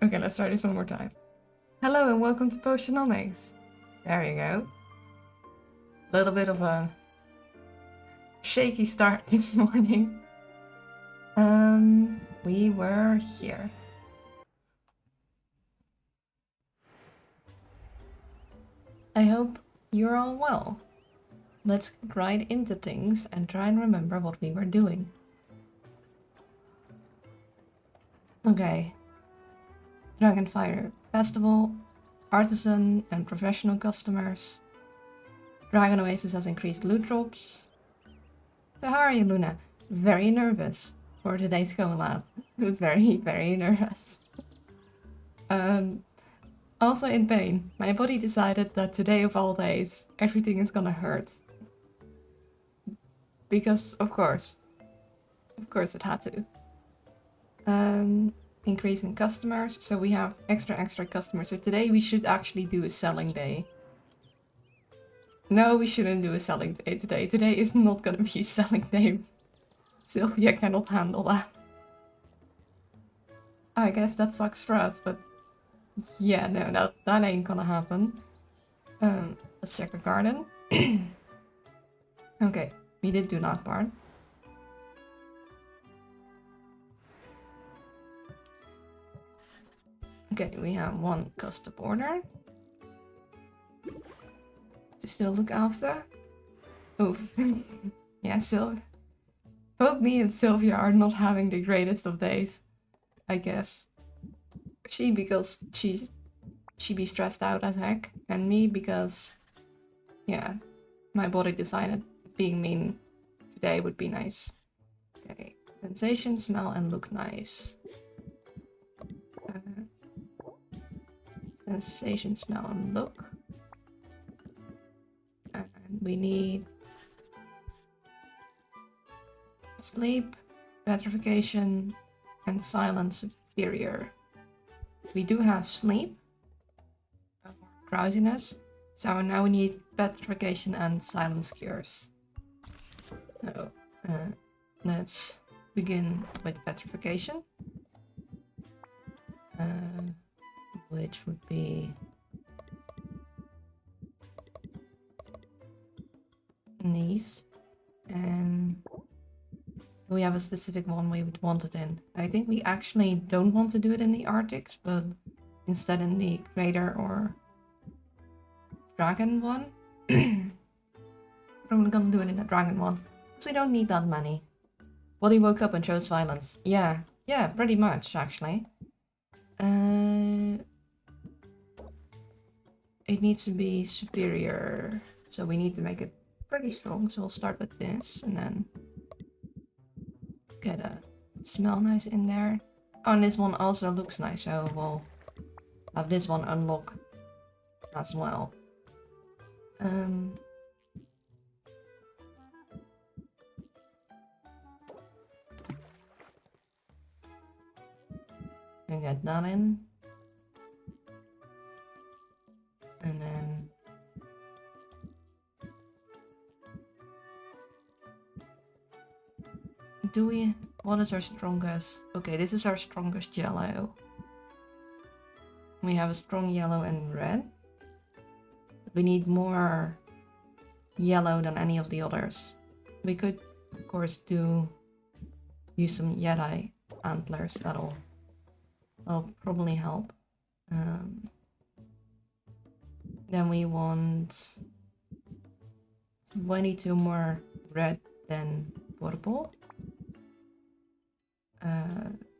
Okay, let's try this one more time. Hello and welcome to Potionomics. There you go. A little bit of a shaky start this morning. We were here. I hope you're all well. Let's get right into things and try and remember what we were doing. Okay. Dragonfire Festival, artisan and professional customers. Dragon Oasis has increased loot drops. So how are you, Luna? Very nervous for today's collab. Very nervous. Also in pain. My body decided that today of all days, everything is gonna hurt. Because, of course it had to. Increase in customers, so we have extra customers. So today we should actually do a selling day. No, we shouldn't do a selling day today. Today is not gonna be a selling day. Sylvia cannot handle that. I guess that sucks for us, but yeah, no, that ain't gonna happen. Let's check the garden. Okay, we did do that part. Okay, we have one custom order to still look after. Oof. Yeah, both me and Sylvia are not having the greatest of days, I guess. She because she be stressed out as heck, and me because, yeah, my body decided being mean today would be nice. Okay, sensation, smell, and look nice. Sensation, smell, and look. And we need sleep, petrification, and silent superior. We do have sleep, drowsiness, so now we need petrification and silence cures. So let's begin with petrification. Which would be these, and we have a specific one we would want it in. I think we actually don't want to do it in the Arctics, but instead in the Crater or Dragon one. I'm gonna do it in the Dragon one, so we don't need that many. Body woke up and chose violence. Yeah, pretty much actually. It needs to be superior, so we need to make it pretty strong. So we'll start with this and then get a smell nice in there. Oh, and this one also looks nice, so we'll have this one unlock as well. Can get that in. And then what is our strongest? Okay, this is our strongest yellow. We have a strong yellow and red. We need more yellow than any of the others. We could, of course, use some Jedi antlers. That'll probably help. Then we want 22 more red than purple.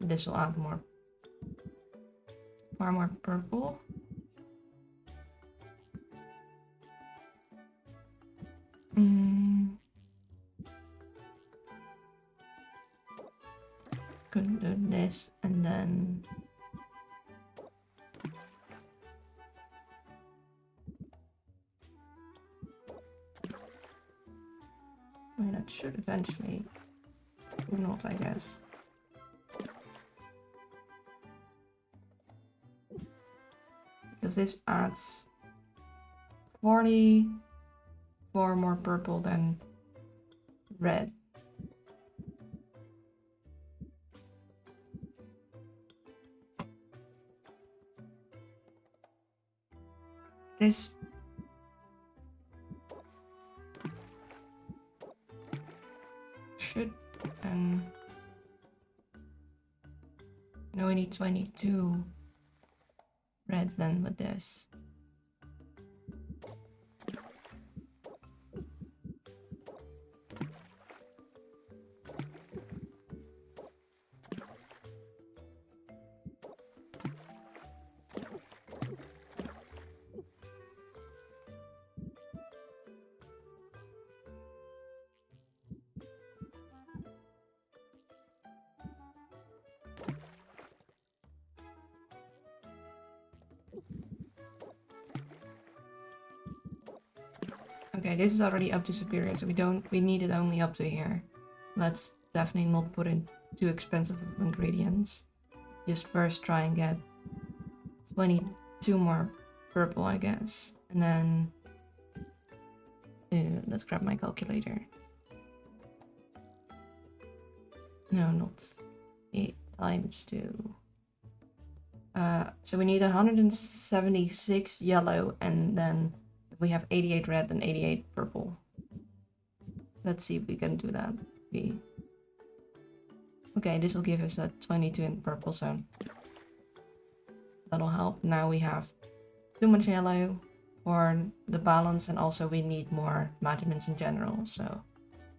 This will add far more purple. Could do this and then that should eventually not, I guess. Because this adds 44 more purple than red. this. Should, and no, we need 22 red then with this. Okay, this is already up to superior, so we need it only up to here. Let's definitely not put in too expensive ingredients. Just first try and get 22 more purple, I guess. And then let's grab my calculator. No, not 8 times 2. So we need 176 yellow, and then we have 88 red and 88 purple. Let's see if we can do that. Okay, this will give us a 22 in purple, so that'll help. Now we have too much yellow for the balance, and also we need more measurements in general. So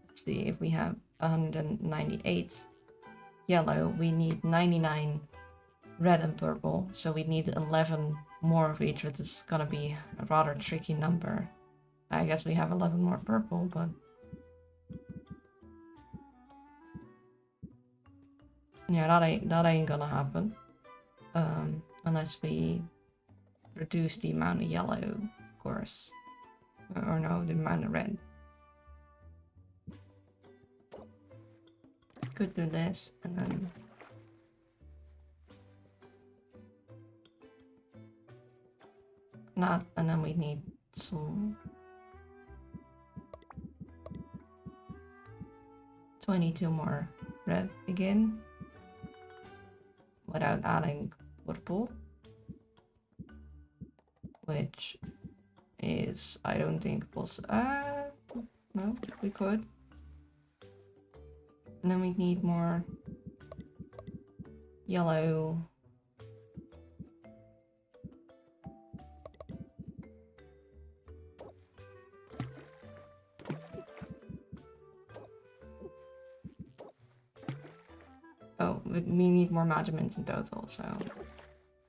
let's see, if we have 198 yellow, we need 99 red and purple, so we need 11 more of each, which is gonna be a rather tricky number. I guess we have 11 more purple, but yeah, that ain't gonna happen unless we reduce the amount of yellow, of course, or no, the amount of red. Could do this, and then not, and then we need some 22 more red again without adding purple, which is, I don't think possible. No, we could. And then we need more yellow. Oh, we need more measurements in total, so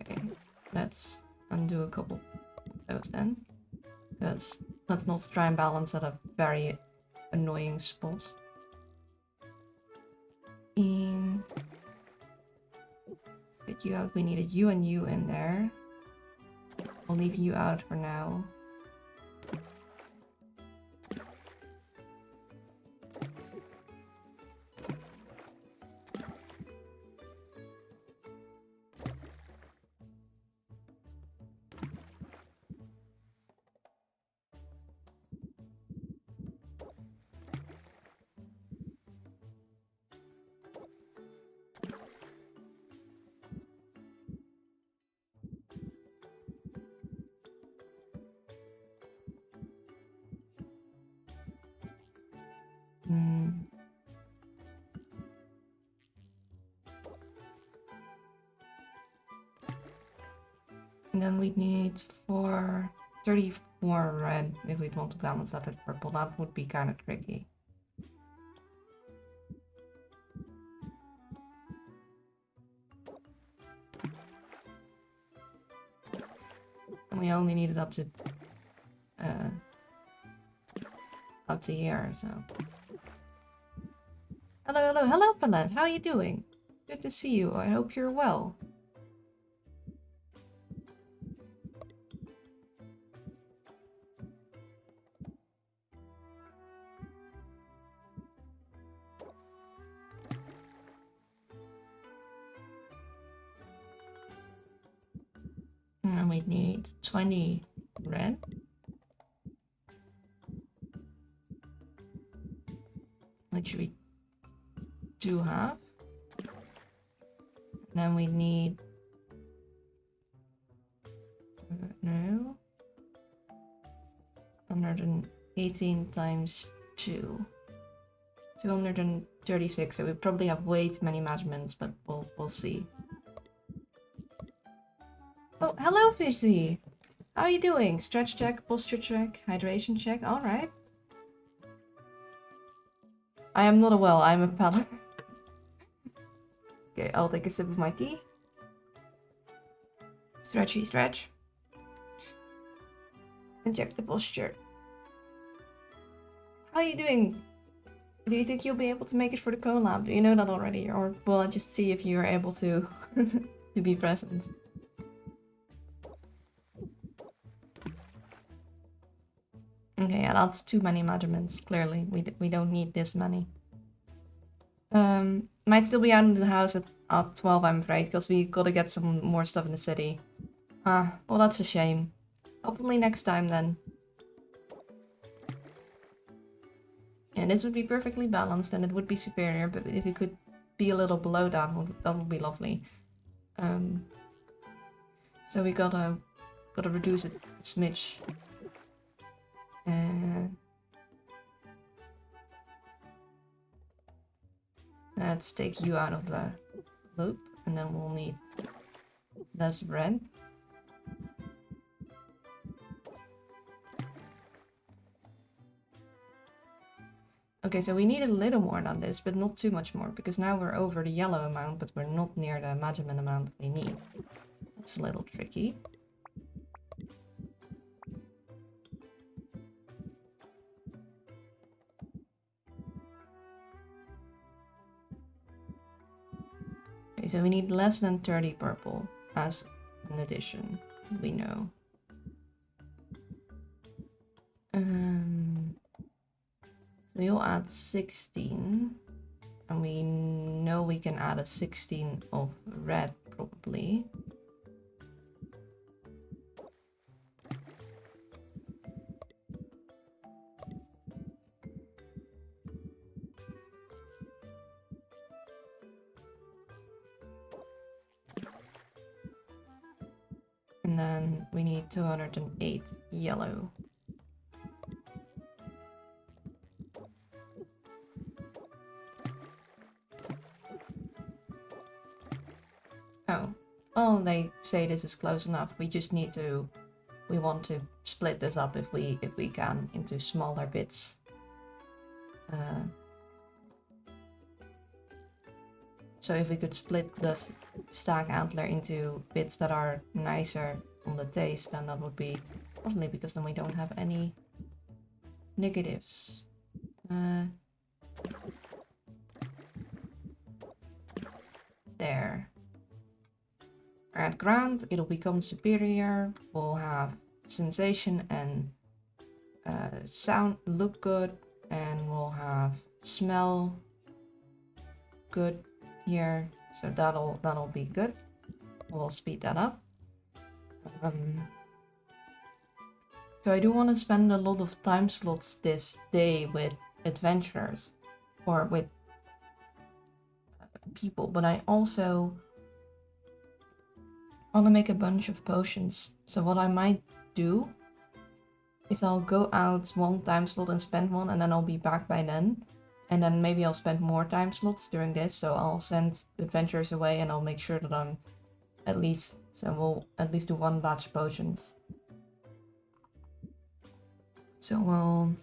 okay, let's undo a couple of those then, because let's not try and balance at a very annoying spot. Get you out. We need a U and U in there. I'll leave you out for now. And then we need 34 red if we want to balance that with purple. That would be kind of tricky. And we only need it up to here, so. Hello, Palet. How are you doing? Good to see you. I hope you're well. And we need 20 red. Which we do have. Then we need... no. 118 times 2. 236, so we probably have way too many measurements, but we'll see. Oh, hello, Fishy! How are you doing? Stretch check, posture check, hydration check, alright. I am not a well, I'm a palate. Okay, I'll take a sip of my tea. Stretchy stretch. And check the posture. How are you doing? Do you think you'll be able to make it for the collab? Do you know that already? Or will I just see if you're able to to be present? Okay, yeah, that's too many measurements, clearly. We don't need this many. Might still be out of the house at 12, I'm afraid, because we gotta get some more stuff in the city. Ah, well, that's a shame. Hopefully next time, then. And this would be perfectly balanced, and it would be superior, but if it could be a little below that, that would be lovely. So we gotta reduce it a smidge. Let's take you out of the loop, and then we'll need less bread. Okay, so we need a little more than this, but not too much more, because now we're over the yellow amount, but we're not near the measurement amount that we need. That's a little tricky. Okay, so we need less than 30 purple as an addition, we know. So you'll add 16, and we know we can add a 16 of red, probably. And then we need 208 yellow. Oh, well, they say this is close enough. We just need to, we want to split this up if we can into smaller bits. So if we could split the stag antler into bits that are nicer on the taste, then that would be lovely, because then we don't have any negatives. There. At ground, it'll become superior. We'll have sensation and sound look good, and we'll have smell good here, so that'll be good. We'll speed that up. So I do want to spend a lot of time slots this day with adventurers or with people, but I also want to make a bunch of potions. So what I might do is I'll go out one time slot and spend one, and then I'll be back by then. And then maybe I'll spend more time slots during this, so I'll send adventurers away and I'll make sure that I'm at least, so we'll at least do one batch of potions. So we'll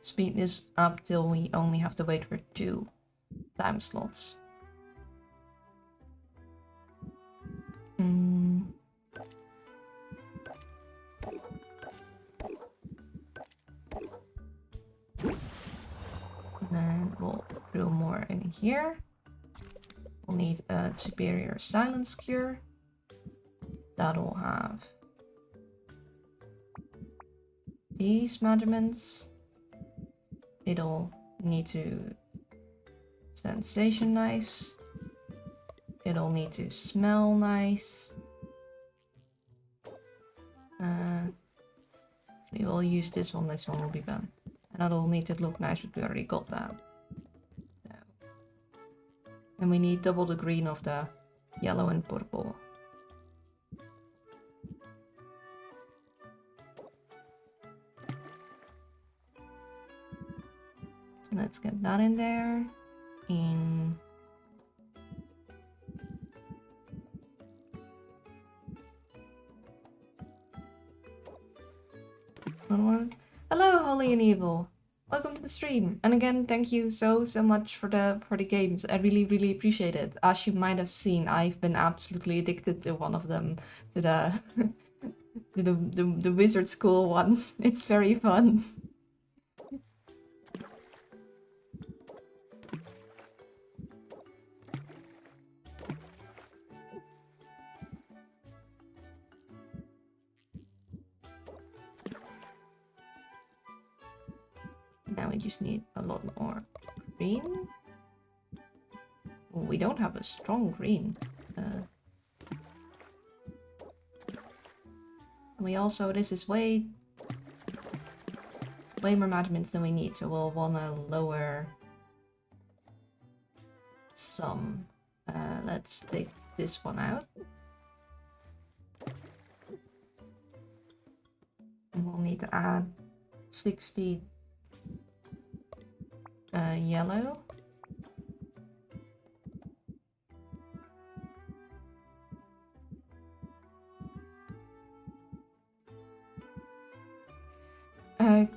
speed this up till we only have to wait for 2 time slots. Then we'll do more in here. We'll need a superior silence cure. That'll have these measurements. It'll need to sensation nice. It'll need to smell nice. We will use this one will be done. And that'll need to look nice, but we already got that. So. And we need double the green of the yellow and purple. Let's get that in there. In another one. Hello, Holy and Evil. Welcome to the stream. And again, thank you so much for the games. I really appreciate it. As you might have seen, I've been absolutely addicted to one of them, to the the wizard school one. It's very fun. Now we just need a lot more green. Well, we don't have a strong green. We also, this is way more measurements than we need, so we'll wanna lower some. Let's take this one out. And we'll need to add 60 yellow.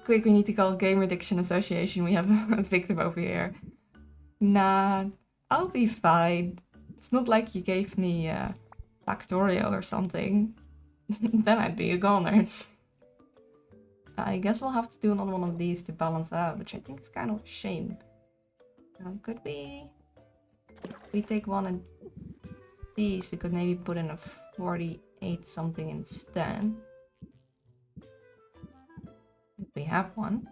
Quick, we need to call Game Addiction Association. We have a victim over here. Nah, I'll be fine. It's not like you gave me Factorio or something. Then I'd be a goner. I guess we'll have to do another one of these to balance out, which I think is kind of a shame. Could we take one of these? We could maybe put in a 48 something instead. We have one.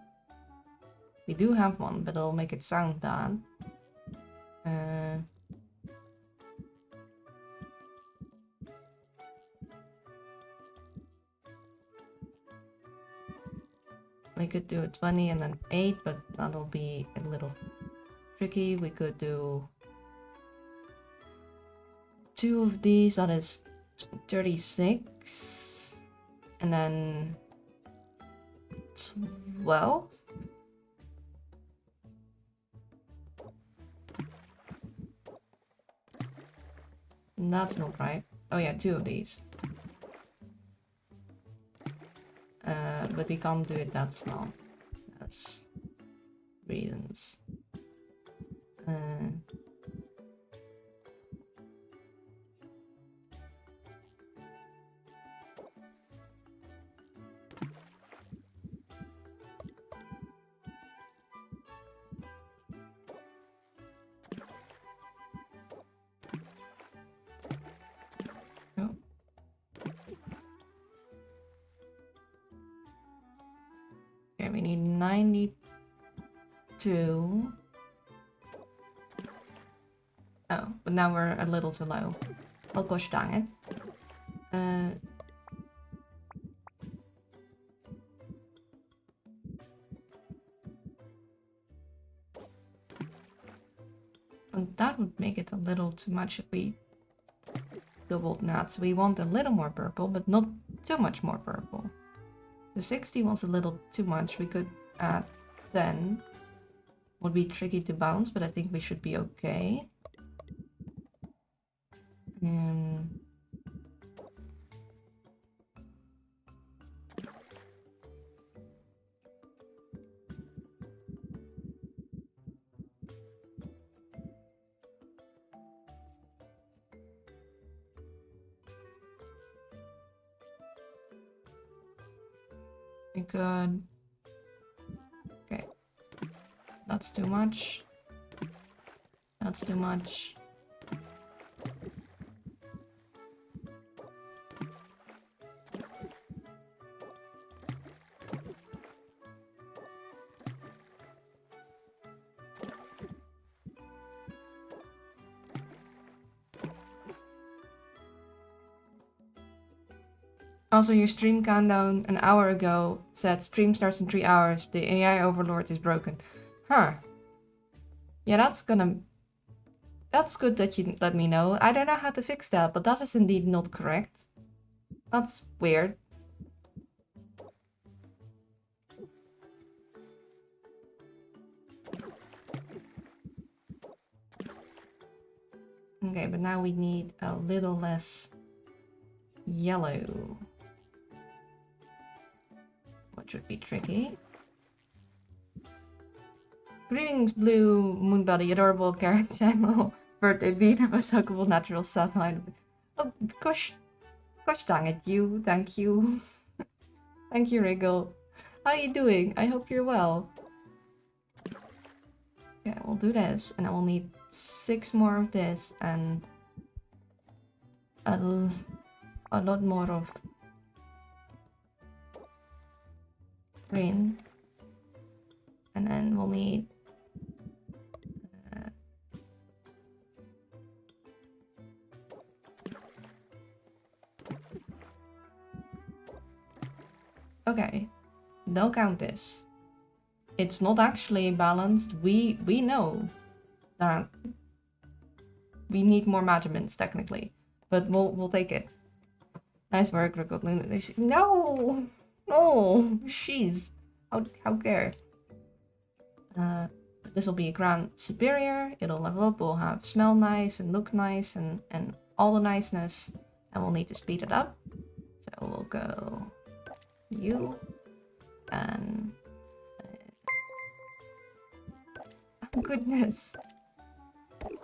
We do have one, but it'll make it sound bad. We could do a 20 and then 8, but that'll be a little tricky. We could do 2 of these, that is 36. And then 12. That's not right. Oh yeah, 2 of these. But we can't do it that small. That's reasons. Okay, we need 92. Oh, but now we're a little too low. Oh gosh dang it. And that would make it a little too much if we doubled that. So we want a little more purple, but not too much more purple. The 60 was a little too much. We could add 10. Would be tricky to balance, but I think we should be okay. We could... Okay. That's too much. That's too much. Also, your stream countdown an hour ago said stream starts in 3 hours. The AI overlord is broken. Huh. Yeah, that's good that you let me know. I don't know how to fix that, but that is indeed not correct. That's weird. Okay, but now we need a little less yellow. Which would be tricky. Greetings, Blue Moonbody, adorable carrot channel. Birthday beat of a suckable natural satellite. Oh, gosh dang it, you. Thank you. Thank you, Wriggle. How are you doing? I hope you're well. Yeah, we'll do this, and I will need 6 more of this, and a lot more of green. And then we'll need okay, they'll count this. It's not actually balanced. We know that we need more measurements technically, but we'll take it. Nice work, Rickle. No, jeez, how dare. This will be a Grand Superior. It'll level up. We'll have smell nice and look nice and all the niceness, and we'll need to speed it up. So we'll go you and oh, goodness.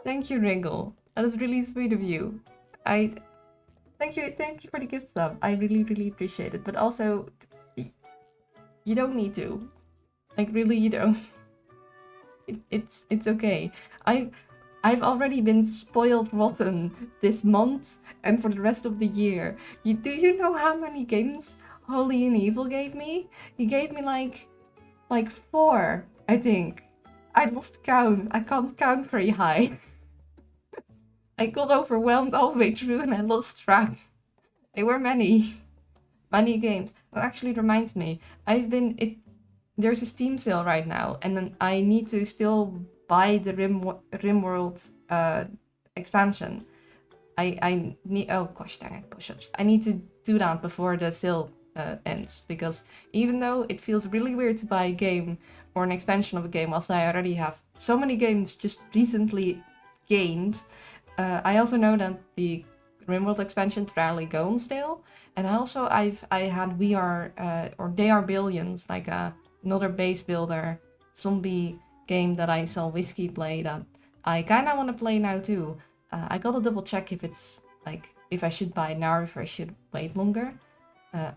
Thank you, Ringle. That is really sweet of you. Thank you for the gift sub. I really appreciate it. But also, you don't need to. Like, really, you don't. It's okay. I've already been spoiled rotten this month and for the rest of the year. Do you know how many games Holy and Evil gave me? He gave me like 4, I think. I lost count. I can't count very high. I got overwhelmed all the way through and I lost track. There were many games. That actually reminds me. There's a Steam sale right now, and then I need to still buy the RimWorld expansion. I need, oh gosh dang it, push-ups. I need to do that before the sale ends, because even though it feels really weird to buy a game or an expansion of a game whilst I already have so many games just recently gained, I also know that the RimWorld expansions rarely go on sale, and I had We Are or They Are Billions, like another base builder zombie game that I saw Whiskey play that I kind of want to play now too. I gotta double check if it's like if I should buy it now or if I should wait longer.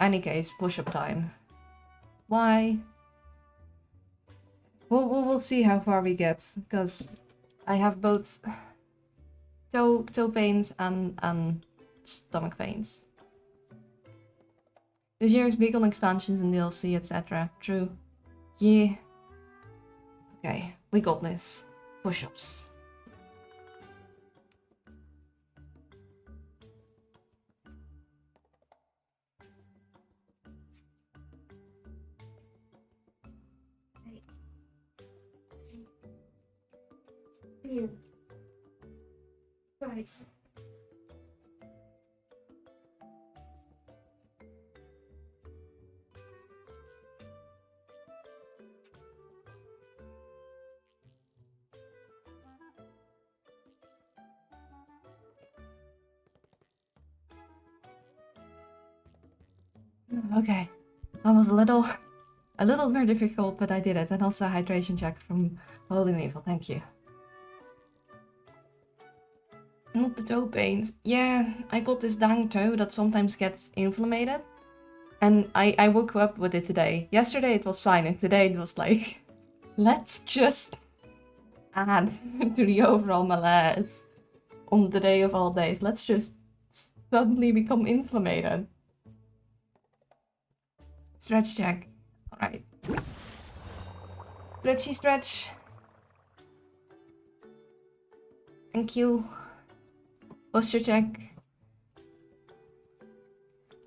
Any case, push-up time. Why? We'll see how far we get, because I have both toe pains and stomach pains. This year is big on expansions and DLC, etc. True. Yeah. Okay, we got this. Push-ups. Right. Okay, that was a little more difficult, but I did it. And also a hydration check from Holy and Evil. Thank you. Not the toe pains. Yeah, I got this dang toe that sometimes gets inflamed. And I woke up with it today. Yesterday it was fine, and today it was like, let's just add to the overall malaise on the day of all days. Let's just suddenly become inflamed. Stretch check. Alright. Stretchy stretch. Thank you. Posture check.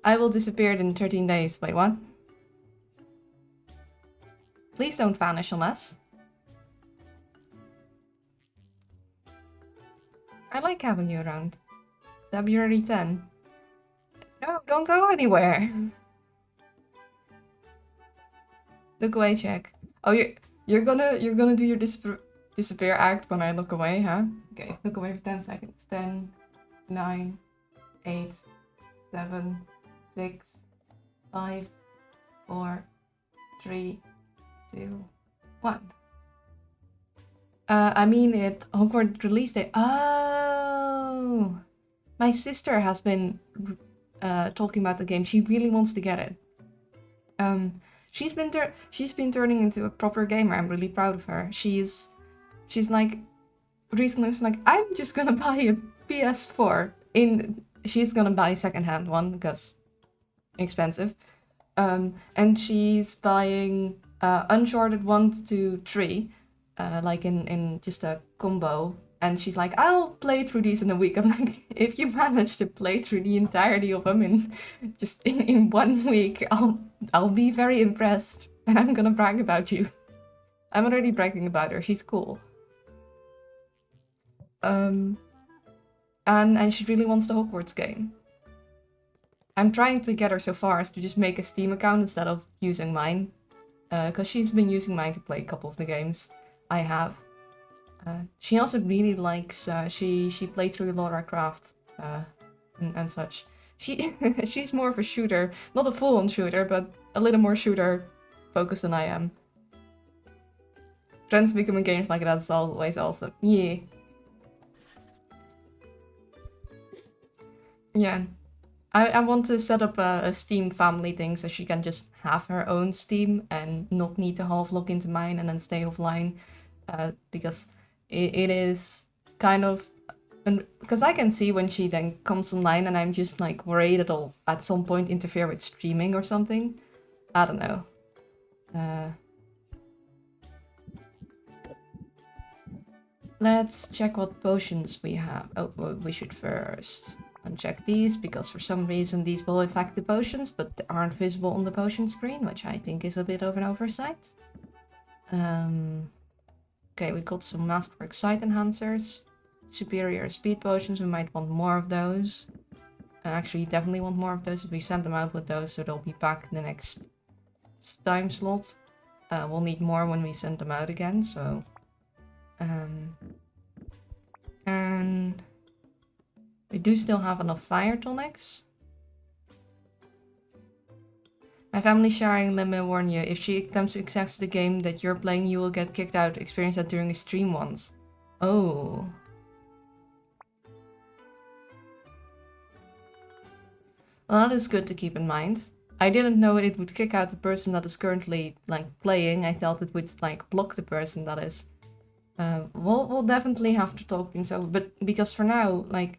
I will disappear in 13 days. Wait, what? Please don't vanish unless. I like having you around. February 10. No, don't go anywhere. Look away check. Oh, you're gonna do your disappear act when I look away, huh? Okay, look away for 10 seconds. 10, 9, 8, 7, 6, 5, 4, 3, 2, 1. I mean it Hogwarts release day. Oh, my sister has been talking about the game. She really wants to get it. She's been turning into a proper gamer. I'm really proud of her. She's like recently like, I'm just gonna buy a PS4. She's gonna buy a secondhand one because expensive. And she's buying Uncharted 1, 2, 3, like in just a combo. And she's like, I'll play through these in a week. I'm like, if you manage to play through the entirety of them in 1 week, I'll be very impressed. And I'm gonna brag about you. I'm already bragging about her. She's cool. And she really wants the Hogwarts game. I'm trying to get her so far as to just make a Steam account instead of using mine. Because she's been using mine to play a couple of the games I have. She also really likes, she played through Lara Croft and such. She's more of a shooter, not a full-on shooter, but a little more shooter focused than I am. Trends becoming games like that is always awesome. Yeah. Yeah. I want to set up a Steam family thing so she can just have her own Steam and not need to half log into mine and then stay offline. Because it is kind of... Because I can see when she then comes online and I'm just like worried it'll at some point interfere with streaming or something. I don't know. Let's check what potions we have. Oh, well, we should first uncheck these because for some reason these will affect the potions but they aren't visible on the potion screen, which I think is a bit of an oversight. Okay, we got some Mask for Excite enhancers. Superior speed potions, we might want more of those. Actually, definitely want more of those if we send them out with those, so they'll be back in the next time slot. We'll need more when we send them out again, so... and we do still have enough fire tonics. My family sharing, let me warn you, if she attempts to access the game that you're playing, you will get kicked out. Experience that during a stream once. Oh. Well, that is good to keep in mind. I didn't know it would kick out the person that is currently, like, playing. I thought it would, like, block the person that is. We'll definitely have to talk things over, but because for now, like,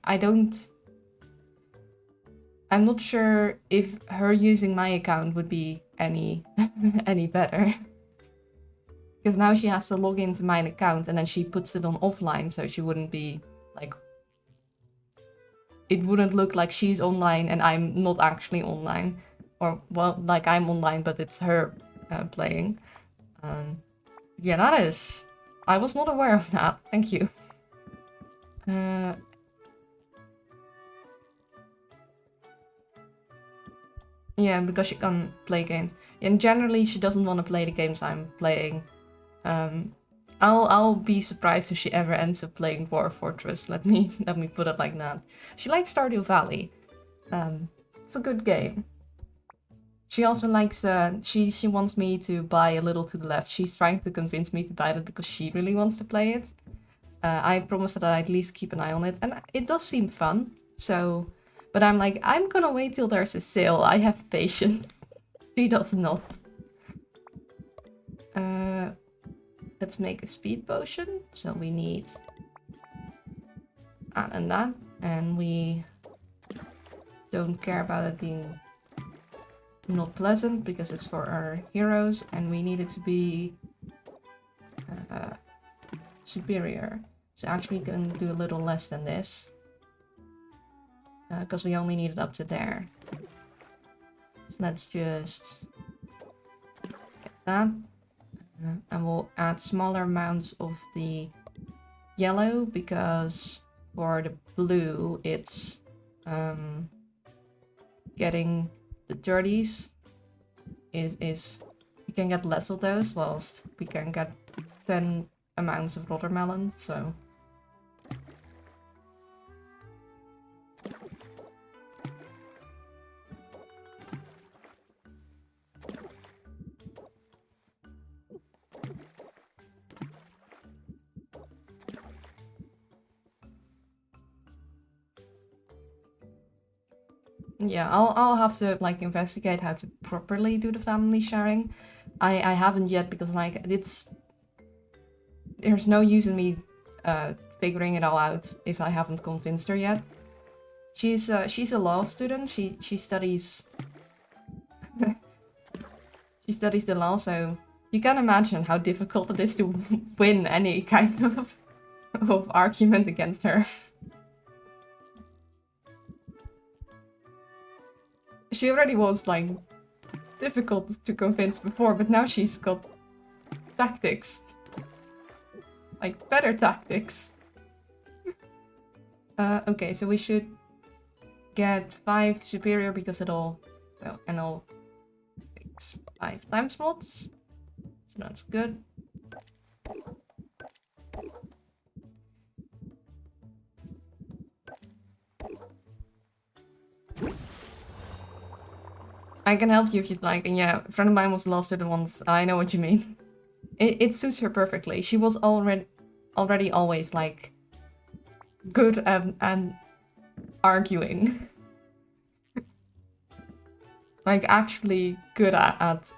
I'm not sure if her using my account would be any better. Because now she has to log into my account and then she puts it on offline, so she wouldn't be, like... It wouldn't look like she's online and I'm not actually online. Or, well, like I'm online, but it's her playing. Yeah, that is... I was not aware of that. Thank you. Yeah, because she can play games. And generally, she doesn't want to play the games I'm playing. I'll be surprised if she ever ends up playing Dwarf Fortress. Let me put it like that. She likes Stardew Valley. It's a good game. She also likes, she wants me to buy A Little to the Left. She's trying to convince me to buy it because she really wants to play it. I promised that I'd at least keep an eye on it, and it does seem fun, so... But I'm like, I'm gonna wait till there's a sale. I have patience. She does not. Let's make a speed potion. So we need... and that. And we don't care about it being not pleasant because it's for our heroes, and we need it to be superior. So actually we can do a little less than this. Because we only need it up to there. So let's just get that. And we'll add smaller amounts of the yellow because for the blue it's getting the 30s is we can get less of those whilst we can get 10 amounts of watermelon, so... Yeah, I'll have to like investigate how to properly do the family sharing. I haven't yet because like there's no use in me figuring it all out if I haven't convinced her yet. She's a law student. She studies she studies the law, so you can imagine how difficult it is to win any kind of argument against her. She already was like difficult to convince before, but now she's got tactics. Like better tactics. Okay, so we should get 5 superior because it'll fix 5 times mods. So that's good. I can help you if you'd like, and yeah, a friend of mine was lost to the ones. I know what you mean. It suits her perfectly. She was already always like good and arguing. Like actually good at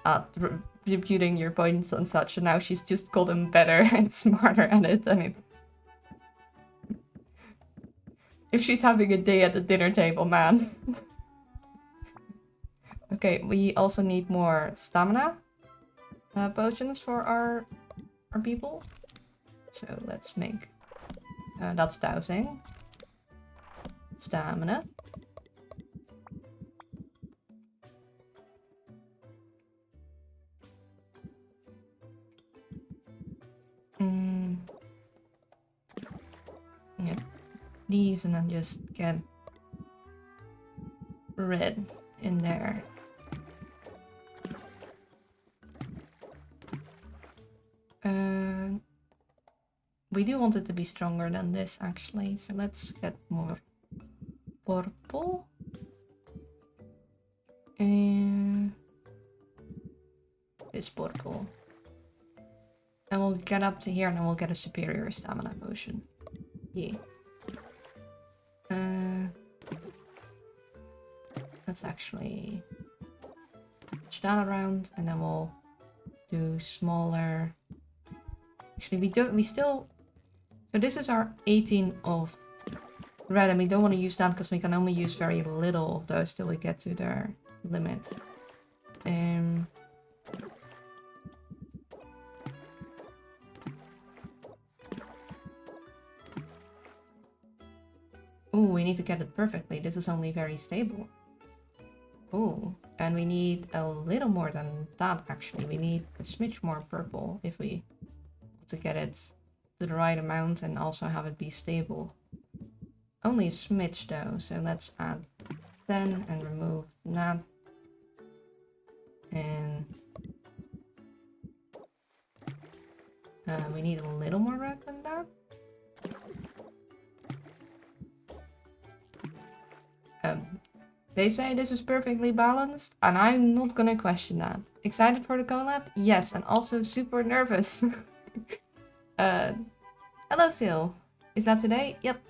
refuting your points and such, and now she's just gotten better and smarter at it, and it's... If she's having a day at the dinner table, man. Okay, we also need more stamina potions for our people. So let's make... that's dowsing. Stamina. Get these and then just get red in there. We do want it to be stronger than this actually, so let's get more purple. This purple. And we'll get up to here and then we'll get a superior stamina potion. Yeah. Let's actually switch that around and then we'll do smaller. Actually, we still... So this is our 18 of red and we don't want to use that because we can only use very little of those till we get to their limit. Ooh, we need to get it perfectly. This is only very stable. Ooh, and we need a little more than that actually. We need a smidge more purple if we want to get it to the right amount and also have it be stable. Only a smidge though, so let's add 10 and remove that. And we need a little more red than that. They say this is perfectly balanced, and I'm not gonna question that. Excited for the collab? Yes, and also super nervous. Hello, Sil. Is that today? Yep.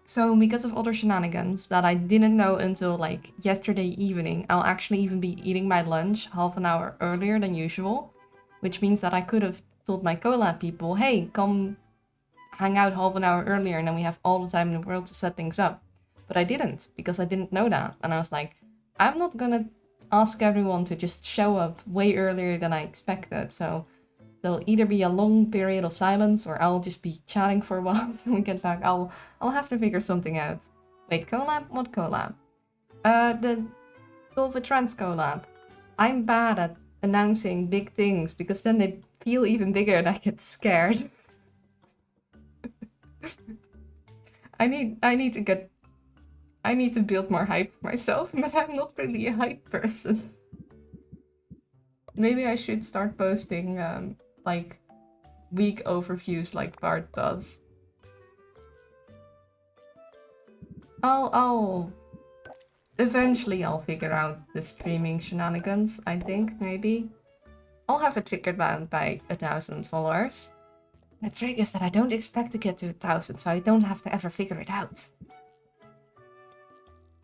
So, because of other shenanigans that I didn't know until like yesterday evening, I'll actually even be eating my lunch half an hour earlier than usual, which means that I could have told my collab people, hey, come hang out half an hour earlier and then we have all the time in the world to set things up. But I didn't, because I didn't know that. And I was like, I'm not gonna ask everyone to just show up way earlier than I expected. So there'll either be a long period of silence or I'll just be chatting for a while when we get back. I'll have to figure something out. Wait, collab? What collab? The Golf Trans collab. I'm bad at announcing big things because then they feel even bigger and I get scared. I need to build more hype myself, but I'm not really a hype person. Maybe I should start posting like week overviews like Bart does. I'll eventually I'll figure out the streaming shenanigans, I think, maybe. I'll have it figured out by 1,000 followers. The trick is that I don't expect to get to 1,000, so I don't have to ever figure it out.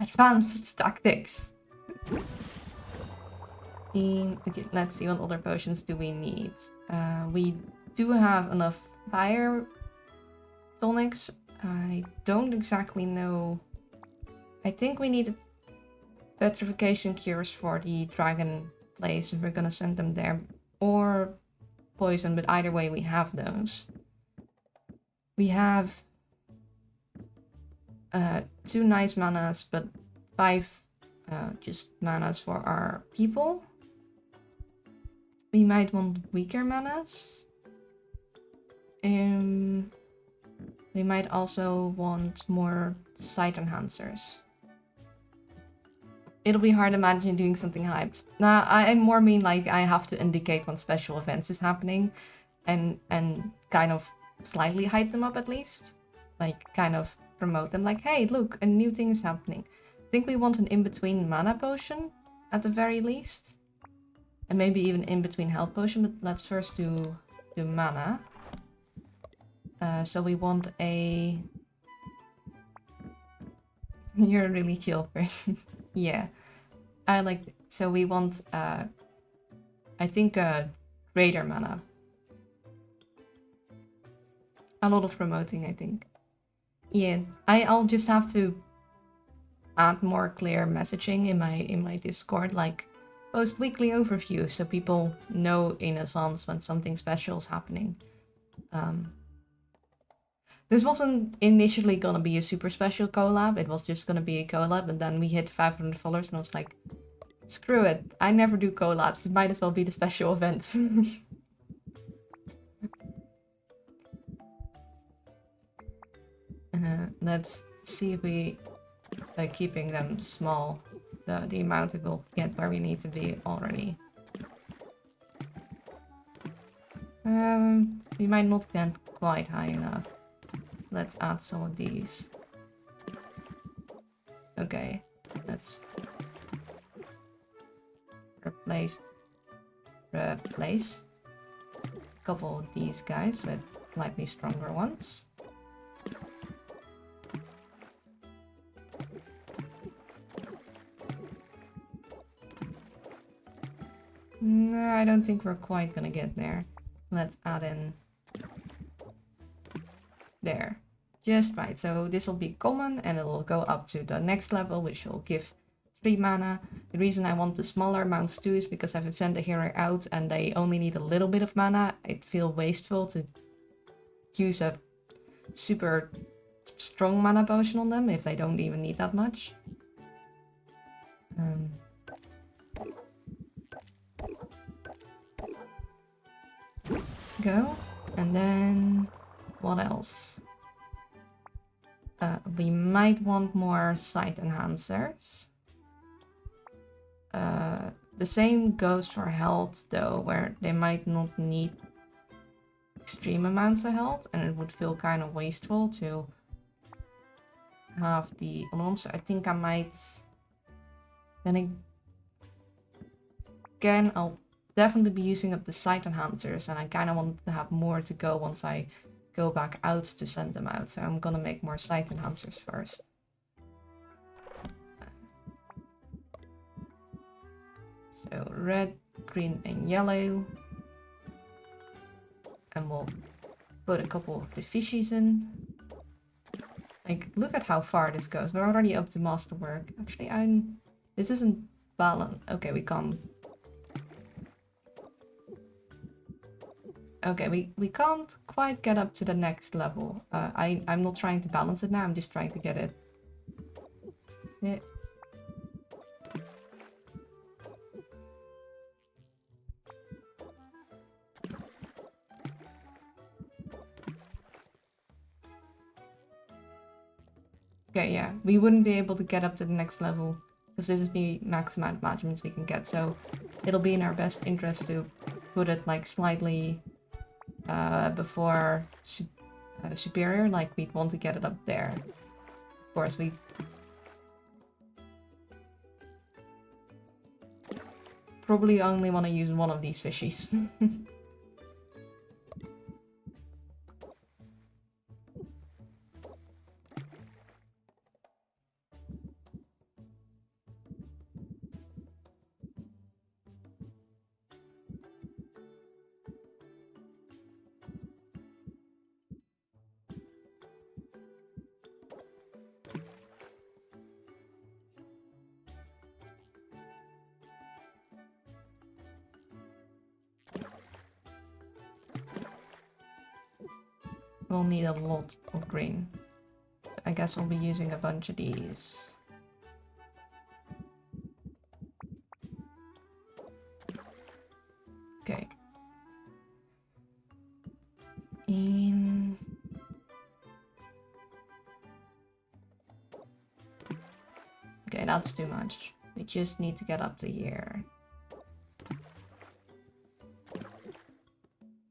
Advanced tactics. Okay, let's see what other potions do we need. We do have enough fire tonics. I don't exactly know. I think we need petrification cures for the dragon place if we're gonna send them there, or poison, but either way we have those. We have 2 nice manas, but 5 just manas for our people. We might want weaker manas. We might also want more sight enhancers. It'll be hard imagining doing something hyped. Nah, I more mean like I have to indicate when special events is happening and kind of slightly hype them up at least. Like kind of promote them like, hey, look, a new thing is happening. I think we want an in-between mana potion at the very least. And maybe even in-between health potion, but let's first do mana. So we want a... You're a really chill person. Yeah. I like... So we want, I think, greater mana. A lot of promoting, I think. Yeah, I'll just have to add more clear messaging in my Discord, like post weekly overview so people know in advance when something special is happening. This wasn't initially gonna be a super special collab, it was just gonna be a collab, and then we hit 500 followers and I was like, screw it, I never do collabs, it might as well be the special event. Let's see if we, by keeping them small, the amount it will get where we need to be already. We might not get quite high enough. Let's add some of these. Okay, let's replace a couple of these guys with slightly stronger ones. No, I don't think we're quite gonna get there. Let's add in there. Just right. So this will be common and it will go up to the next level, which will give 3 mana. The reason I want the smaller amounts too is because if I send a hero out and they only need a little bit of mana, it feels wasteful to use a super strong mana potion on them if they don't even need that much. Go. And then what else? We might want more sight enhancers. The same goes for health though, where they might not need extreme amounts of health and it would feel kind of wasteful to have the alarms. I think I might... Then again, I'll definitely be using up the sight enhancers and I kind of want to have more to go once I go back out to send them out. So I'm gonna make more sight enhancers first. So red, green and yellow. And we'll put a couple of the fishies in. Like, look at how far this goes. We're already up to masterwork. Actually, this isn't balanced. Okay, we can't. Okay, we can't quite get up to the next level. I'm not trying to balance it now, I'm just trying to get it. Yeah. Okay, yeah, we wouldn't be able to get up to the next level because this is the max amount of measurements we can get, so it'll be in our best interest to put it like slightly before superior, like we'd want to get it up there. Of course, we probably only want to use one of these fishies. We'll need a lot of green. I guess we'll be using a bunch of these. Okay. Okay, that's too much. We just need to get up to here.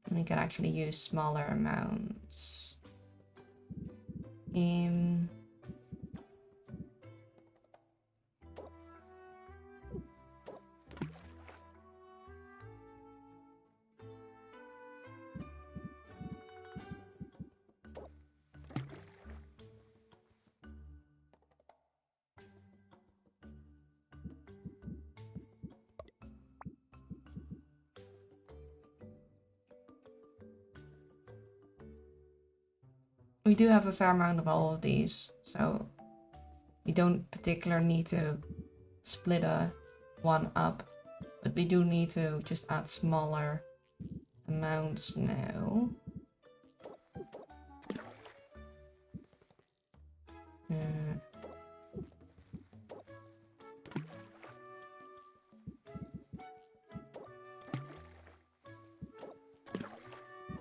And we can actually use smaller amounts. We do have a fair amount of all of these, so we don't particularly need to split one up, but we do need to just add smaller amounts now.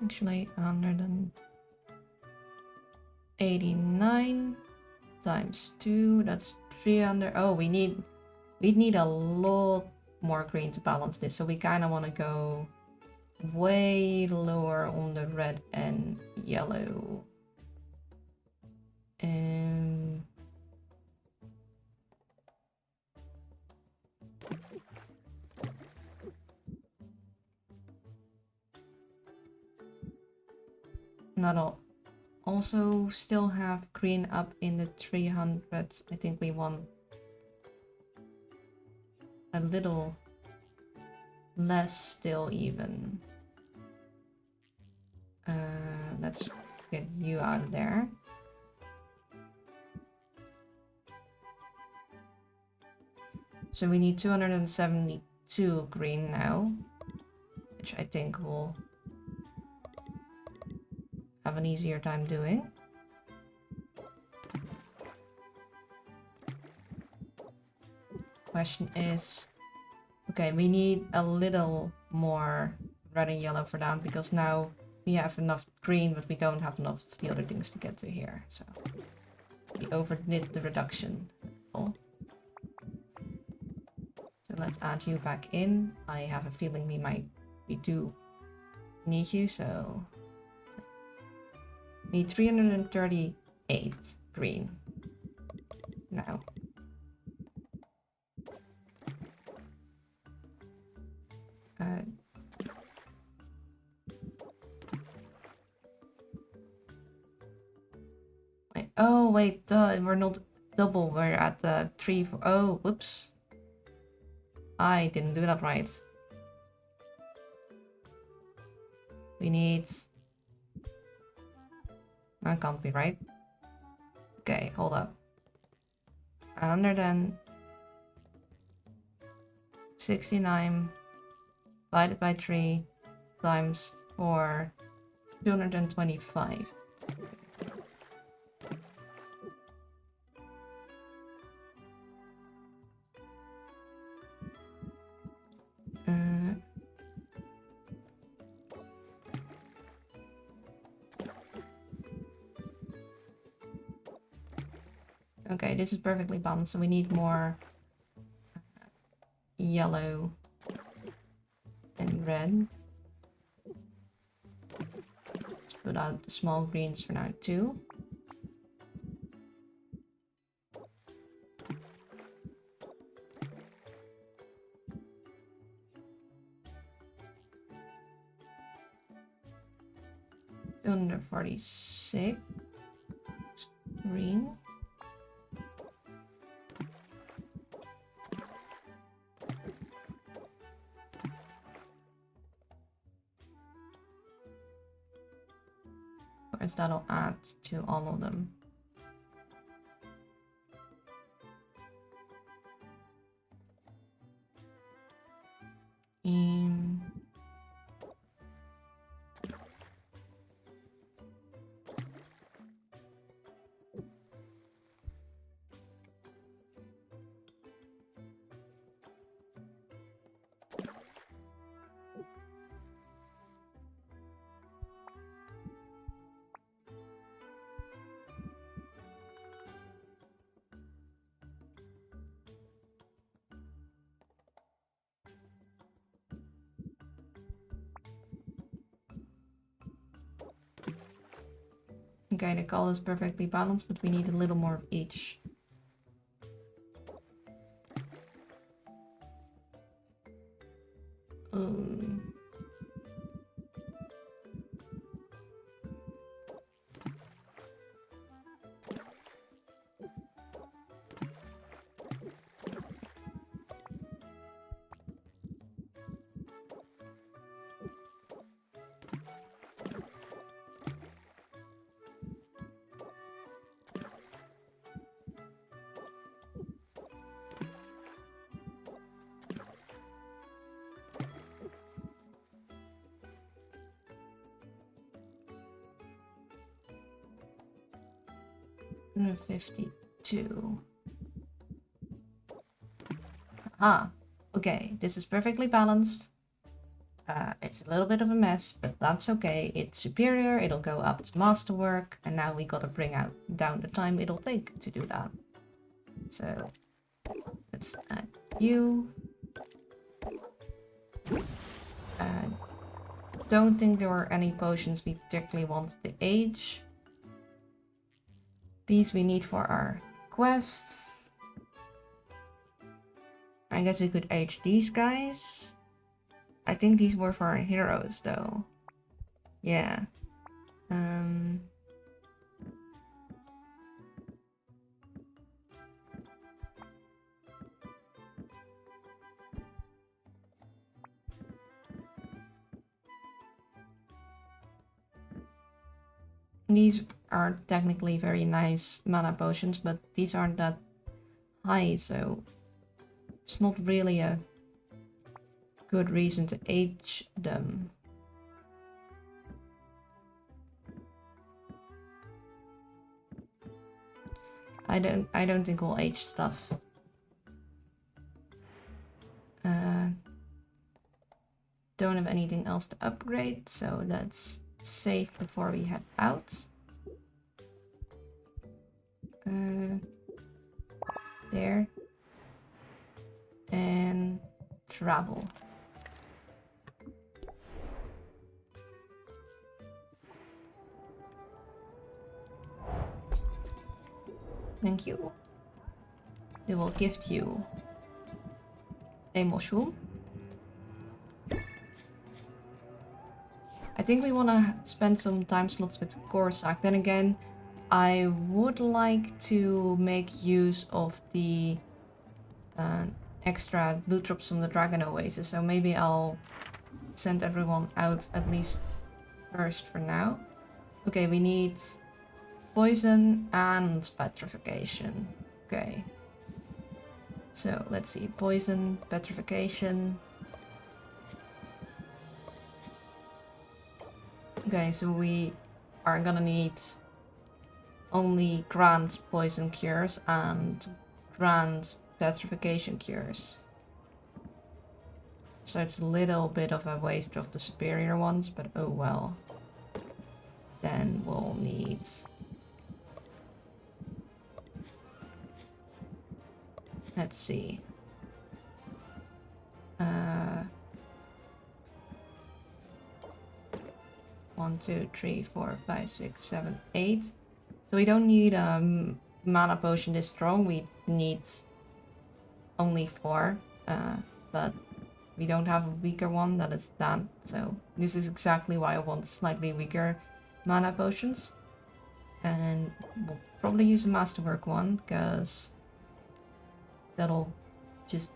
Actually, 189 times 2, that's 300. Oh, we'd need a lot more green to balance this, so we kind of want to go way lower on the red and yellow. Not all. Also still have green up in the 300s. I think we want a little less still even. Let's get you out of there. So we need 272 green now, which I think will have an easier time doing. Question is, okay, we need a little more red and yellow for that, because now we have enough green, but we don't have enough of the other things to get to here, so we overdid the reduction. So let's add you back in. I have a feeling we do need you, so need 338 green now. Oh wait, we're not double, we're at the 3, 4. Oh, whoops. I didn't do that right. We need... That can't be right. Okay, hold up. 169 divided by 3 times 4, 225. Okay, this is perfectly balanced, so we need more yellow and red. Let's put out the small greens for now too. Under 46 green. Of course, that'll add to all of them. Okay, the color is perfectly balanced, but we need a little more of each. And 52. Ah, okay, this is perfectly balanced. It's a little bit of a mess, but that's okay. It's superior, it'll go up to masterwork, and now we gotta bring down the time it'll take to do that. So let's add you. Don't think there were any potions we particularly want to age. These we need for our quests. I guess we could age these guys. I think these were for our heroes though. Yeah. These are technically very nice mana potions, but these aren't that high, so it's not really a good reason to age them. I don't think we'll age stuff. Don't have anything else to upgrade, so let's save before we head out. There. And travel. Thank you. We will gift you a mushroom. I think we want to spend some time slots with Corsac. Then again, I would like to make use of the extra loot drops from the Dragon Oasis, so maybe I'll send everyone out at least first for now. Okay, we need poison and petrification. Okay. So let's see, poison, petrification. Okay, so we are gonna need only grand poison cures and grand petrification cures. So it's a little bit of a waste of the superior ones, but oh well. Then we'll need... Let's see. 2, 3, 4, 5, 6, 7, 8. So we don't need mana potion this strong. We need only 4. But we don't have a weaker one, that is that. So this is exactly why I want slightly weaker mana potions. And we'll probably use a masterwork one, because that'll just...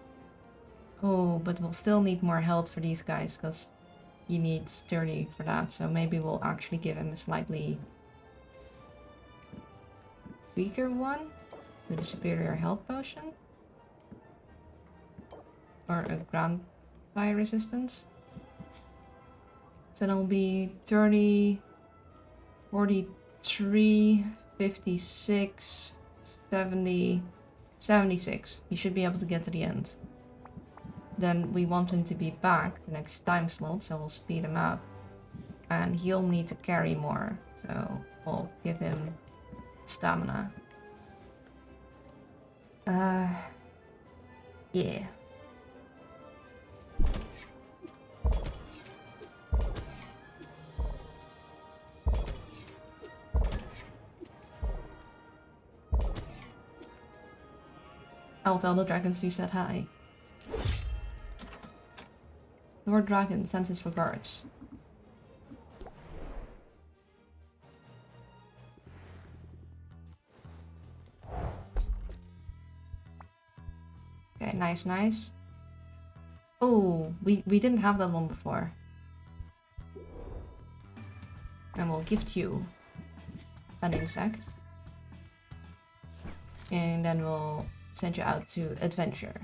Oh, but we'll still need more health for these guys, because he needs 30 for that. So maybe we'll actually give him a slightly weaker one with a superior health potion. Or a ground fire resistance. So that'll be 30, 43, 56, 70, 76. He should be able to get to the end. Then we want him to be back the next time slot, so we'll speed him up. And he'll need to carry more, so we'll give him stamina. Yeah. I'll tell the dragons you said hi. Lord Dragon sends his regards. Okay, nice, nice. Oh, we didn't have that one before. And we'll gift you an insect. And then we'll send you out to adventure.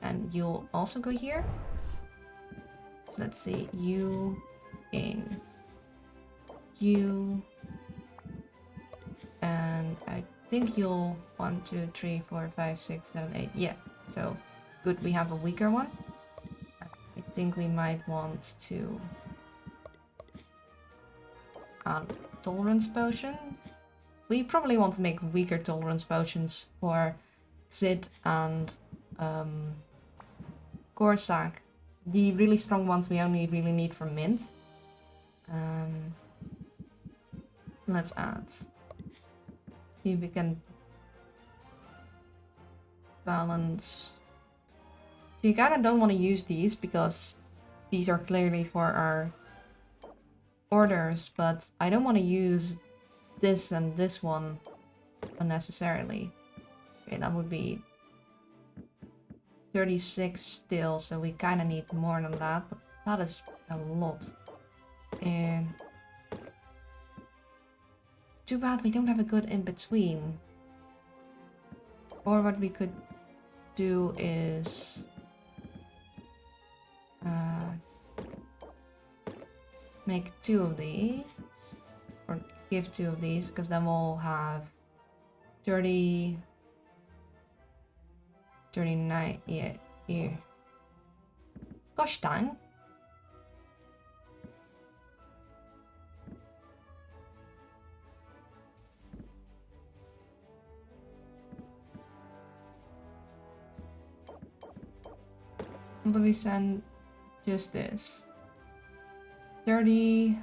And you'll also go here. So let's see, you in you, and I think you'll 1, 2, 3, 4, 5, 6, 7, 8. Yeah, so good. We have a weaker one. I think we might want to add tolerance potion. We probably want to make weaker tolerance potions for Zid and Corsac. The really strong ones we only really need for mint. Let's add. See if we can balance. So you kind of don't want to use these because these are clearly for our orders, but I don't want to use this and this one unnecessarily. Okay, that would be 36 still, so we kind of need more than that, but that is a lot. And too bad we don't have a good in-between. Or what we could do is make 2 of these, or give 2 of these, because then we'll have 30, 39, yeah, here. Gosh dang. What do we send? Just this. 30,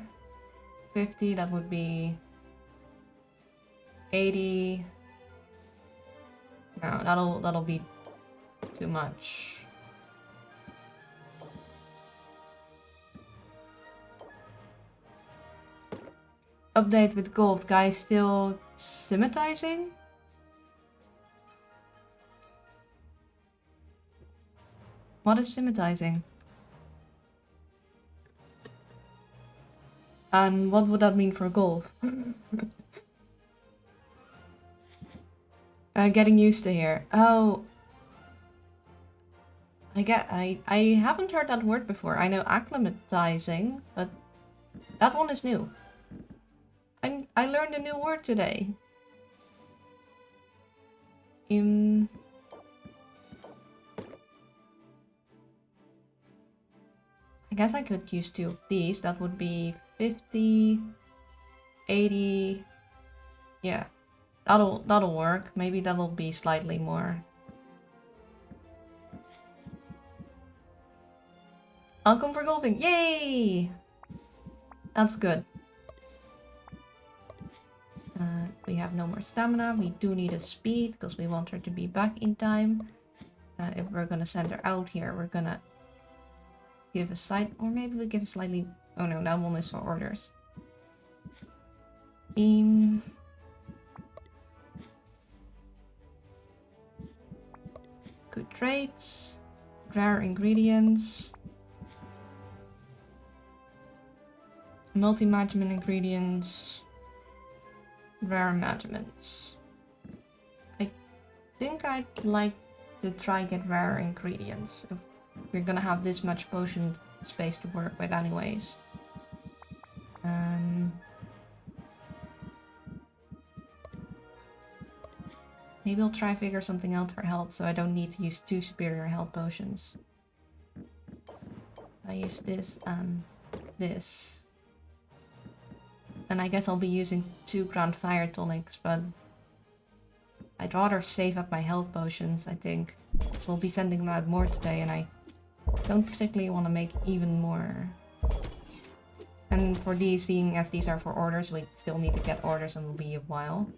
50, that would be 80. No, that'll be too much. Update with gold. Guys still symmetizing? What is symmetizing? And what would that mean for golf? Getting used to here. Oh. I haven't heard that word before. I know acclimatizing, but that one is new. I learned a new word today. I guess I could use 2 of these. That would be 50, 80. Yeah, that'll work. Maybe that'll be slightly more. I'll come for golfing. Yay! That's good. We have no more stamina. We do need a speed because we want her to be back in time. If we're gonna send her out here, we're gonna give a side, or maybe we give a slightly. Oh no, that one is for orders. Good traits, rare ingredients, multi-management ingredients, rare managements. I think I'd like to try get rare ingredients if we're gonna have this much potion space to work with anyways. Maybe I'll try figure something out for health so I don't need to use 2 superior health potions. I use this and this. And I guess I'll be using 2 Grand Fire Tonics, but I'd rather save up my health potions, I think. So we'll be sending them out more today, and I don't particularly want to make even more. And for these, seeing as these are for orders, we still need to get orders and it'll be a while.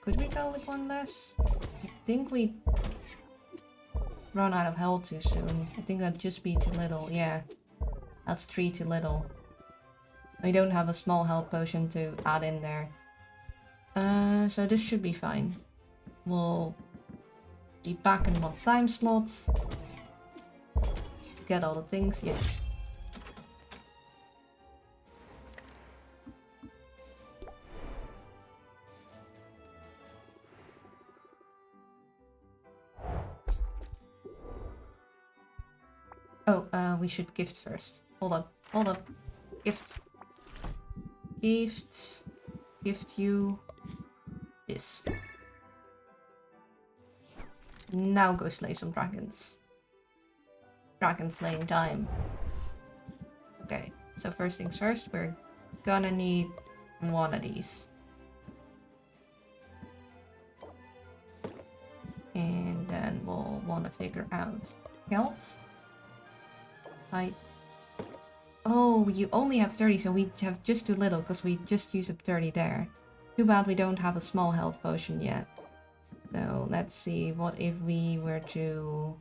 Could we go with 1 less? I think we run out of health too soon. I think that'd just be too little. Yeah, that's 3 too little. We don't have a small health potion to add in there. So this should be fine. We'll be back in 1 time slot. Get all the things, yeah. Oh, we should gift first. Hold up. Gift. Gift you this. Now go slay some dragons. Dragon slaying time. Okay, so first things first, we're gonna need 1 of these. And then we'll want to figure out else. Oh, you only have 30, so we have just too little because we just used up 30 there. Too bad we don't have a small health potion yet. So let's see, what if we were to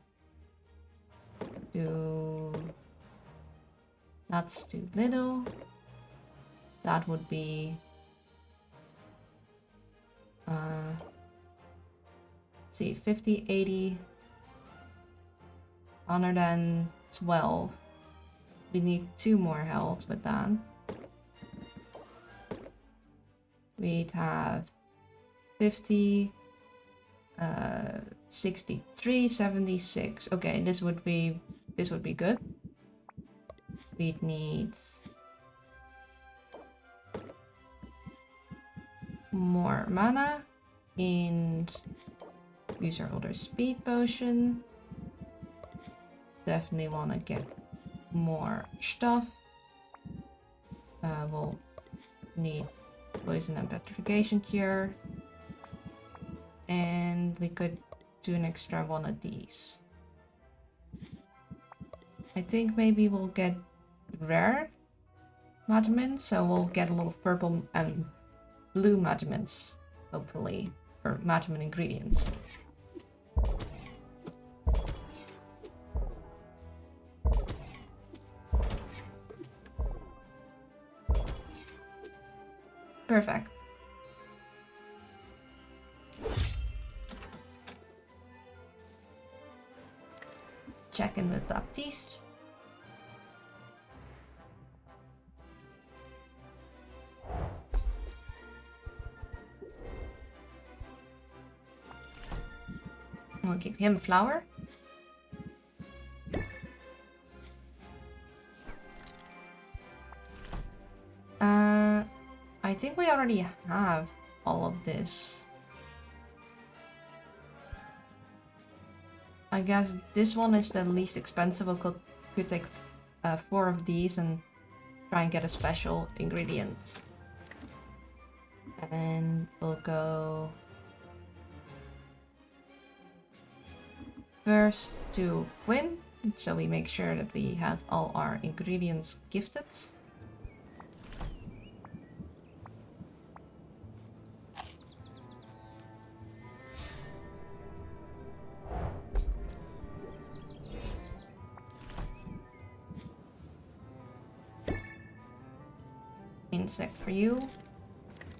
do... That's too little. That would be... let's see, 50, 80, 112. We need 2 more health with that. We'd have 50, 63, 76. Okay, this would be good. We'd need more mana and use our older speed potion. Definitely want to get more stuff. We'll need poison and petrification cure, and we could do an extra 1 of these. I think maybe we'll get rare magiments, so we'll get a lot of purple and blue magiments, hopefully, for magiment ingredients. Perfect. Check in with Baptiste. We'll give him a flower. I think we already have all of this. I guess this one is the least expensive. We could take 4 of these and try and get a special ingredient. And we'll go first to Quinn. So we make sure that we have all our ingredients gifted. Insect for you.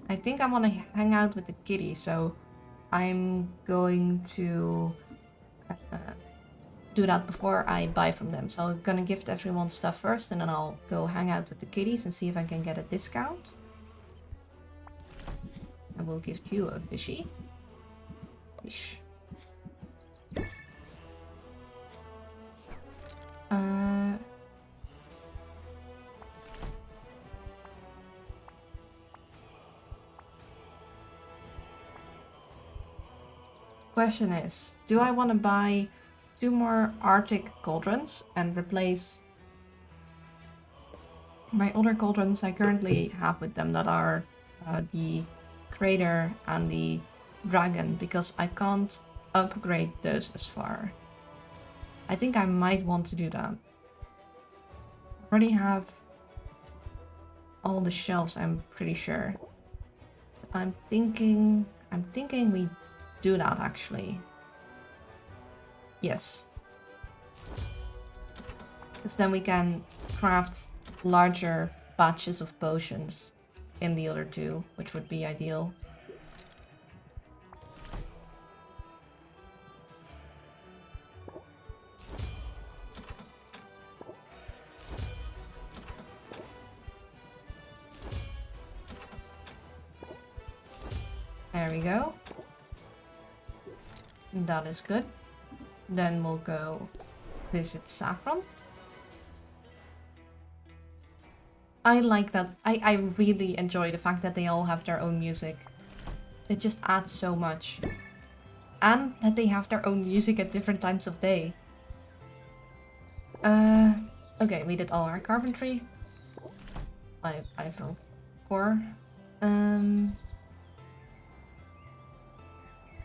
I think I want to hang out with the kitty, so I'm going to do that before I buy from them. So I'm gonna gift everyone stuff first, and then I'll go hang out with the kitties and see if I can get a discount. I will gift you a fishy. Fish. Question is, do I want to buy 2 more Arctic cauldrons and replace my other cauldrons I currently have with them that are the crater and the dragon, because I can't upgrade those as far. I think I might want to do that. Already have all the shelves, I'm pretty sure. So I'm thinking we do that actually. Yes. Because then we can craft larger batches of potions in the other 2, which would be ideal. There we go. That is good. Then we'll go visit Saffron. I like that. I really enjoy the fact that they all have their own music. It just adds so much. And that they have their own music at different times of day. Okay, we did all our carpentry. I feel core.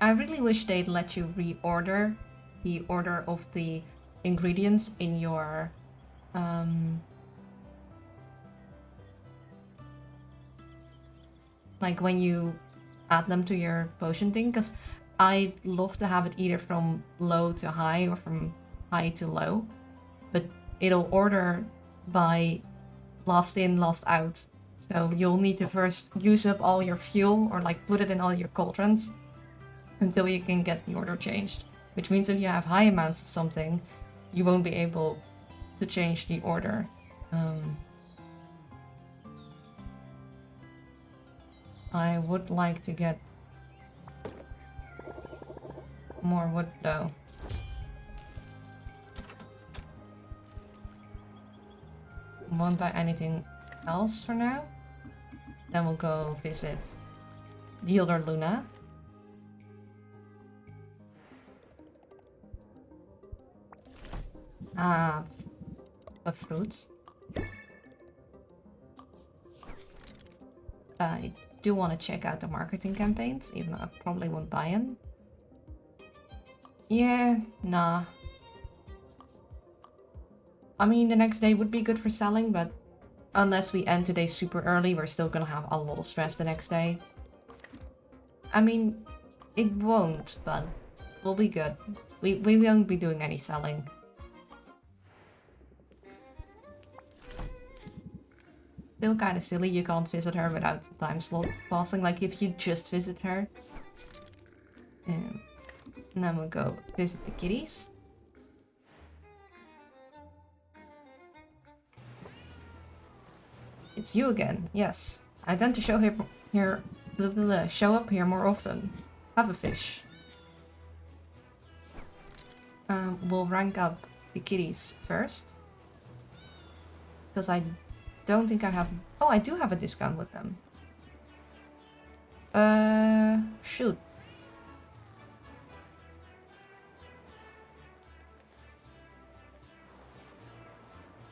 I really wish they'd let you reorder the order of the ingredients in your like when you add them to your potion thing, because I'd love to have it either from low to high or from high to low, but it'll order by last in, last out. So you'll need to first use up all your fuel or like put it in all your cauldrons until you can get the order changed. Which means if you have high amounts of something, you won't be able to change the order. I would like to get more wood though. Won't buy anything else for now. Then we'll go visit the other Luna. Have a fruit. I do want to check out the marketing campaigns, even though I probably won't buy them. Yeah, nah. I mean, the next day would be good for selling, but unless we end today super early, we're still gonna have a lot of stress the next day. I mean, it won't, but we'll be good. We won't be doing any selling. Still kind of silly you can't visit her without the time slot passing, like if you just visit her. And then we'll go visit the kitties. It's you again, yes. I tend to show up here more often. Have a fish. We'll rank up the kitties first. Because I don't think I have... Oh, I do have a discount with them. Shoot.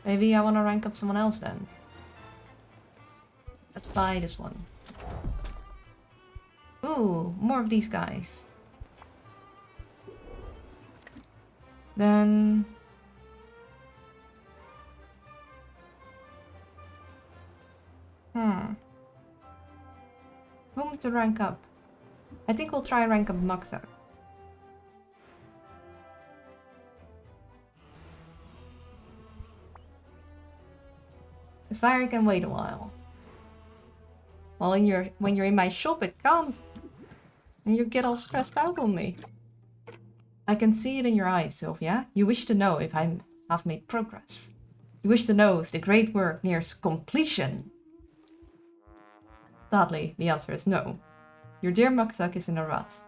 Maybe I want to rank up someone else then. Let's buy this one. Ooh, more of these guys. Then Whom to rank up? I think we'll try rank up Makta. The fire can wait a while. Well, when you're in my shop, it can't. And you get all stressed out on me. I can see it in your eyes, Sylvia. You wish to know if I have made progress. You wish to know if the great work nears completion. Sadly, the answer is no. Your dear Muktak is in a rut.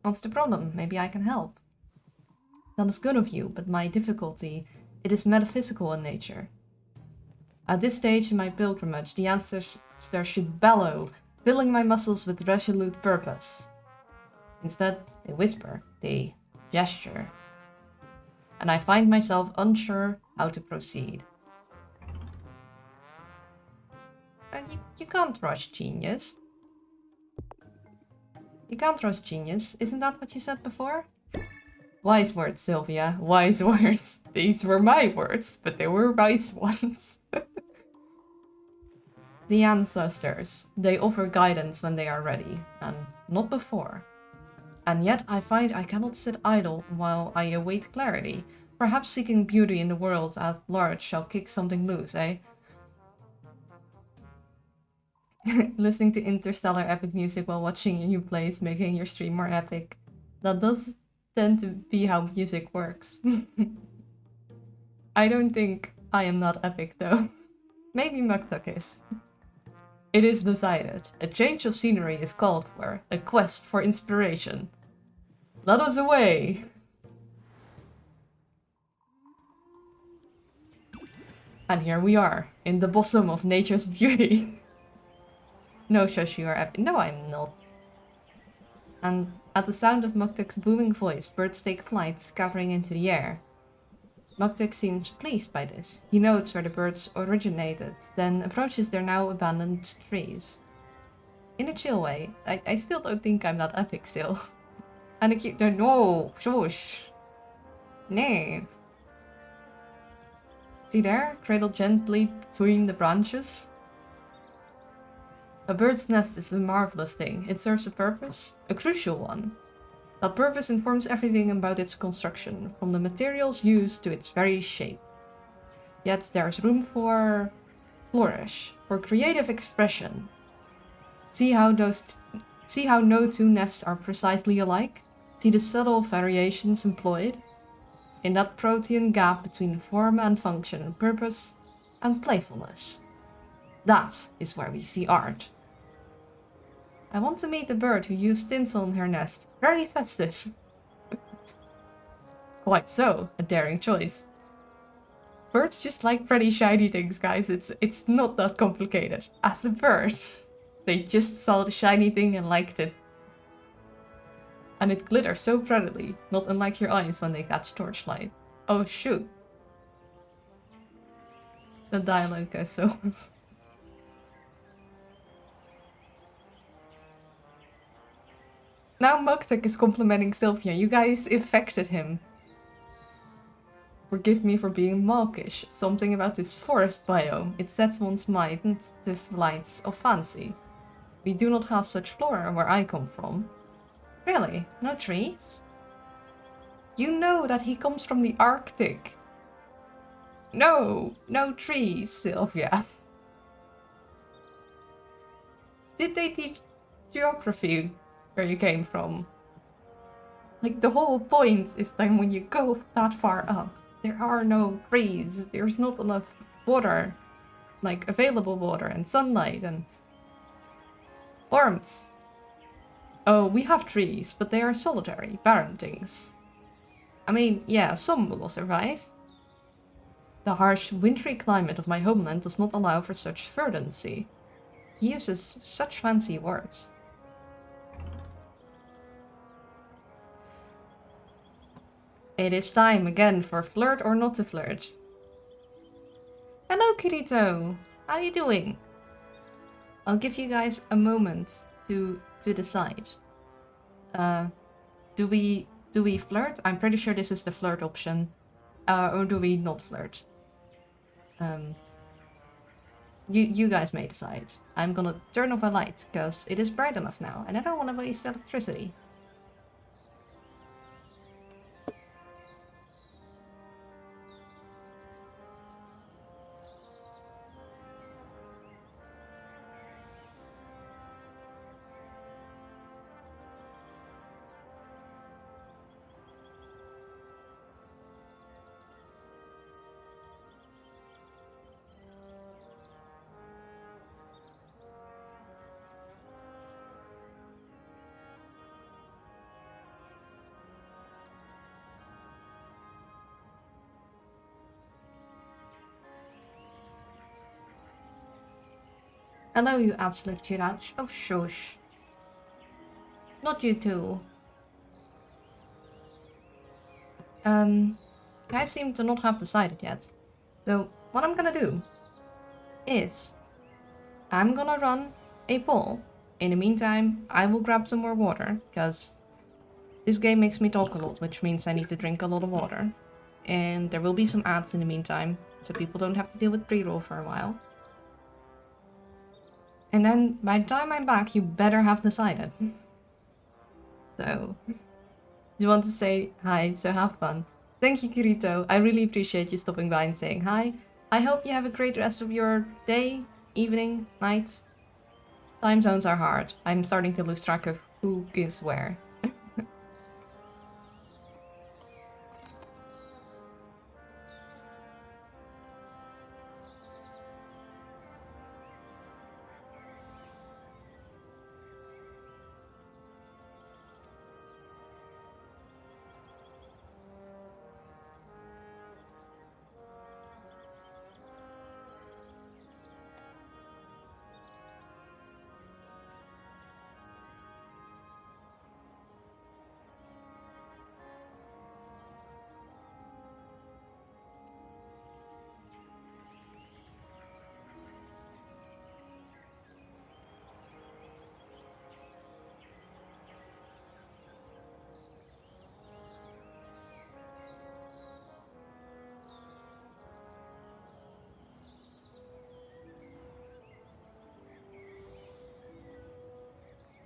What's the problem? Maybe I can help. That is good of you, but my difficulty, it is metaphysical in nature. At this stage in my pilgrimage, the ancestors should bellow, filling my muscles with resolute purpose. Instead, they whisper, they gesture. And I find myself unsure how to proceed. You can't rush genius. You can't rush genius. Isn't that what you said before? Wise words, Sylvia. Wise words. These were my words, but they were wise ones. The ancestors, they offer guidance when they are ready, and not before. And yet I find I cannot sit idle while I await clarity. Perhaps seeking beauty in the world at large shall kick something loose, eh? Listening to interstellar epic music while watching you play is making your stream more epic. That does tend to be how music works. I don't think I am not epic though. Maybe Muktak is. It is decided. A change of scenery is called for. A quest for inspiration. Let us away! And here we are, in the bosom of nature's beauty. No, Shush, you are epic. No, I'm not. And at the sound of Muktak's booming voice, birds take flight, scattering into the air. Muktak seems pleased by this. He notes where the birds originated, then approaches their now abandoned trees. In a chill way, I still don't think I'm that epic still. And I keep going, no, shush. Nee. See there, cradled gently between the branches? A bird's nest is a marvelous thing. It serves a purpose, a crucial one. That purpose informs everything about its construction, from the materials used to its very shape. Yet there's room for flourish, for creative expression. See how no two nests are precisely alike? See the subtle variations employed? In that protean gap between form and function, purpose and playfulness. That is where we see art. I want to meet the bird who used tinsel in her nest. Very festive. Quite so, a daring choice. Birds just like pretty shiny things, guys. It's not that complicated. As a bird, they just saw the shiny thing and liked it. And it glitters so prettily, not unlike your eyes when they catch torchlight. Oh shoot. The dialogue is so... Now Muktak is complimenting Sylvia. You guys infected him. Forgive me for being mawkish. Something about this forest biome. It sets one's mind into the lights of fancy. We do not have such flora where I come from. Really? No trees? You know that he comes from the Arctic. No trees, Sylvia. Did they teach geography where you came from? Like, the whole point is that when you go that far up, there are no trees. There's not enough water, like available water and sunlight and warmth. Oh, we have trees, but they are solitary, barren things. I mean, yeah, some will survive. The harsh, wintry climate of my homeland does not allow for such verdancy. He uses such fancy words. It is time again for flirt or not to flirt. Hello, Kirito. How are you doing? I'll give you guys a moment to decide. Do we flirt? I'm pretty sure this is the flirt option. Or do we not flirt? You guys may decide. I'm gonna turn off a light, because it is bright enough now, and I don't want to waste electricity. Hello, you absolute cute ouch. Oh, shush. Not you too. Guys seem to not have decided yet. So, what I'm gonna do is I'm gonna run a poll. In the meantime, I will grab some more water, because this game makes me talk a lot, which means I need to drink a lot of water. And there will be some ads in the meantime, so people don't have to deal with pre-roll for a while. And then, by the time I'm back, you better have decided. So, you want to say hi, so have fun. Thank you, Kirito. I really appreciate you stopping by and saying hi. I hope you have a great rest of your day, evening, night. Time zones are hard. I'm starting to lose track of who is where.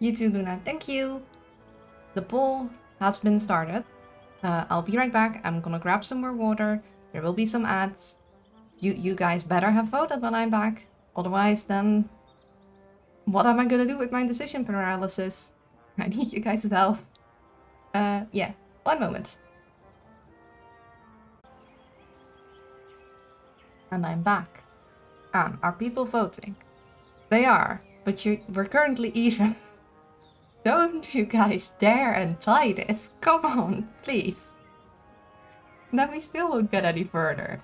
You too, Luna. Thank you. The poll has been started. I'll be right back. I'm gonna grab some more water. There will be some ads. You guys better have voted when I'm back. Otherwise, then what am I gonna do with my decision paralysis? I need you guys' help. Yeah. One moment. And I'm back. And are people voting? They are, but we're currently even. Don't you guys dare and try this. Come on, please. Then we still won't get any further.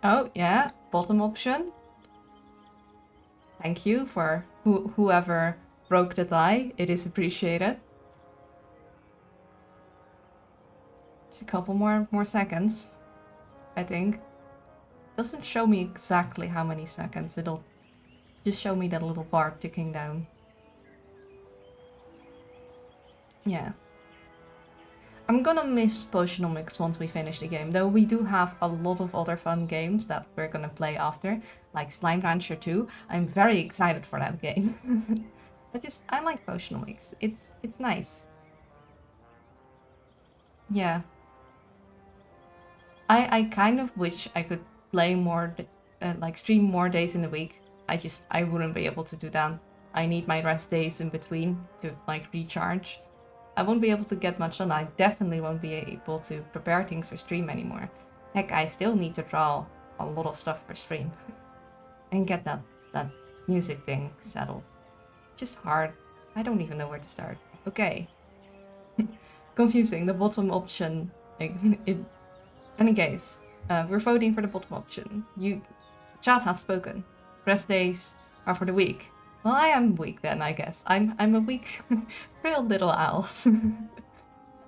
Oh, yeah, bottom option. Thank you for whoever broke the tie. It is appreciated. Just a couple more seconds, I think. Doesn't show me exactly how many seconds. It'll just show me that little bar ticking down. Yeah. I'm gonna miss Potionomics once we finish the game, though we do have a lot of other fun games that we're gonna play after, like Slime Rancher 2. I'm very excited for that game. I like Potionomics. It's nice. Yeah. I kind of wish I could play more, like stream more days in the week. I wouldn't be able to do that. I need my rest days in between to like recharge. I won't be able to get much done. I definitely won't be able to prepare things for stream anymore. Heck, I still need to draw a lot of stuff for stream. And get that music thing settled. Just hard. I don't even know where to start. Okay. Confusing, the bottom option. In any case, we're voting for the bottom option. Chat has spoken. Rest days are for the weak. Well, I am weak then, I guess. I'm a weak, real little owls.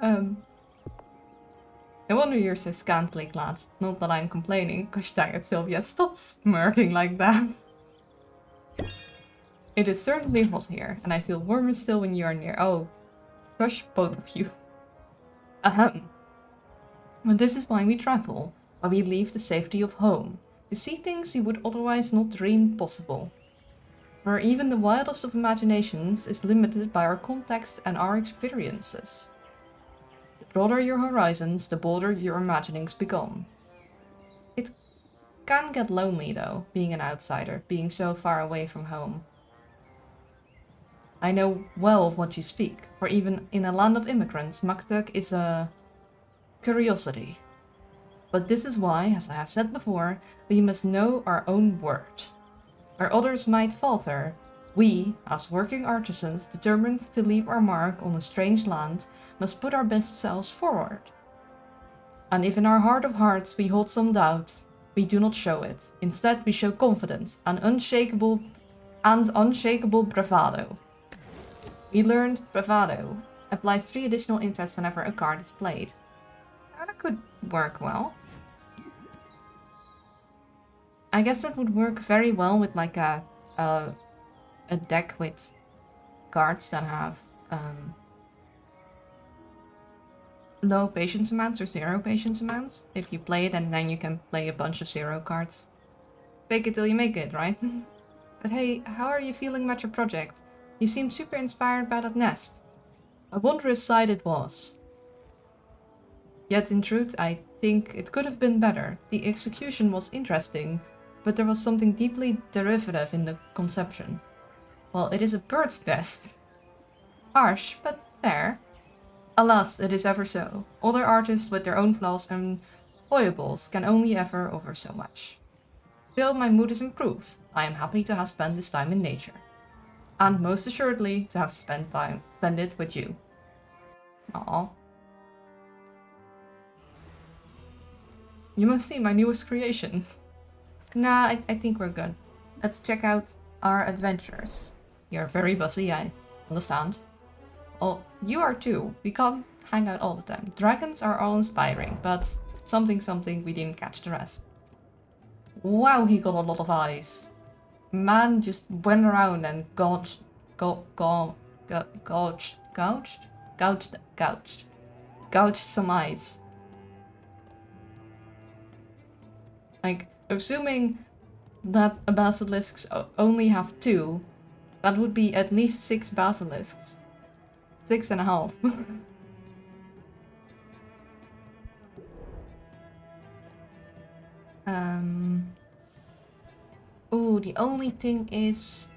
No wonder you're so scantily clad. Not that I'm complaining. Gosh dang it, Sylvia, stop smirking like that. It is certainly hot here, and I feel warmer still when you are near. Oh, gosh, both of you. Ahem. And this is why we travel, why we leave the safety of home, to see things we would otherwise not dream possible. Where even the wildest of imaginations is limited by our context and our experiences. The broader your horizons, the bolder your imaginings become. It can get lonely though, being an outsider, being so far away from home. I know well of what you speak, for even in a land of immigrants, Maktuk is a curiosity. But this is why, as I have said before, we must know our own worth. Where others might falter, we, as working artisans determined to leave our mark on a strange land, must put our best selves forward. And if in our heart of hearts we hold some doubt, we do not show it. Instead, we show confidence and unshakable bravado. We learned bravado applies 3 additional interests whenever a card is played. That could work well. I guess that would work very well with like a deck with cards that have low patience amounts or 0 patience amounts. If you play it and then you can play a bunch of 0 cards. Fake it till you make it, right? But hey, how are you feeling about your project? You seem super inspired by that nest. A wondrous sight it was. Yet in truth, I think it could have been better. The execution was interesting, but there was something deeply derivative in the conception. Well, it is a bird's nest. Harsh, but fair. Alas, it is ever so. Other artists with their own flaws and foibles can only ever over so much. Still, my mood is improved. I am happy to have spent this time in nature. And most assuredly, to have spent it with you. Aww. You must see my newest creation. Nah, I think we're good. Let's check out our adventures. You're very busy, I understand. Oh, you are too. We can't hang out all the time. Dragons are all inspiring, but something we didn't catch the rest. Wow, he got a lot of eyes. Man just went around and gouged some eyes. Like, assuming that basilisks only have 2, that would be at least 6 basilisks. 6.5. Oh, the only thing is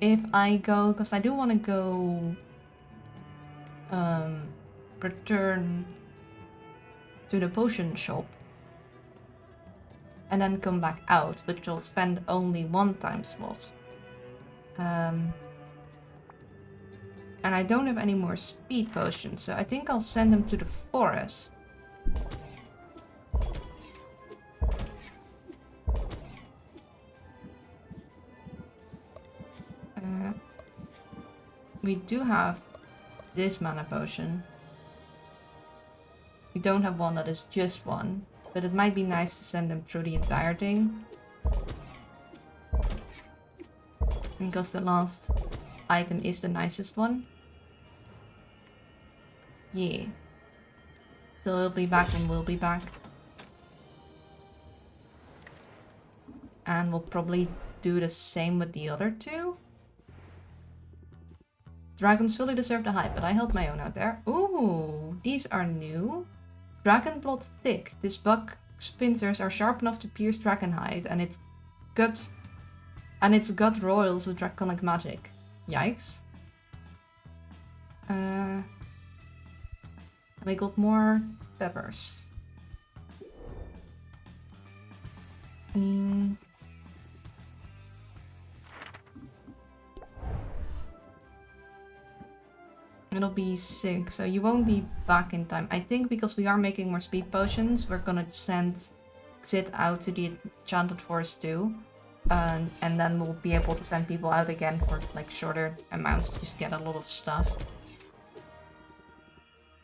if I go, because I do want to go return to the potion shop and then come back out, but you'll spend only 1 time slot. And I don't have any more speed potions, so I think I'll send them to the forest. We do have this mana potion. We don't have one that is just 1, but it might be nice to send them through the entire thing. Because the last item is the nicest one. Yeah. So he'll be back when we'll be back. And we'll probably do the same with the other 2. Dragons fully deserve the hype, but I held my own out there. Ooh, these are new. Dragon blood thick. This buck pincers are sharp enough to pierce dragon hide, and its gut roils with draconic magic. Yikes. We got more peppers. It'll be 6, so you won't be back in time. I think because we are making more speed potions, we're gonna send Sid out to the Enchanted Forest too. And then we'll be able to send people out again for like shorter amounts to just get a lot of stuff.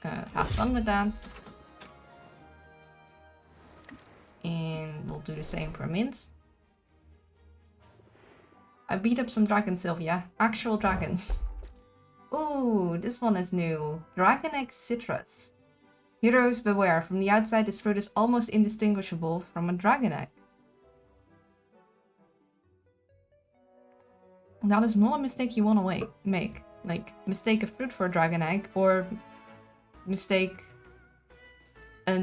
Have fun with that. And we'll do the same for Mint. I beat up some dragons, Sylvia. Actual dragons. Ooh, this one is new. Dragon Egg Citrus. Heroes beware, from the outside this fruit is almost indistinguishable from a dragon egg. That is not a mistake you want to make. Like, mistake a fruit for a dragon egg, or mistake a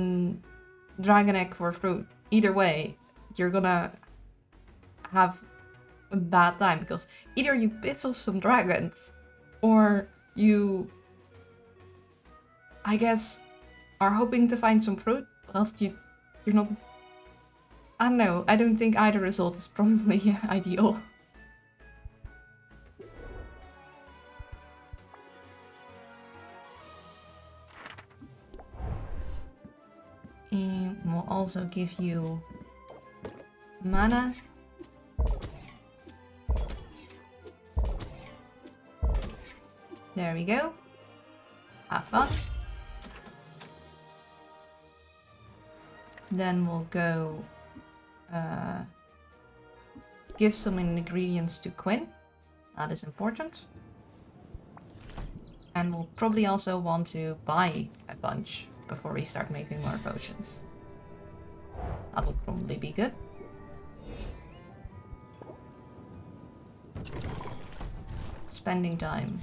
dragon egg for a fruit. Either way, you're gonna have a bad time, because either you piss off some dragons, or you, I guess, are hoping to find some fruit, whilst you're not... I don't know, I don't think either result is probably ideal. And we'll also give you mana. There we go. Have fun. Then we'll go give some ingredients to Quinn. That is important. And we'll probably also want to buy a bunch before we start making more potions. That would probably be good. Spending time.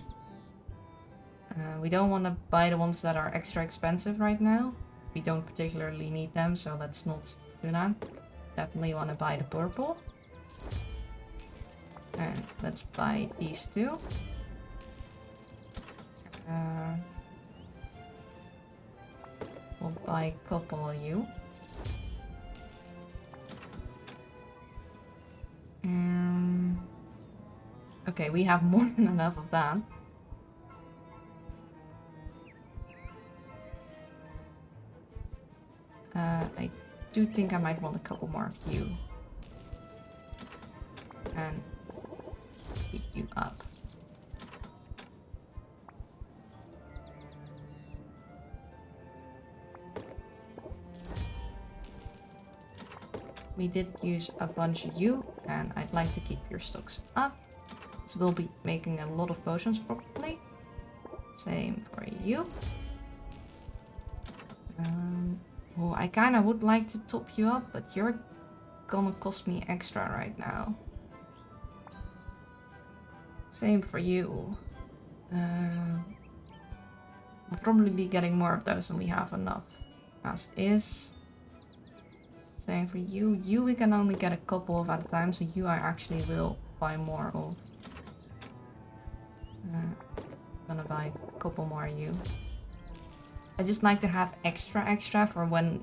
We don't want to buy the ones that are extra expensive right now. We don't particularly need them, so let's not do that. Definitely want to buy the purple. And let's buy these two. We'll buy a couple of you. Okay, we have more than enough of that. I do think I might want a couple more of you. And keep you up. We did use a bunch of you, and I'd like to keep your stocks up. So we'll be making a lot of potions probably. Same for you. Oh, I kinda would like to top you up, but you're gonna cost me extra right now. Same for you. We'll probably be getting more of those than we have enough. As is. Same for you. You we can only get a couple of at a time, so you I actually will buy more of. I'm gonna buy a couple more of you. I just like to have extra for when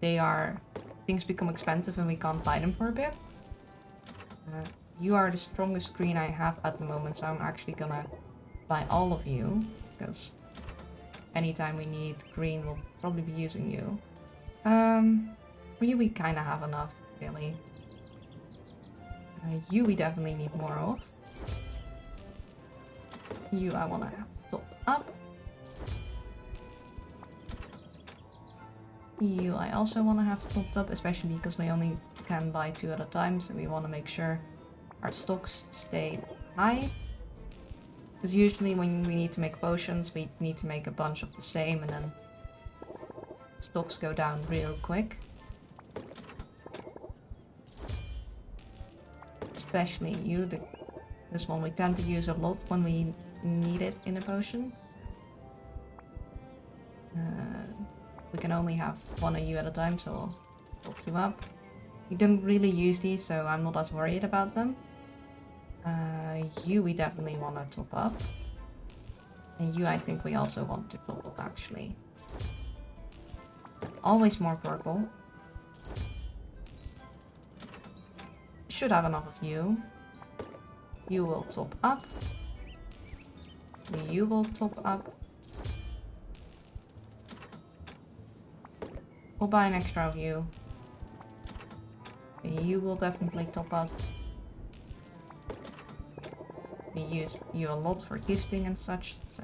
things become expensive and we can't buy them for a bit. You are the strongest green I have at the moment, so I'm actually gonna buy all of you, because anytime we need green we'll probably be using you. For you we kinda have enough, really. You we definitely need more of. You I wanna top up. You I also want to have topped up, especially because we only can buy 2 at a time, so we want to make sure our stocks stay high. Because usually when we need to make potions, we need to make a bunch of the same, and then stocks go down real quick. Especially you, this one we tend to use a lot when we need it in a potion. We can only have one of you at a time, so I'll top you up. We don't really use these, so I'm not as worried about them. You we definitely want to top up. And you I think we also want to top up, actually. Always more purple. Should have enough of you. You will top up. You will top up. We'll buy an extra of you. You will definitely top up. We use you a lot for gifting and such, so...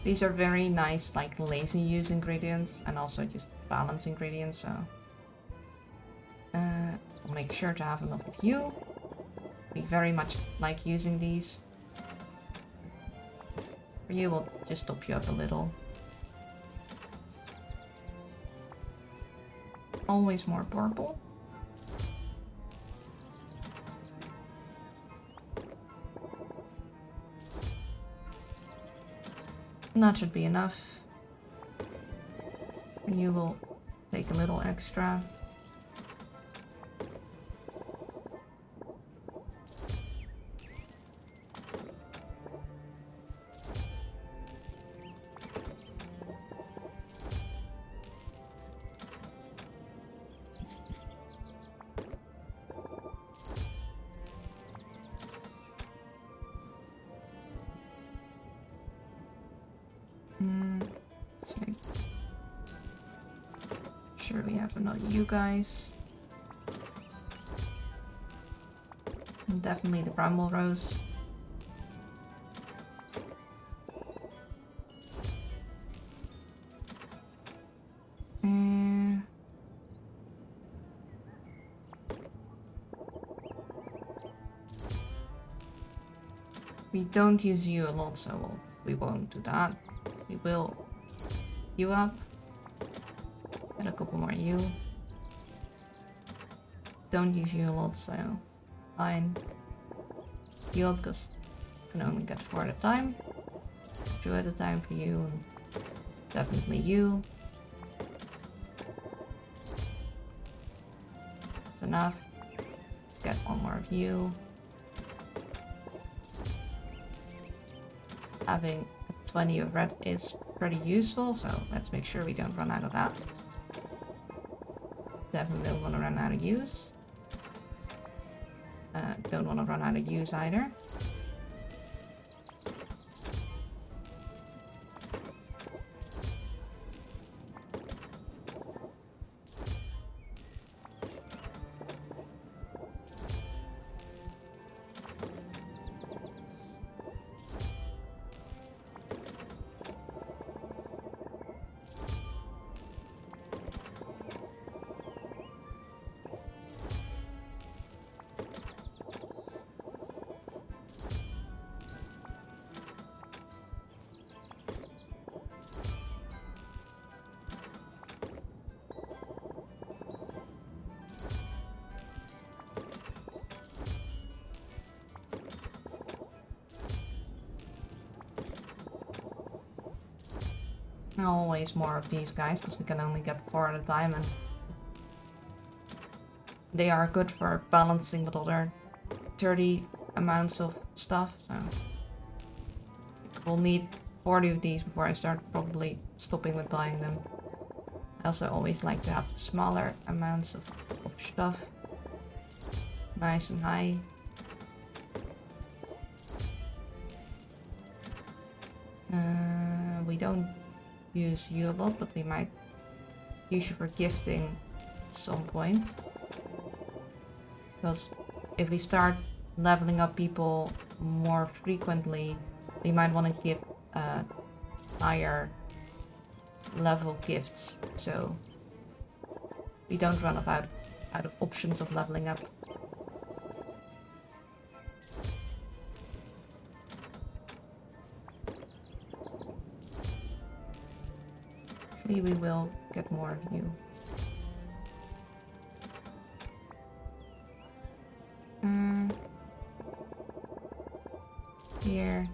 These are very nice, like, lazy use ingredients, and also just balance ingredients, so... I'll make sure to have enough of you. We very much like using these. For you, we'll just top you up a little. Always more purple. And that should be enough. And you will take a little extra. Let's make sure we have another you guys. And definitely the bramble rose. We don't use you a lot, so we won't do that. We will you up. And a couple more you. Don't use you a lot, so fine. You up because you can only get 4 at a time. 2 at a time for you, and definitely you. That's enough. Get 1 more of you. Having 20 of red is pretty useful, so let's make sure we don't run out of that. Definitely don't want to run out of use. Don't want to run out of use either. Always more of these guys, because we can only get 4 at a time, and they are good for balancing with other 30 amounts of stuff, so we'll need 40 of these before I start probably stopping with buying them. I also always like to have smaller amounts of stuff. Nice and high. We don't use you a lot, but we might use you for gifting at some point. Because if we start leveling up people more frequently, we might want to give higher level gifts, so we don't run out of options of leveling up. Maybe we will get more of you. Here.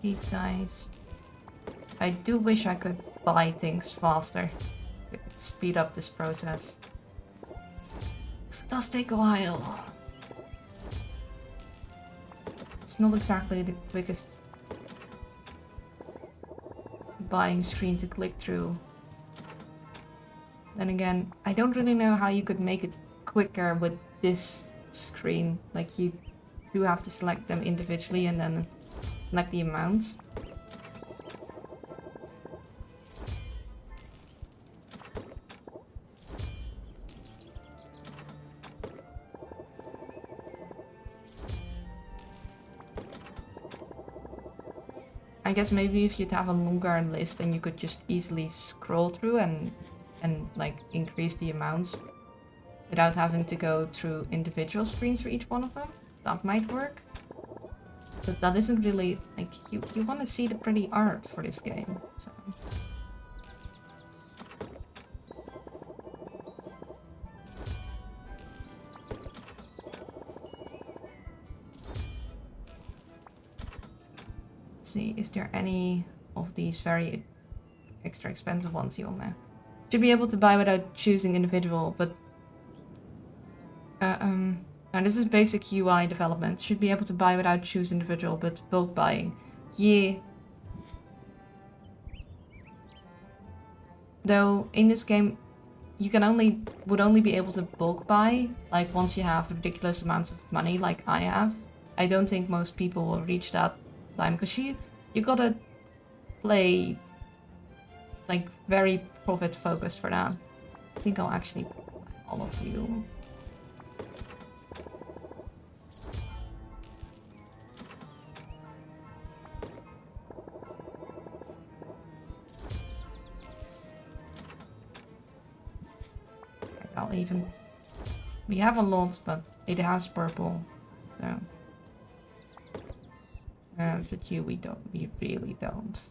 These guys. I do wish I could buy things faster. It would speed up this process. does take a while. It's not exactly the quickest buying screen to click through. Then again, I don't really know how you could make it quicker with this screen. Like, you do have to select them individually and then select the amounts. I guess maybe if you'd have a longer list, then you could just easily scroll through and like increase the amounts without having to go through individual screens for each one of them. That might work. But that isn't really like you want to see the pretty art for this game. So see, is there any of these very extra expensive ones you on there? Should be able to buy without choosing individual, but now this is basic UI development. Should be able to buy without choose individual, but bulk buying. Yeah. Though in this game, you can would only be able to bulk buy like once you have ridiculous amounts of money, like I have. I don't think most people will reach that time because you gotta play like very profit focused for that. I think I'll actually buy all of you. I'll even. We have a lot, but it has purple, so. But you, we don't. We really don't.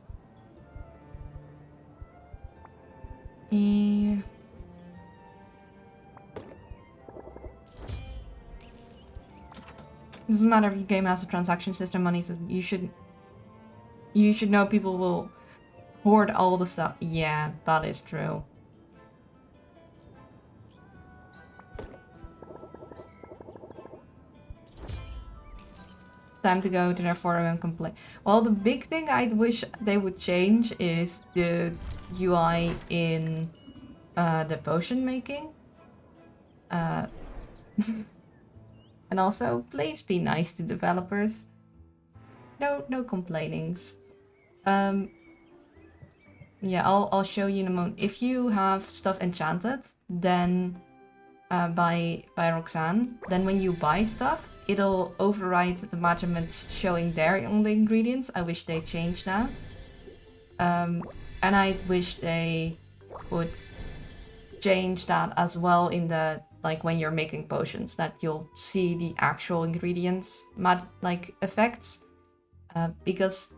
Doesn't matter if your game has a transaction system money, so you should know people will hoard all the stuff. Yeah, that is true. Time to go to their forum and complain. Well, the big thing I wish they would change is the UI in the potion making. And also, please be nice to developers. No complainings. Yeah, I'll show you in a moment. If you have stuff enchanted, then by Roxanne, then when you buy stuff, it'll override the measurement showing there on the ingredients. I wish they changed that. And I wish they would change that as well in the, like when you're making potions, that you'll see the actual ingredients like effects. Because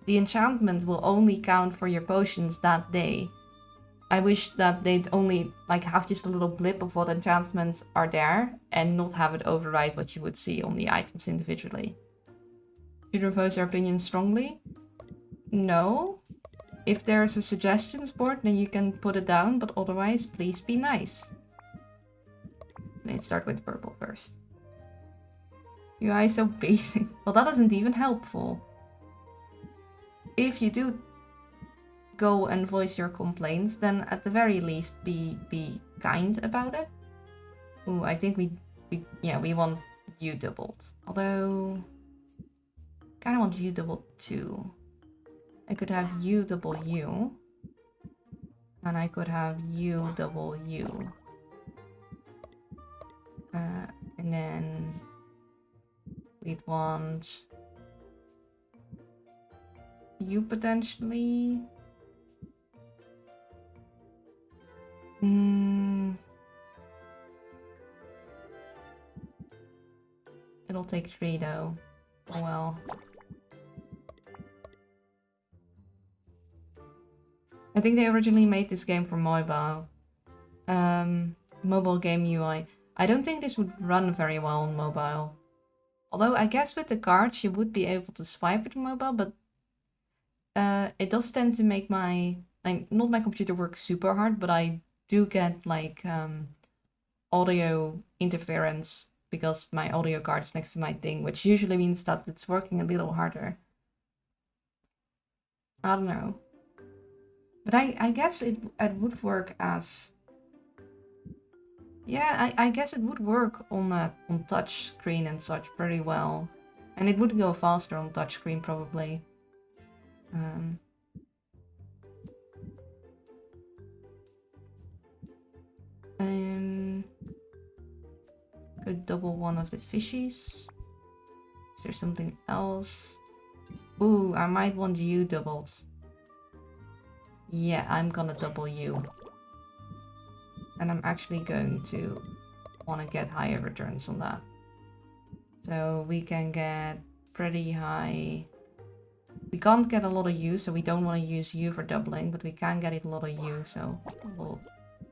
the enchantment will only count for your potions that day. I wish that they'd only like have just a little blip of what enchantments are there and not have it override what you would see on the items individually. Should you voice your opinion strongly? No. If there's a suggestions board, then you can put it down, but otherwise, please be nice. Let's start with purple first. UI is so basic. Well, that isn't even helpful. If you do go and voice your complaints, then at the very least be kind about it. Ooh, I think we want you doubled. Although kind of want you doubled too. I could have you double you. And I could have you double you. And then we'd want you potentially. It'll take 3 though. Oh well. I think they originally made this game for mobile. Mobile game UI. I don't think this would run very well on mobile. Although I guess with the cards you would be able to swipe it on mobile, but it does tend to make my, like, not my computer work super hard, but I do get like audio interference because my audio card is next to my thing, which usually means that it's working a little harder. I don't know. But I guess it would work as... Yeah, I guess it would work on touch screen and such pretty well. And it would go faster on touch screen probably. Could double one of the fishies. Is there something else? Ooh, I might want you doubled. Yeah, I'm gonna double you. And I'm actually going to want to get higher returns on that. So we can get pretty high. We can't get a lot of U, so we don't want to use U for doubling, but we can get a lot of U, so we'll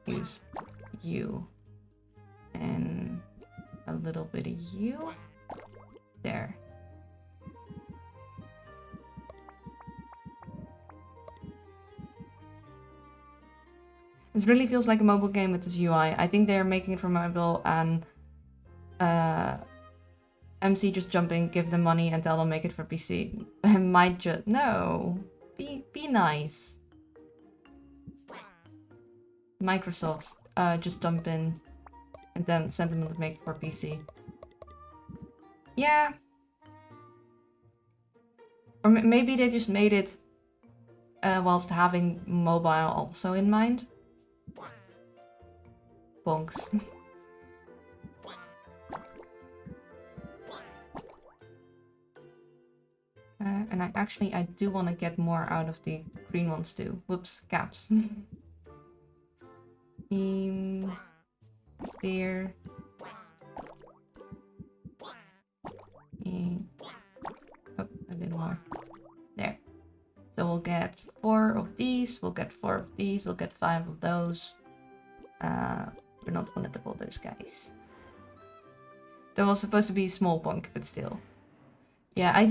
use U. And a little bit of U. There. This really feels like a mobile game with this UI. I think they're making it for mobile, and MC just jump in, give them money, and tell them make it for PC. I might just... No. Be nice. Microsoft just jump in and then send them to make it for PC. Yeah. Or maybe they just made it whilst having mobile also in mind. Bonks. And I do want to get more out of the green ones too. Whoops, caps. There. Oh, a little more. There. So we'll get 4 of these, we'll get 4 of these, we'll get 5 of those. We're not gonna double those guys. That was supposed to be a small bunk, but still. Yeah, I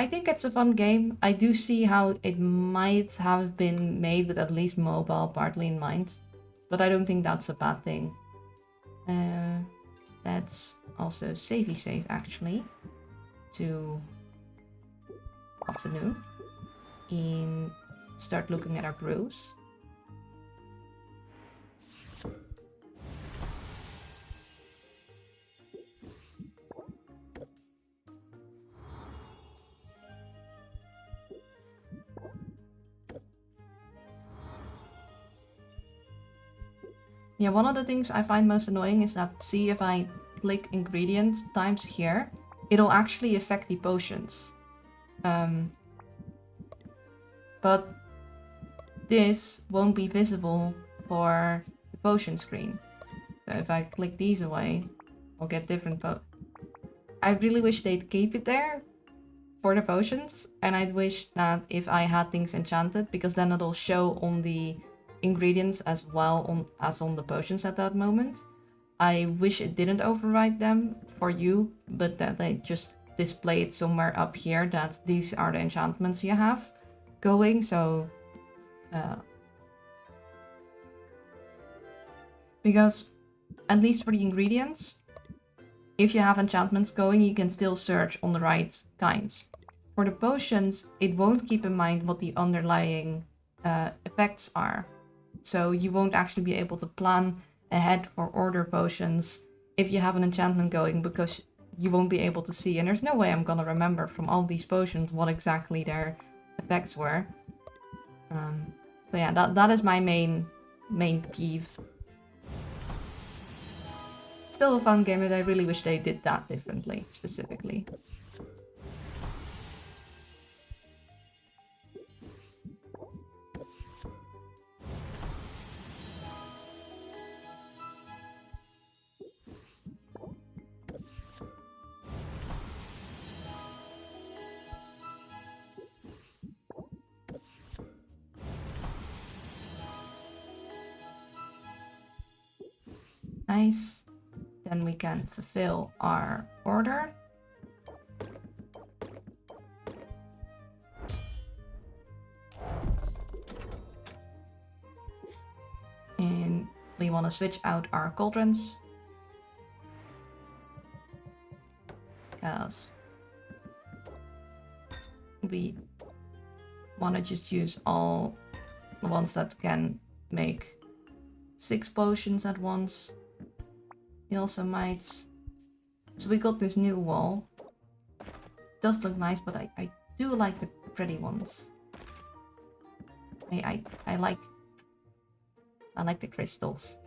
think it's a fun game. I do see how it might have been made with at least mobile partly in mind. But I don't think that's a bad thing. Let's also save actually. To afternoon. And start looking at our brews. Yeah, one of the things I find most annoying is that, see, if I click ingredient times here, it'll actually affect the potions. But this won't be visible for the potion screen. So if I click these away, I'll get different I really wish they'd keep it there for the potions, and I'd wish that if I had things enchanted, because then it'll show on the ingredients as well as on the potions at that moment. I wish it didn't override them for you, but that they just display it somewhere up here that these are the enchantments you have going, so because at least for the ingredients, if you have enchantments going, you can still search on the right kinds. For the potions, it won't keep in mind what the underlying effects are. So you won't actually be able to plan ahead for order potions if you have an enchantment going, because you won't be able to see. And there's no way I'm gonna remember from all these potions what exactly their effects were. So yeah, that is my main peeve. Still a fun game, but I really wish they did that differently, specifically. Nice. Then we can fulfill our order. And we want to switch out our cauldrons. Because we want to just use all the ones that can make 6 potions at once. We also might... So we got this new wall. It does look nice, but I do like the pretty ones. I like the crystals.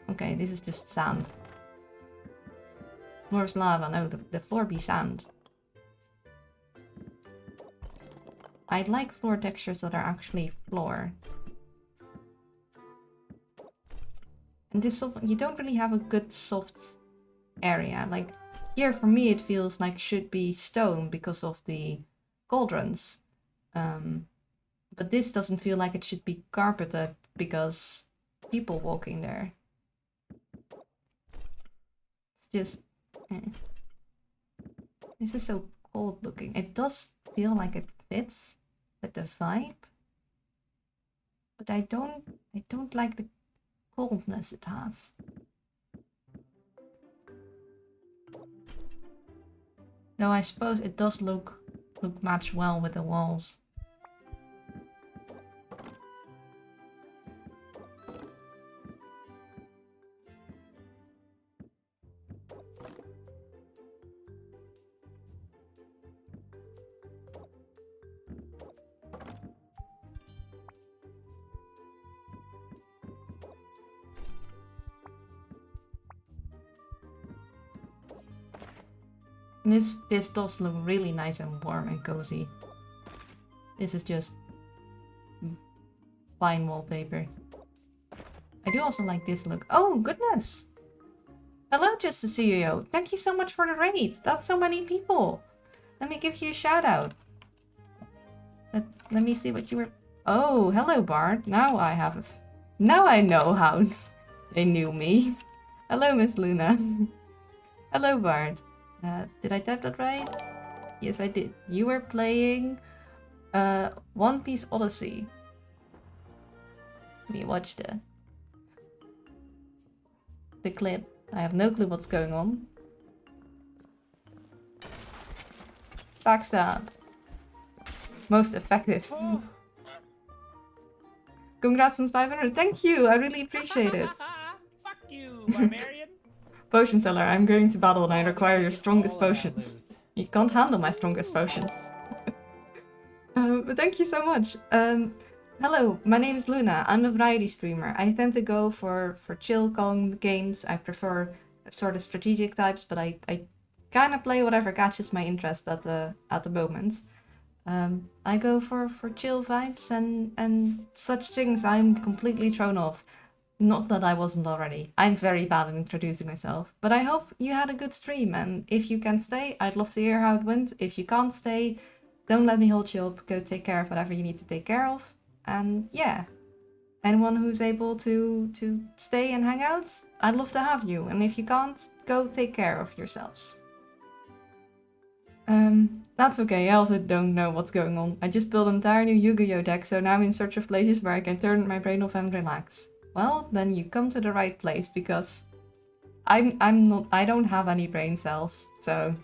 Okay, this is just sand. Floor is lava. No, the floor be sand. I like floor textures that are actually floor. And this you don't really have a good soft area. Like here for me it feels like should be stone because of the cauldrons. But this doesn't feel like it should be carpeted because people walking there. It's just... This is so cold looking. It does feel like it fits with the vibe. But I don't like the coldness it has. Though I suppose it does look match well with the walls. This does look really nice and warm and cozy. This is just fine wallpaper. I do also like this look. Oh, goodness! Hello, Just the CEO. Thank you so much for the raid. That's so many people. Let me give you a shout out. Let me see what you were... Oh, hello, Bart. Now I have a... Now I know how they knew me. Hello, Miss Luna. Hello, Bart. Did I type that right? Yes, I did. You were playing One Piece Odyssey. Let me watch the clip. I have no clue what's going on. Backstab. Most effective. Oh. Congrats on 500. Thank you. I really appreciate it. Fuck you, barbarian. Potion seller, I'm going to battle and I require your strongest potions. You can't handle my strongest potions. But thank you so much. Hello, my name is Luna. I'm a variety streamer. I tend to go for chill, calm games. I prefer sort of strategic types, but I kind of play whatever catches my interest at the moment. I go for chill vibes and such things. I'm completely thrown off. Not that I wasn't already. I'm very bad at introducing myself. But I hope you had a good stream, and if you can stay, I'd love to hear how it went. If you can't stay, don't let me hold you up. Go take care of whatever you need to take care of. And yeah, anyone who's able to stay and hang out, I'd love to have you. And if you can't, go take care of yourselves. That's okay, I also don't know what's going on. I just built an entire new Yu-Gi-Oh deck, so now I'm in search of places where I can turn my brain off and relax. Well, then you come to the right place, because I don't have any brain cells, so...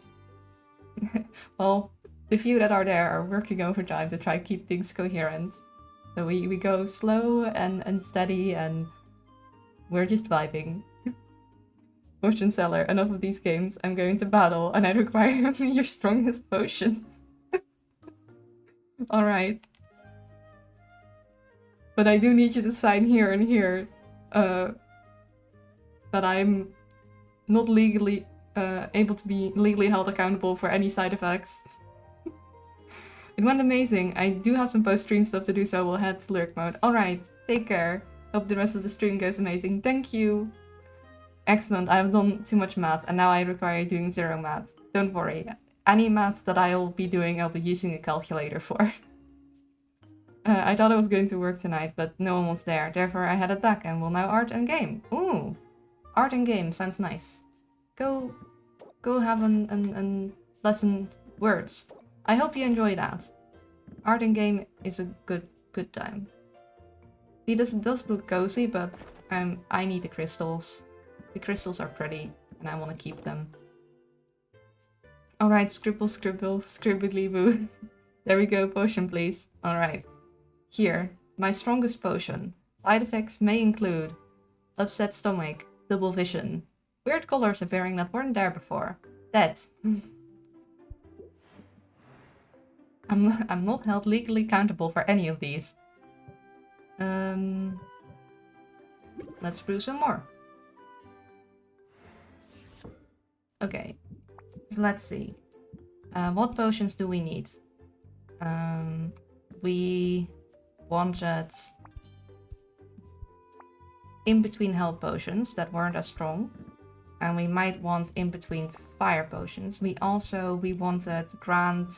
Well, the few that are there are working overtime to try to keep things coherent. So we go slow and steady, and we're just vibing. Potion seller, enough of these games. I'm going to battle, and I require your strongest potions. Alright. But I do need you to sign here and here that I'm not legally able to be legally held accountable for any side effects. It went amazing. I do have some post-stream stuff to do, so we'll head to lurk mode. Alright, take care. Hope the rest of the stream goes amazing. Thank you. Excellent, I have done too much math, and now I require doing 0 math. Don't worry. Any math that I'll be doing, I'll be using a calculator for. I thought I was going to work tonight, but no one was there. Therefore, I headed back and will now art and game. Ooh! Art and game, sounds nice. Go have an lesson words. I hope you enjoy that. Art in game is a good time. See, this does look cozy, but I need the crystals. The crystals are pretty, and I want to keep them. Alright, scribble, scribble, scribbly boo. There we go, potion please. Alright. Here, my strongest potion. Side effects may include upset stomach, double vision, weird colors appearing that weren't there before. That. I'm not held legally accountable for any of these. Let's brew some more. Okay, so let's see. What potions do we need? We wanted in-between health potions that weren't as strong. And we might want in-between fire potions. We wanted grant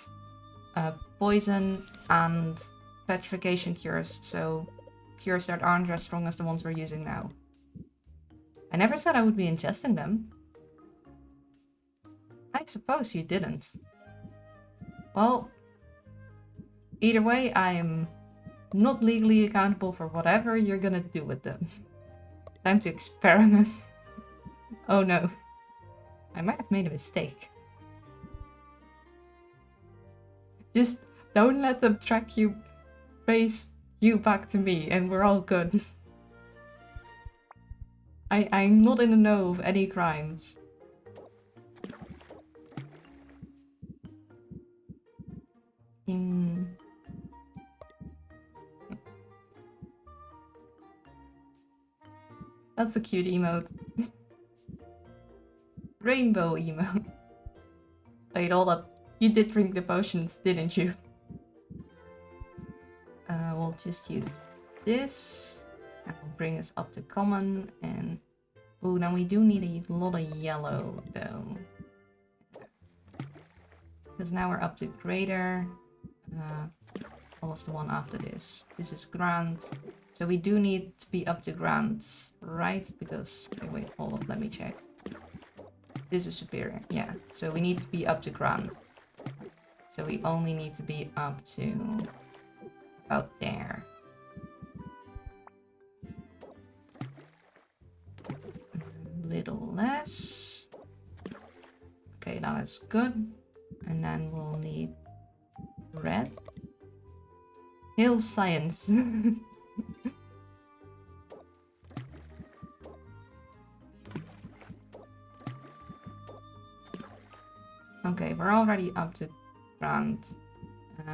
poison and petrification cures. So cures that aren't as strong as the ones we're using now. I never said I would be ingesting them. I suppose you didn't. Well, either way, I am not legally accountable for whatever you're gonna do with them. Time to experiment. Oh no. I might have made a mistake. Just don't let them trace you back to me and we're all good. I'm not in the know of any crimes. That's a cute emote. Rainbow emote. Wait, hold up. You did drink the potions, didn't you? We'll just use this. And we'll bring us up to common and... Oh, now we do need a lot of yellow, though. Because now we're up to greater. What was the one after this? This is grand. So we do need to be up to grand, right? Because... Okay, wait, hold on, let me check. This is superior, yeah. So we need to be up to grand. So we only need to be up to... about there. Little less. Okay, now that's good. And then we'll need red. Hail science. Okay, we're already up to grand.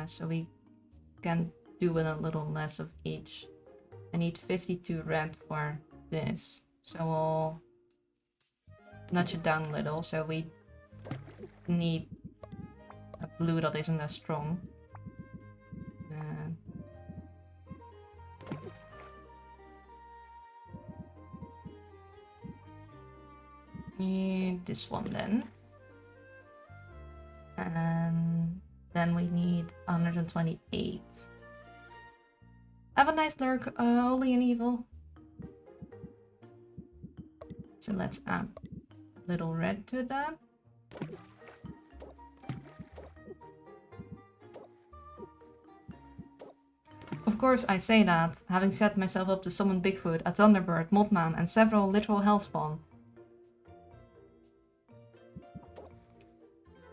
So we can do with a little less of each. I need 52 red for this. So we'll nudge it down a little. So we need a blue that isn't as strong. Need this one then. And then we need 128. Have a nice lurk, Holy and Evil. So let's add a little red to that. Of course I say that, having set myself up to summon Bigfoot, a Thunderbird, Mothman and several literal hellspawn.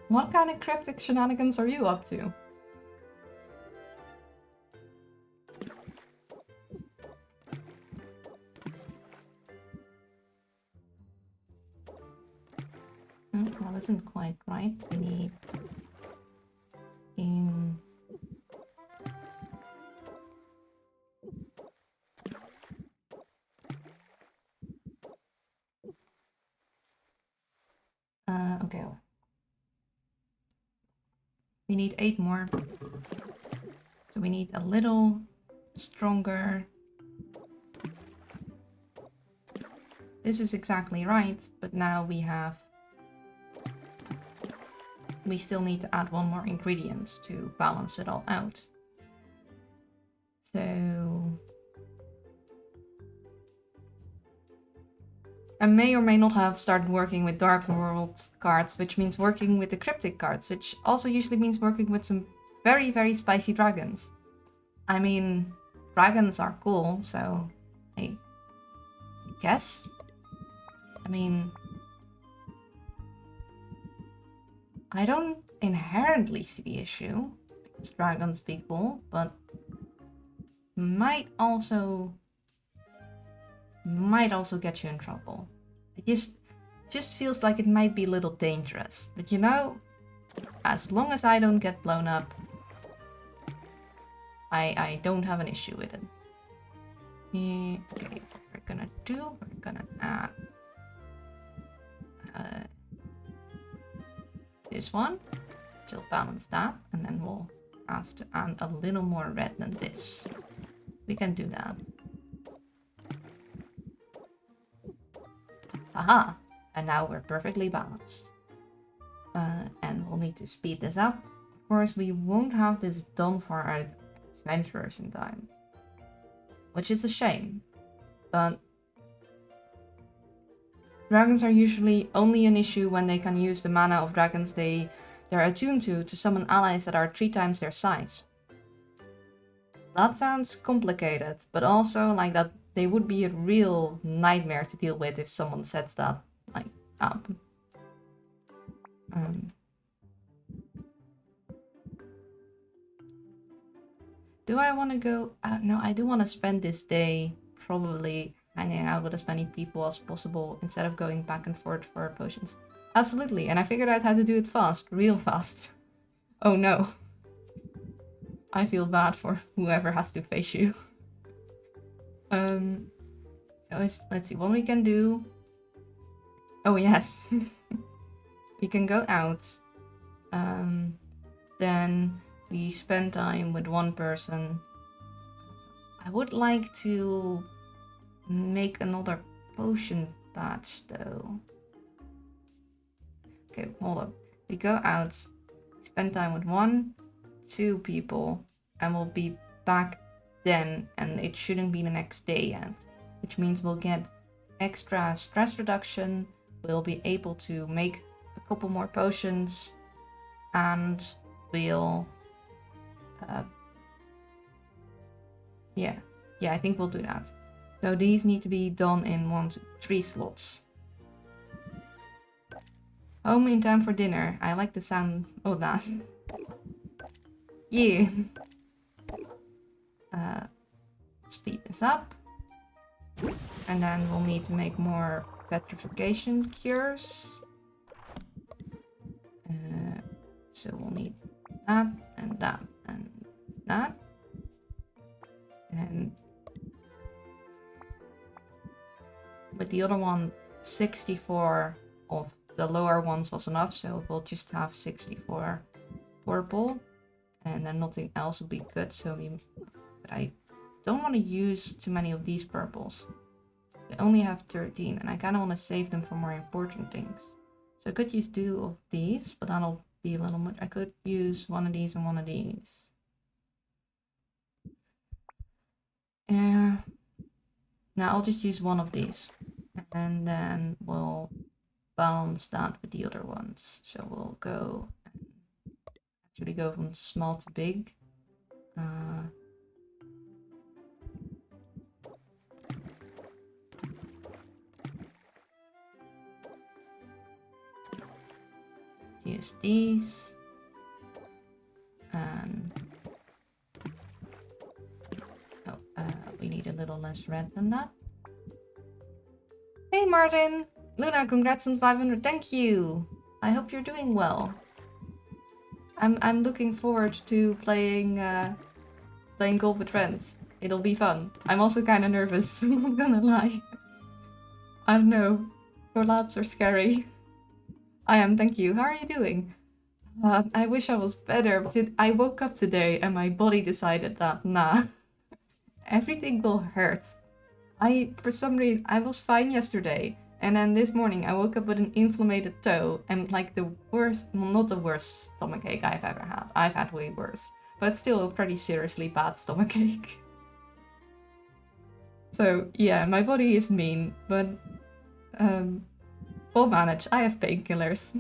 What kind of cryptic shenanigans are you up to? That isn't quite right. We need in okay. We need 8 more. So we need a little stronger. This is exactly right, but now we still need to add 1 more ingredient to balance it all out. So I may or may not have started working with Dark World cards, which means working with the Cryptic cards, which also usually means working with some very, very spicy dragons. I mean, dragons are cool, so I guess. I mean, I don't inherently see the issue, because dragons be cool, but might also get you in trouble. It just feels like it might be a little dangerous. But you know, as long as I don't get blown up, I don't have an issue with it. Okay, what we're gonna add this one. Still balance that, and then we'll have to add a little more red than this. We can do that. Aha! And now we're perfectly balanced. And we'll need to speed this up. Of course, we won't have this done for our adventurers in time. Which is a shame. But dragons are usually only an issue when they can use the mana of dragons they're attuned to summon allies that are 3 times their size. That sounds complicated, but also like that they would be a real nightmare to deal with if someone sets that like up. Do I want to go? No, I do want to spend this day probably hanging out with as many people as possible instead of going back and forth for potions. Absolutely, and I figured out how to do it fast, real fast. Oh no. I feel bad for whoever has to face you. So let's see what we can do. Oh yes. We can go out. Then we spend time with one person. I would like to make another potion batch though. Okay, hold up. We go out, spend time with 2 people, and we'll be back then, and it shouldn't be the next day yet. Which means we'll get extra stress reduction, we'll be able to make a couple more potions, and we'll... Yeah, I think we'll do that. So these need to be done in 1 to 3 slots. Home in time for dinner. I like the sound of that. Yeah. Speed this up. And then we'll need to make more petrification cures. So we'll need that and that and that. And with the other one, 64 of the lower ones was enough, so we'll just have 64 purple, and then nothing else will be good. But I don't want to use too many of these purples. I only have 13, and I kind of want to save them for more important things. So I could use 2 of these, but that'll be a little much. I could use 1 of these and 1 of these. Now I'll just use 1 of these, and then we'll balance that with the other ones. So we'll go actually go from small to big. Use these, and we need a little less red than that. Hey Martin! Luna, congrats on 500, thank you! I hope you're doing well. I'm looking forward to playing golf with friends. It'll be fun. I'm also kind of nervous, I'm not gonna lie. I don't know, collabs are scary. I am, thank you. How are you doing? I wish I was better, but I woke up today and my body decided that, nah, everything will hurt. For some reason, I was fine yesterday, and then this morning I woke up with an inflamed toe and like the worst, well, not the worst stomachache I've ever had. I've had way worse, but still a pretty seriously bad stomachache. So yeah, my body is mean, but We'll manage. I have painkillers.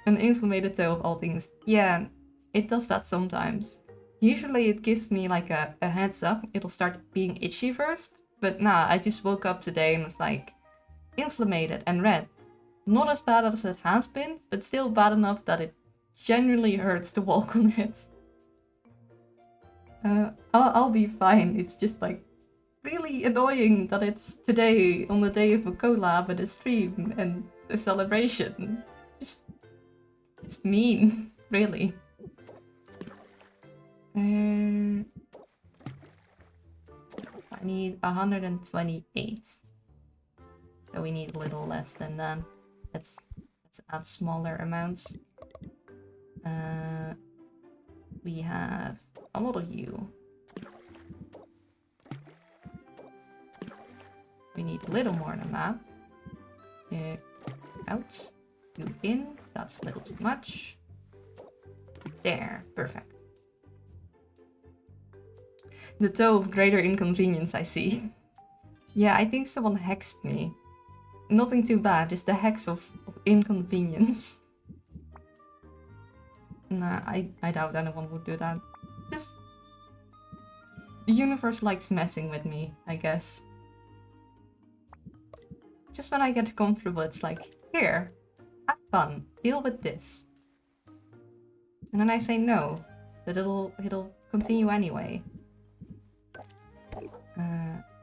An inflamed toe of all things. Yeah, it does that sometimes. Usually it gives me like a heads up. It'll start being itchy first. But nah, I just woke up today and was like, inflamed and red. Not as bad as it has been, but still bad enough that it genuinely hurts to walk on it. I'll be fine. It's just like really annoying that it's today on the day of a collab and a stream and a celebration. It's mean, really. I need 128. So we need a little less than that. Let's add smaller amounts. We have a lot of you. We need a little more than that. Out. You in. That's a little too much. There. Perfect. The toe of greater inconvenience, I see. Yeah, I think someone hexed me. Nothing too bad, just the hex of inconvenience. Nah, I doubt anyone would do that. Just... the universe likes messing with me, I guess. Just when I get comfortable, it's like, here, have fun, deal with this. And then I say no, but it'll continue anyway.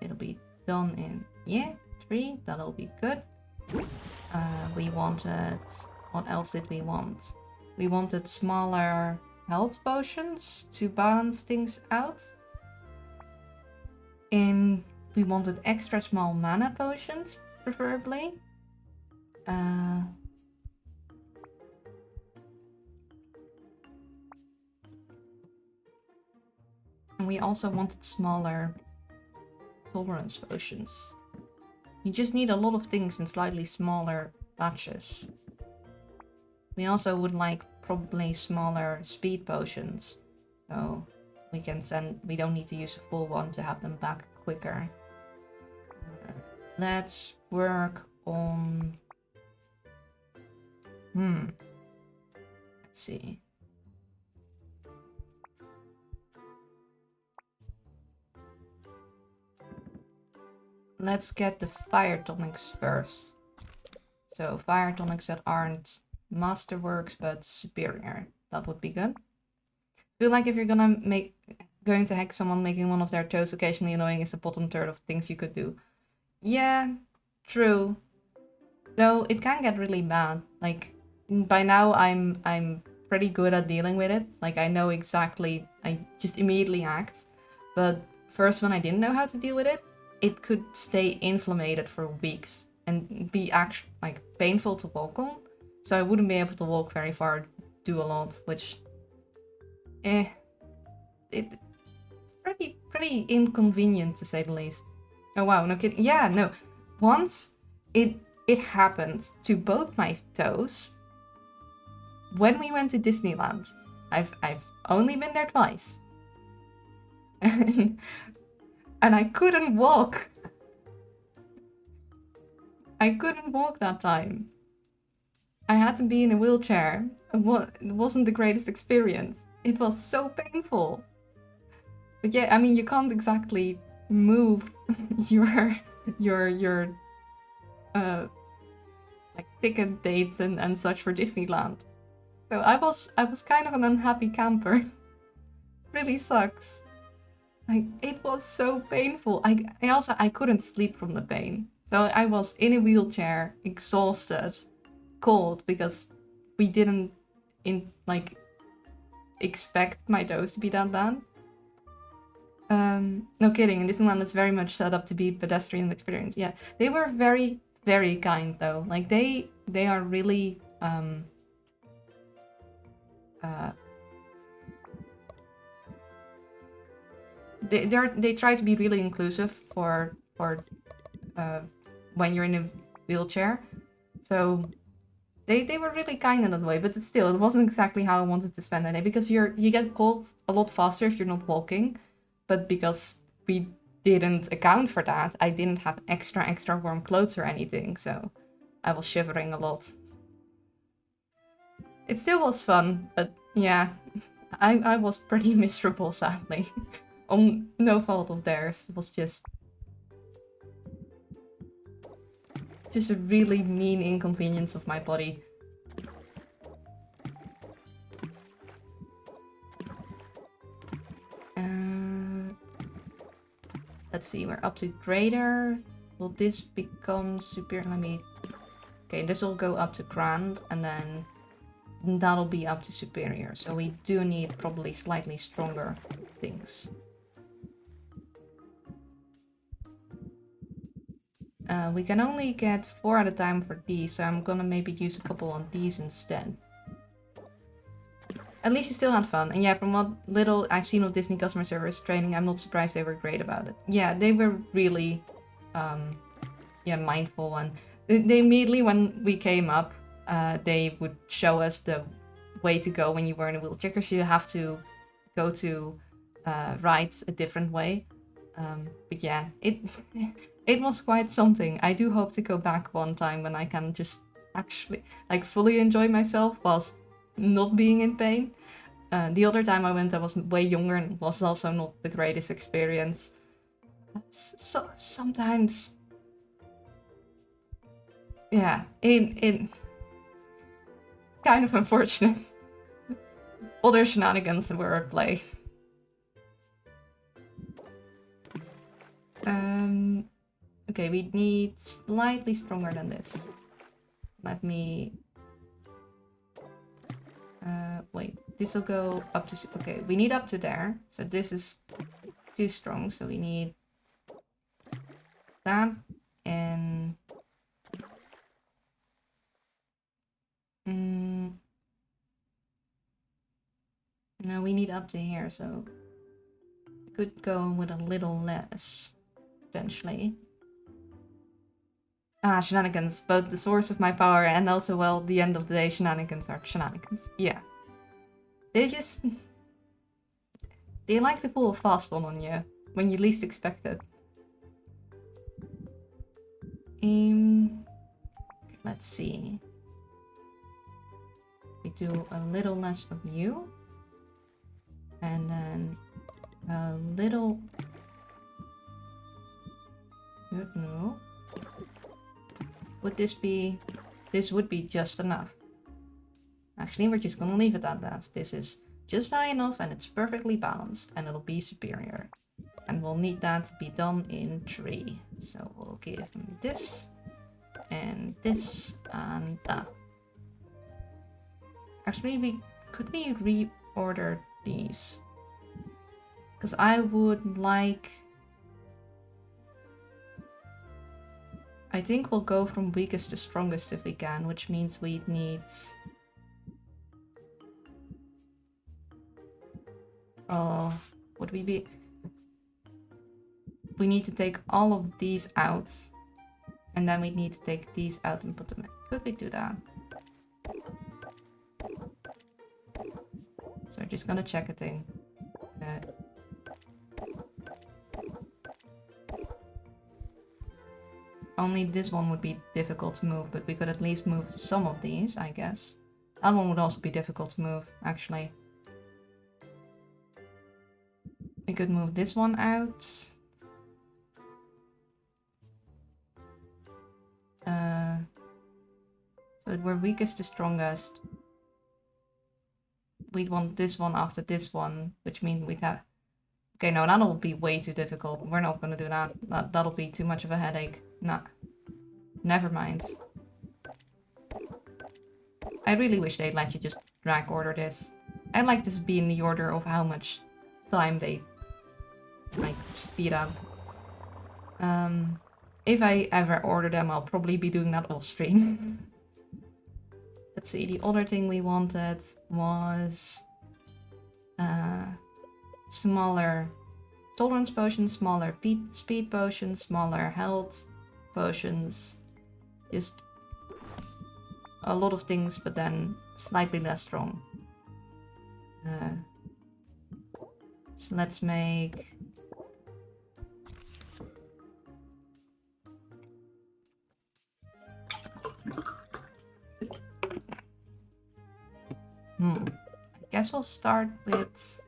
It'll be done in, yeah, 3, that'll be good. We wanted, what else did we want? We wanted smaller health potions to balance things out. We wanted extra small mana potions, preferably. And we also wanted smaller tolerance potions. You just need a lot of things in slightly smaller batches. We also would like probably smaller speed potions. So we don't need to use a full one to have them back quicker. Let's work on... Let's see. Let's get the fire tonics first. So fire tonics that aren't masterworks but superior. That would be good. I feel like if you're going to hex someone, making one of their toes occasionally annoying is the bottom third of things you could do. Yeah, true. Though it can get really bad. Like by now I'm pretty good at dealing with it. Like I know exactly, I just immediately act. But first when I didn't know how to deal with it, it could stay inflamed for weeks and be actually like painful to walk on. So I wouldn't be able to walk very far, do a lot, which it's pretty inconvenient to say the least. Oh wow, no kidding. Yeah, no. Once it happened to both my toes when we went to Disneyland. I've only been there twice. And I couldn't walk. I couldn't walk that time. I had to be in a wheelchair. It wasn't the greatest experience. It was so painful. But yeah, I mean, you can't exactly move your like ticket dates and such for Disneyland. So I was kind of an unhappy camper. Really sucks. Like, it was so painful. I couldn't sleep from the pain. So I was in a wheelchair, exhausted, cold, because we didn't expect my toes to be that bad. No kidding, Disneyland is very much set up to be pedestrian experience. Yeah, they were very, very kind though. Like they are really they try to be really inclusive for when you're in a wheelchair. So they were really kind in that way, but it wasn't exactly how I wanted to spend the day, because you get cold a lot faster if you're not walking. But because we didn't account for that. I didn't have extra warm clothes or anything, so I was shivering a lot. It still was fun, but yeah, I was pretty miserable, sadly. On no fault of theirs. It was just a really mean inconvenience of my body. Let's see, we're up to greater. Will this become superior? Let me... Okay, this will go up to grand, and then that'll be up to superior. So we do need probably slightly stronger things. We can only get 4 at a time for these, so I'm gonna maybe use a couple on these instead. At least you still had fun. And yeah, from what little I've seen of Disney customer service training, I'm not surprised they were great about it. Yeah, they were really mindful, and they immediately, when we came up, they would show us the way to go when you were in a wheelchair, because you have to go to rides a different way. But yeah, it was quite something. I do hope to go back one time when I can just actually like fully enjoy myself whilst not being in pain. The other time I went, I was way younger and was also not the greatest experience. So sometimes, yeah, it kind of unfortunate. Other shenanigans were at play. Okay, we need slightly stronger than this. Let me... wait, this will go up to... Okay, we need up to there. So this is too strong, so we need that. And... no, we need up to here, so... we could go with a little less, potentially. Ah, shenanigans. Both the source of my power and also, well, the end of the day shenanigans are shenanigans. Yeah. They just... they like to pull a fast one on you when you least expect it. Let's see. We do a little less of you. And then a little... no. Would this be... this would be just enough. Actually, we're just gonna leave it at that. This is just high enough and it's perfectly balanced and it'll be superior. And we'll need that to be done in 3. So we'll give him this and that. Actually, could we reorder these? Because I would like... I think we'll go from weakest to strongest if we can, which means we need... would we be... we need to take all of these out. And then we need to take these out and put them in. Could we do that? So we're just gonna check a thing. Only this one would be difficult to move, but we could at least move some of these, I guess. That one would also be difficult to move, actually. We could move this one out. So we're weakest to strongest. We'd want this one after this one, which means we'd have... okay, no, that'll be way too difficult. We're not gonna do that. That'll be too much of a headache. Nah. Never mind. I really wish they'd let you just drag order this. I'd like this to be in the order of how much time they like speed up. If I ever order them, I'll probably be doing that off stream. Let's see, the other thing we wanted was smaller tolerance potions, smaller speed potions, smaller health potions. Just a lot of things, but then slightly less strong. So let's make I guess we'll start with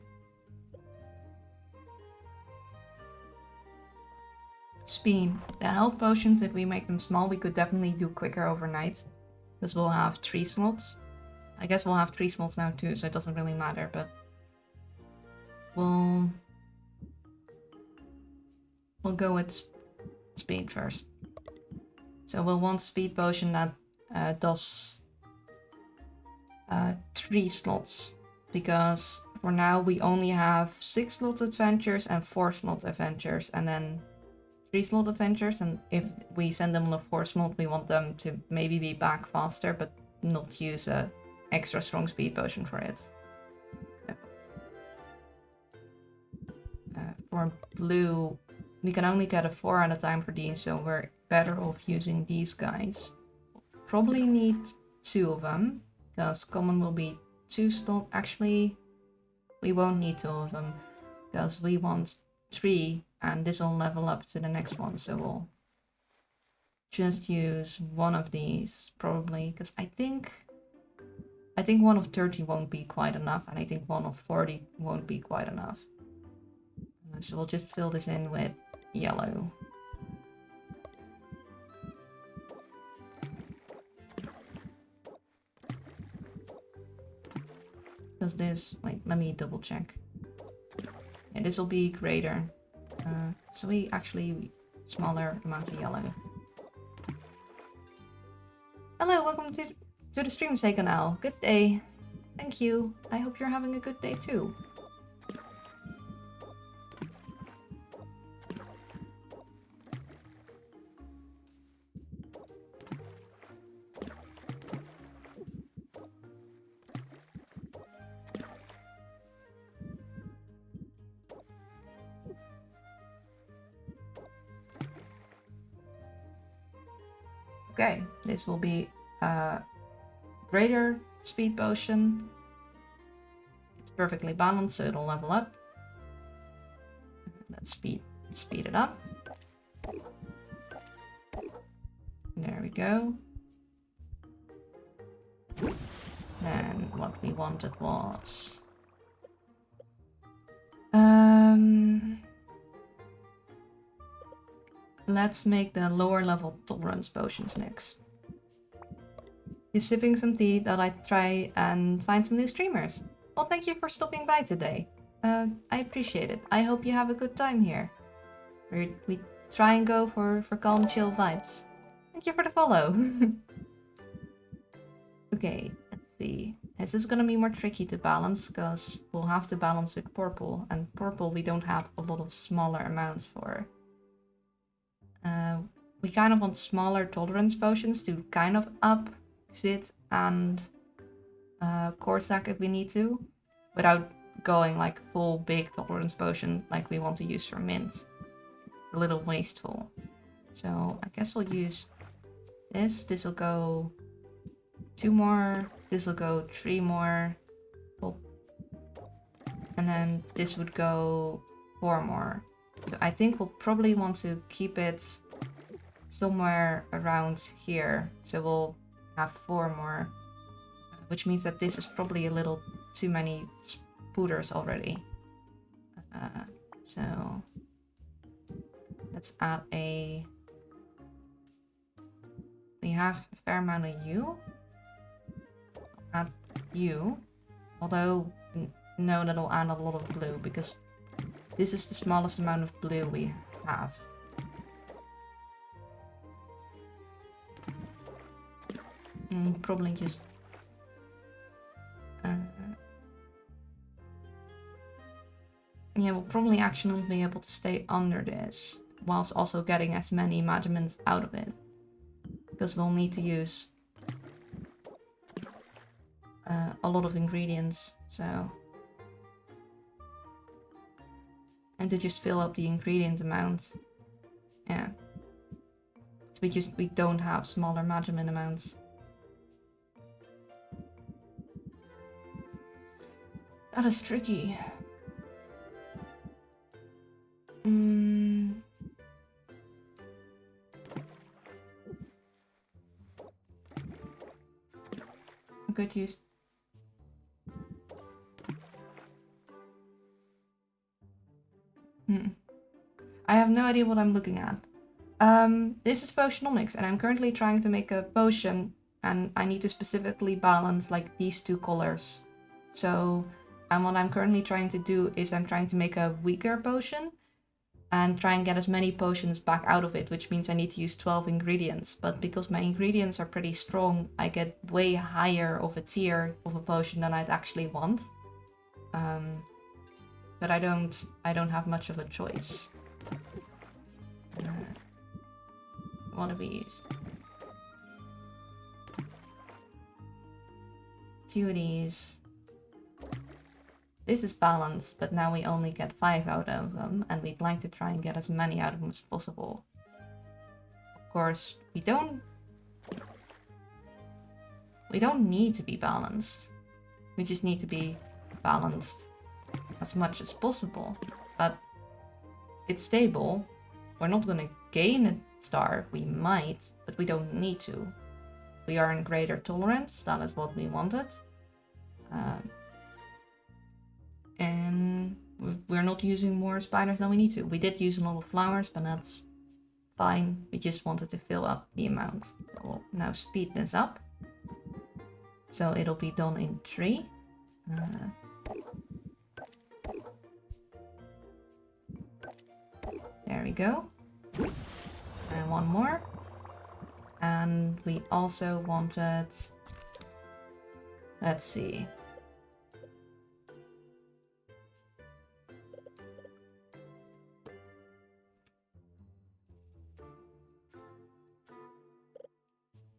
speed. The health potions, if we make them small, we could definitely do quicker overnight. Because we'll have 3 slots. I guess we'll have 3 slots now too, so it doesn't really matter, but we'll go with speed first. So we'll want speed potion that does 3 slots, because for now we only have 6 slot adventures and 4 slot adventures, and then 3 slot adventures, and if we send them on a 4 slot, we want them to maybe be back faster, but not use a extra strong speed potion for it. For blue, we can only get a 4 at a time for these, so we're better off using these guys. Probably need 2 of them, because common will be 2 slot. Actually, we won't need 2 of them, because we want 3, and this will level up to the next one, so we'll just use one of these, probably, because I think one of 30 won't be quite enough, and I think one of 40 won't be quite enough. So we'll just fill this in with yellow. Does this... wait, let me double check. Yeah, this will be greater. So we actually... smaller amounts of yellow. Hello, welcome to the stream, Say Canal. Good day. Thank you. I hope you're having a good day too. Okay, this will be a greater speed potion. It's perfectly balanced, so it'll level up. Let's speed it up. There we go. And what we wanted was... let's make the lower level tolerance potions next. Just sipping some tea, that I try and find some new streamers. Well, thank you for stopping by today. I appreciate it. I hope you have a good time here. We try and go for calm, chill vibes. Thank you for the follow. Okay, let's see. This is gonna be more tricky to balance, because we'll have to balance with purple, and purple we don't have a lot of smaller amounts for. We kind of want smaller tolerance potions to kind of up Zit and Corsac if we need to, without going like full big tolerance potion like we want to use for mint. It's a little wasteful. So I guess we'll use this. This will go 2 more. This will go 3 more. Oh. And then this would go 4 more. So I think we'll probably want to keep it somewhere around here. So we'll have 4 more. Which means that this is probably a little too many spooters already. So let's add a... we have a fair amount of U. Add U. Although, no, that'll add a lot of blue, because this is the smallest amount of blue we have. And probably just... yeah, we'll probably actually not be able to stay under this, whilst also getting as many measurements out of it. Because we'll need to use a lot of ingredients, so... and to just fill up the ingredient amount. Yeah. So we don't have smaller measurement amounts. That is tricky. could use... I have no idea what I'm looking at. This is Potionomics, and I'm currently trying to make a potion, and I need to specifically balance like these two colors. So, and what I'm currently trying to do is I'm trying to make a weaker potion and try and get as many potions back out of it, which means I need to use 12 ingredients. But because my ingredients are pretty strong, I get way higher of a tier of a potion than I'd actually want. But I don't have much of a choice. What do we use? 2 of these. This is balanced, but now we only get 5 out of them, and we'd like to try and get as many out of them as possible. Of course, we don't need to be balanced. We just need to be balanced as much as possible. But it's stable. We're not gonna gain a star. We might, but we don't need to. We are in greater tolerance. That is what we wanted. And we're not using more spiders than we need to. We did use a lot of flowers, but that's fine. We just wanted to fill up the amount. So we'll now speed this up. So it'll be done in 3. There we go. And 1 more. And we also wanted... Let's see.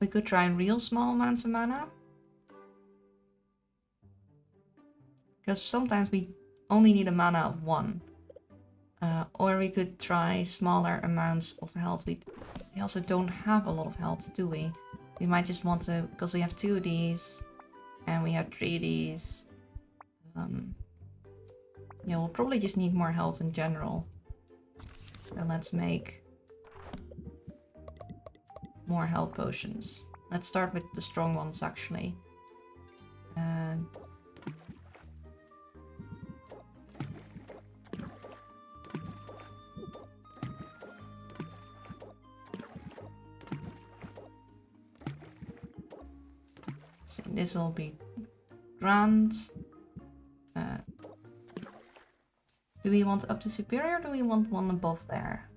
We could try real small amounts of mana. Because sometimes we only need a mana of 1. Or we could try smaller amounts of health. We also don't have a lot of health, do we? We might just want to, because we have 2 of these, and we have 3 of these. Yeah, we'll probably just need more health in general. So let's make more health potions. Let's start with the strong ones, actually. So this will be grand. Do we want up to superior, or do we want one above there?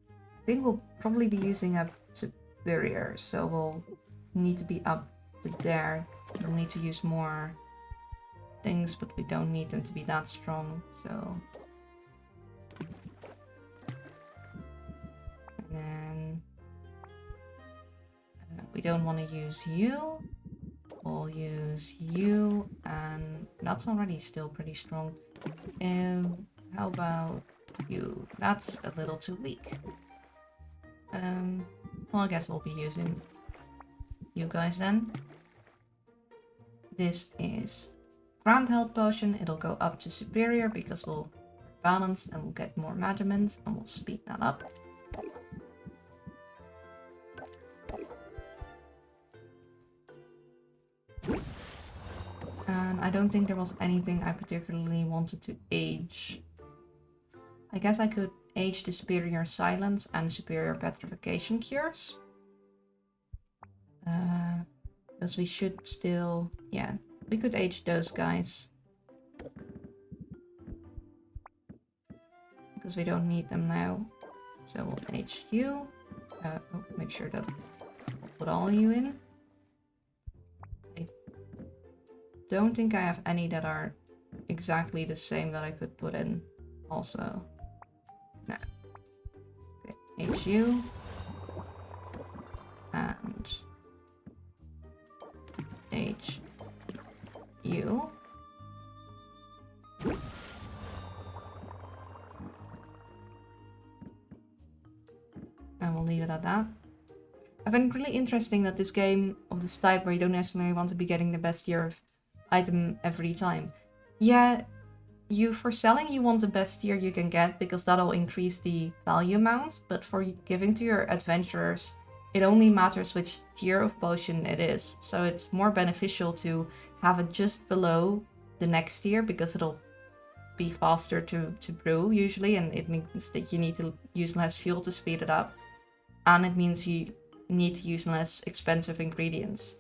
I think we'll probably be using up superior, so we'll need to be up to there. We'll need to use more things, but we don't need them to be that strong, so... And then... we don't want to use you. We'll use you, and that's already still pretty strong. How about you? That's a little too weak. Well, I guess we'll be using you guys then. This is Grand Health Potion. It'll go up to Superior because we'll balance and we'll get more measurements, and we'll speed that up. And I don't think there was anything I particularly wanted to age. I guess I could age the Superior Silence and Superior Petrification Cures. Because we should still... yeah, we could age those guys. Because we don't need them now. So we'll age you. Make sure that we'll put all of you in. I don't think I have any that are exactly the same that I could put in also. No. Okay, age you. And age you. And we'll leave it at that. I find it really interesting that this game of this type where you don't necessarily want to be getting the best tier of item every time. Yeah, for selling you want the best tier you can get because that'll increase the value amount, but for giving to your adventurers, it only matters which tier of potion it is. So it's more beneficial to have it just below the next tier because it'll be faster to brew usually, and it means that you need to use less fuel to speed it up. And it means you need to use less expensive ingredients,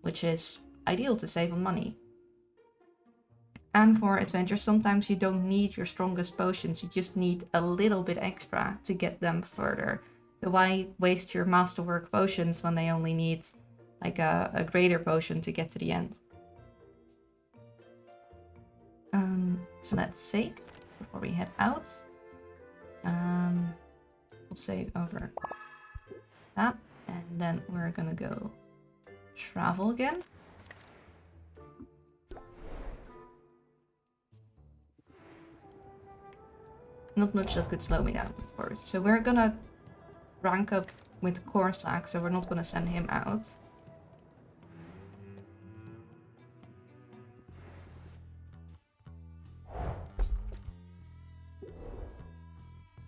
which is ideal to save on money. And for adventures, sometimes you don't need your strongest potions, you just need a little bit extra to get them further. So why waste your masterwork potions when they only need like a greater potion to get to the end? So let's save before we head out. We'll save over that, and then we're gonna go travel again. Not much that could slow me down, of course. So we're gonna rank up with Corsac, so we're not gonna send him out.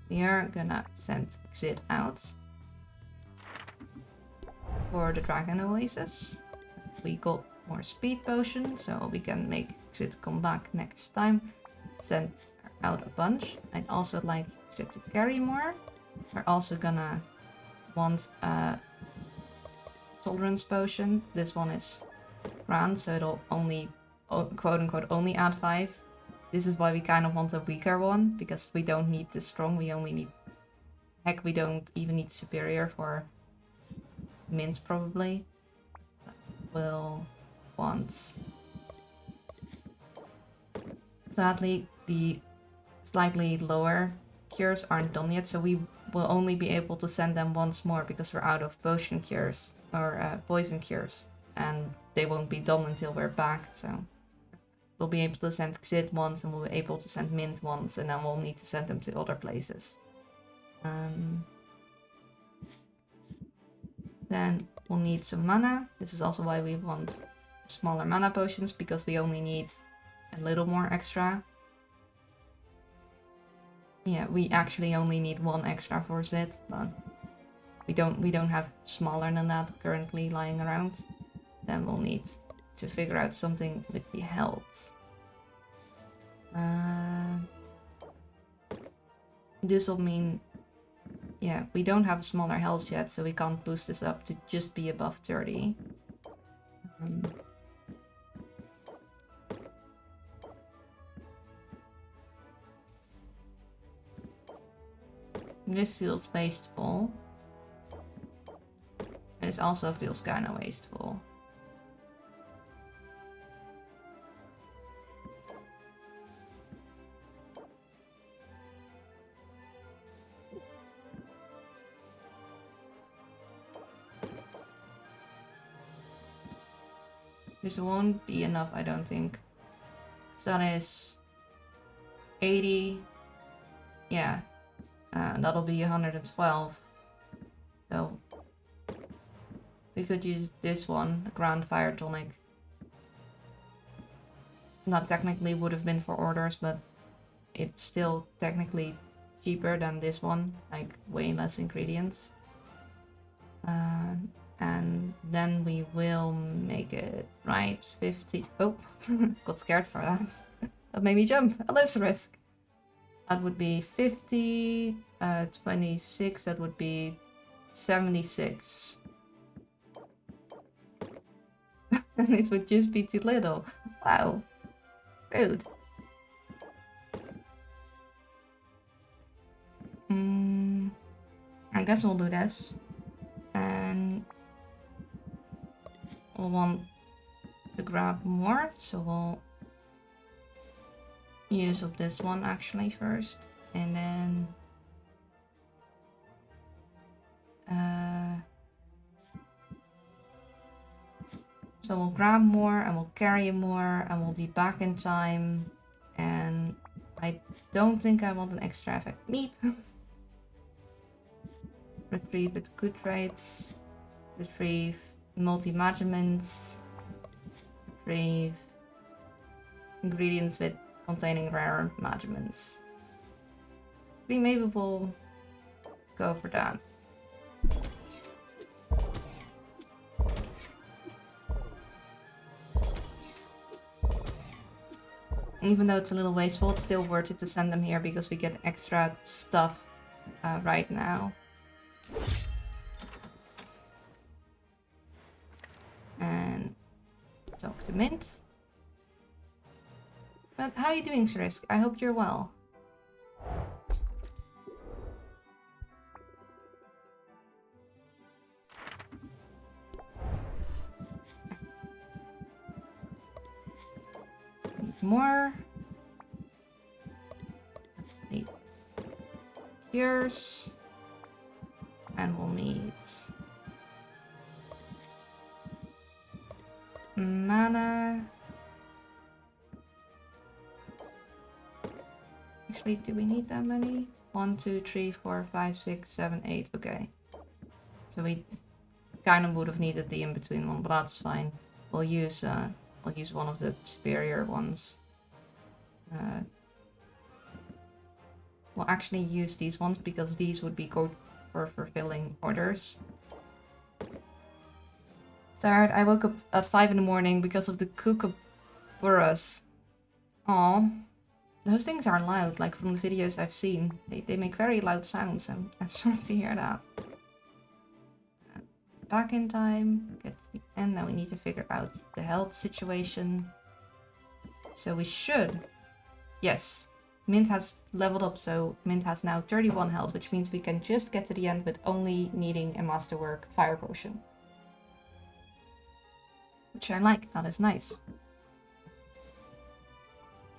We are gonna send Xid out for the Dragon Oasis. We got more speed potion, so we can make Xid come back next time. Send her out a bunch. I'd also like Xid to carry more. We're also gonna want a tolerance potion. This one is grand, so it'll only, quote unquote, only add 5. This is why we kind of want a weaker one, because we don't need this strong, we only need... Heck, we don't even need superior for mint, probably. We'll want... Sadly, the slightly lower cures aren't done yet, so we will only be able to send them once more, because we're out of potion cures, or poison cures. And they won't be done until we're back, so... We'll be able to send Xid once, and we'll be able to send Mint once, and then we'll need to send them to other places. Then we'll need some mana. This is also why we want smaller mana potions, because we only need a little more extra. Yeah, we actually only need 1 extra for Xid, but we don't have smaller than that currently lying around. Then we'll need to figure out something with the health. This will mean, yeah, we don't have a smaller health yet, so we can't boost this up to just be above 30. This feels wasteful. This also feels kind of wasteful. This won't be enough, I don't think. So that is 80. Yeah, that'll be 112. So we could use this one, Grand Fire Tonic. Not technically would have been for orders, but it's still technically cheaper than this one, like way less ingredients. And then we will make it, right, 50. Oh, got scared for that. That made me jump. Hello, Risk. That would be 50, 26, that would be 76. And this would just be too little. Wow. Rude. I guess we'll do this. And we'll want to grab more, so we'll use up this one actually first, and then so we'll grab more and we'll carry more and we'll be back in time. And I don't think I want an extra effect meat. Retrieve with good rates, retrieve multi-magiments, retrieve ingredients with containing rare magiments. We maybe will go for that. Even though it's a little wasteful, it's still worth it to send them here because we get extra stuff right now. And talk to Mint. But how are you doing, Srisk? I hope you're well. Need more. Need cures. And we'll need mana. Actually, do we need that many? 1, 2, 3, 4, 5, 6, 7, 8. Okay. So we kind of would have needed the in-between one, but that's fine. We'll use one of the superior ones. We'll actually use these ones because these would be good for fulfilling orders. Tired. I woke up at 5 in the morning because of the kookaburras. Aw. Those things are loud, like from the videos I've seen. They make very loud sounds, and I'm sorry to hear that. Back in time. And now we need to figure out the health situation. So we should... Yes. Mint has leveled up, so Mint has now 31 health, which means we can just get to the end with only needing a Masterwork Fire Potion. Which I like, that is nice.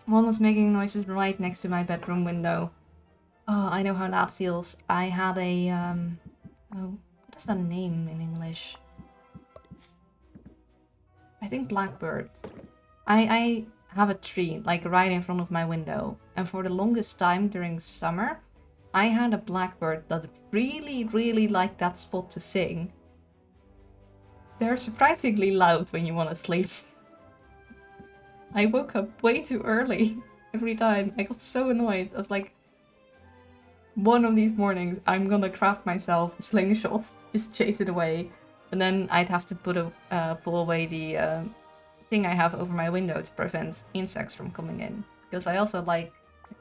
One was making noises right next to my bedroom window. Oh, I know how that feels. I had a, oh, what is that name in English? I think blackbird. I have a tree, like right in front of my window. And for the longest time during summer, I had a blackbird that really, really liked that spot to sing. They're surprisingly loud when you want to sleep. I woke up way too early every time. I got so annoyed. I was like, one of these mornings, I'm gonna craft myself a slingshot, just chase it away. And then I'd have to pull away the thing I have over my window to prevent insects from coming in. Because I also like,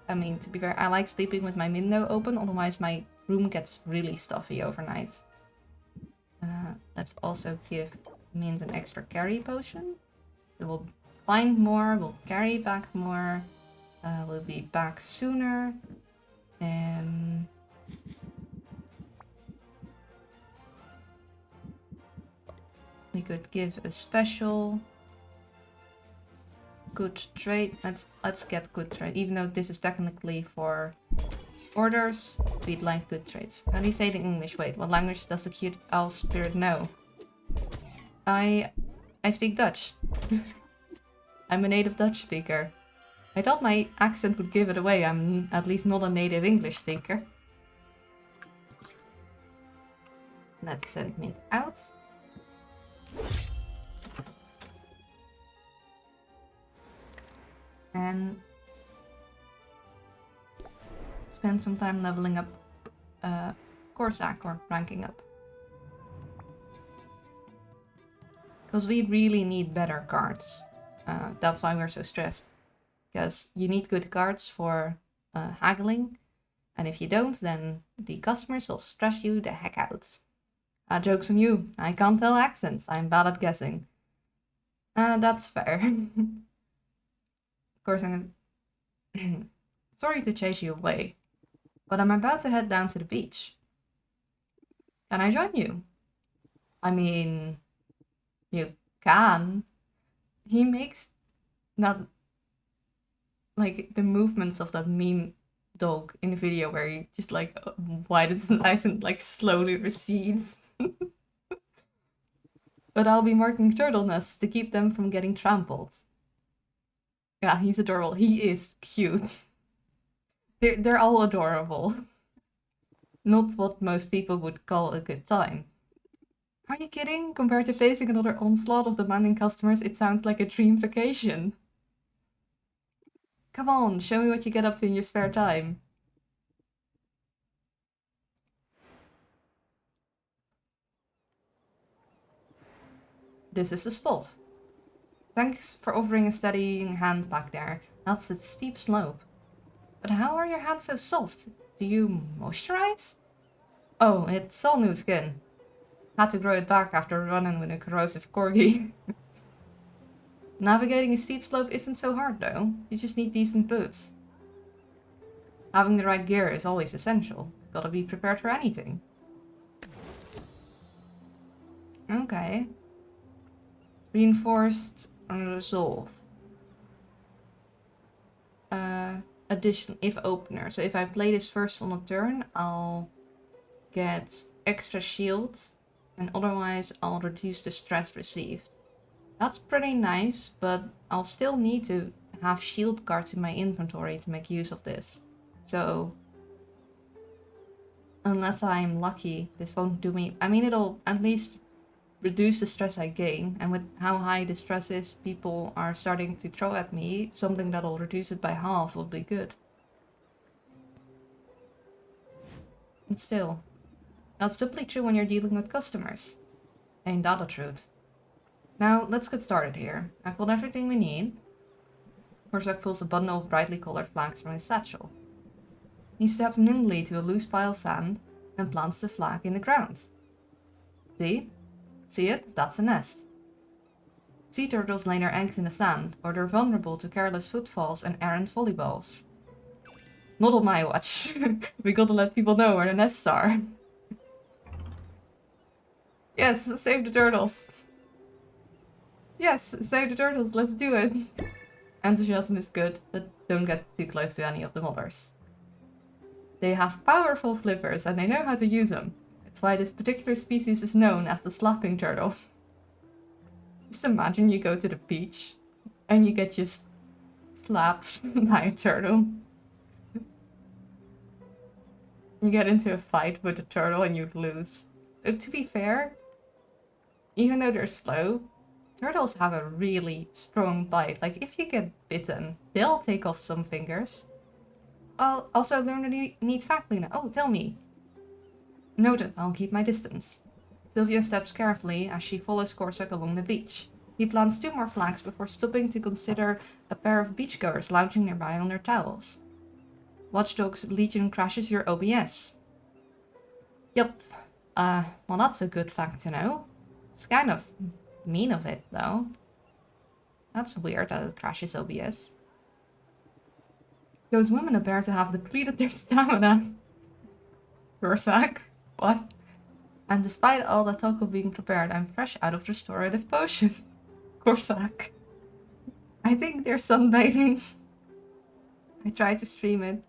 I mean, to be fair, I like sleeping with my window open, otherwise my room gets really stuffy overnight. Let's also give Mint an extra carry potion. So we'll climb more, we'll carry back more, we'll be back sooner. We could give a special good trade. Let's get good trade, even though this is technically for orders. We'd like good trades. How do you say it in English? Wait, what language does the cute owl spirit know? I speak Dutch. I'm a native Dutch speaker. I thought my accent would give it away. I'm at least not a native English speaker. Let's send Mint out. And spend some time leveling up Corsac, or ranking up. Because we really need better cards. That's why we're so stressed. Because you need good cards for haggling. And if you don't, then the customers will stress you the heck out. Joke's on you. I can't tell accents. I'm bad at guessing. That's fair. Of course, I'm sorry to chase you away, but I'm about to head down to the beach. Can I join you? I mean, you can. He makes that, like, the movements of that meme dog in the video where he just, like, widens his eyes and, like, slowly recedes. But I'll be marking turtle nests to keep them from getting trampled. Yeah, he's adorable. He is cute. They're all adorable. Not what most people would call a good time. Are you kidding? Compared to facing another onslaught of demanding customers, it sounds like a dream vacation. Come on, show me what you get up to in your spare time. This is the spot. Thanks for offering a steadying hand back there. That's a steep slope. But how are your hands so soft? Do you moisturize? Oh, it's all new skin. Had to grow it back after running with a corrosive corgi. Navigating a steep slope isn't so hard though. You just need decent boots. Having the right gear is always essential. Gotta be prepared for anything. Okay. Reinforced resolve. Addition if opener. So if I play this first on a turn, I'll get extra shield, and otherwise I'll reduce the stress received. That's pretty nice, but I'll still need to have shield cards in my inventory to make use of this. So unless I'm lucky, this won't do me. I mean, it'll at least reduce the stress I gain, and with how high the stress is people are starting to throw at me, something that'll reduce it by half will be good. And still, that's doubly true when you're dealing with customers. Ain't that the truth? Now, let's get started here. I've got everything we need. Corsac pulls a bundle of brightly colored flags from his satchel. He steps nimbly to a loose pile of sand and plants the flag in the ground. See? See it? That's a nest. Sea turtles lay their eggs in the sand, or they're vulnerable to careless footfalls and errant volleyballs. Not on my watch. We gotta let people know where the nests are. Yes, save the turtles. Yes, save the turtles, let's do it. Enthusiasm is good, but don't get too close to any of the mothers. They have powerful flippers and they know how to use them. It's why this particular species is known as the slapping turtle. Just imagine you go to the beach and you get just slapped by a turtle. You get into a fight with the turtle and you lose. To be fair, even though they're slow, turtles have a really strong bite. Like, if you get bitten, they'll take off some fingers. I'll also learn a neat fact, Lena. Oh, tell me. Noted, I'll keep my distance. Sylvia steps carefully as she follows Corsac along the beach. He plants 2 more flags before stopping to consider a pair of beachgoers lounging nearby on their towels. Watchdog's Legion crashes your OBS. Yup. Well, that's a good fact to know. It's kind of mean of it, though. That's weird that it crashes OBS. Those women appear to have depleted their stamina. Corsac? What? And despite all the talk of being prepared, I'm fresh out of restorative potion. Corsac. I think they're sunbathing. I tried to stream it.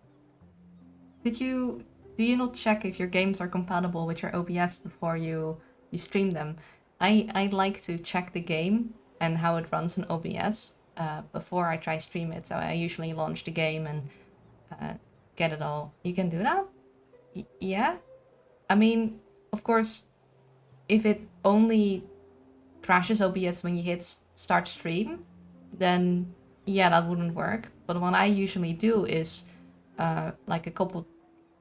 Do you not check if your games are compatible with your OBS before you stream them? I like to check the game and how it runs in OBS before I try stream it. So I usually launch the game and get it all. You can do that? Yeah? I mean, of course, if it only crashes OBS when you hit start stream, then yeah, that wouldn't work. But what I usually do is like a couple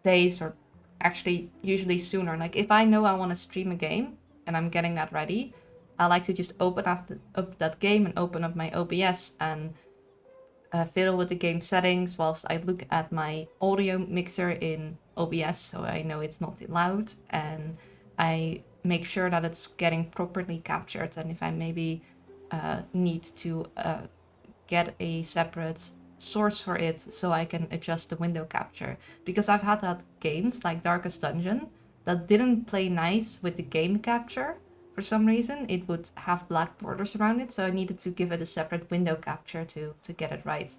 days, or actually usually sooner. Like, if I know I want to stream a game and I'm getting that ready, I like to just open up that game and open up my OBS and fiddle with the game settings whilst I look at my audio mixer in OBS, so I know it's not loud, and I make sure that it's getting properly captured. And if I maybe need to get a separate source for it so I can adjust the window capture, because I've had that games like Darkest Dungeon that didn't play nice with the game capture. For some reason it would have black borders around it, so I needed to give it a separate window capture to get it right.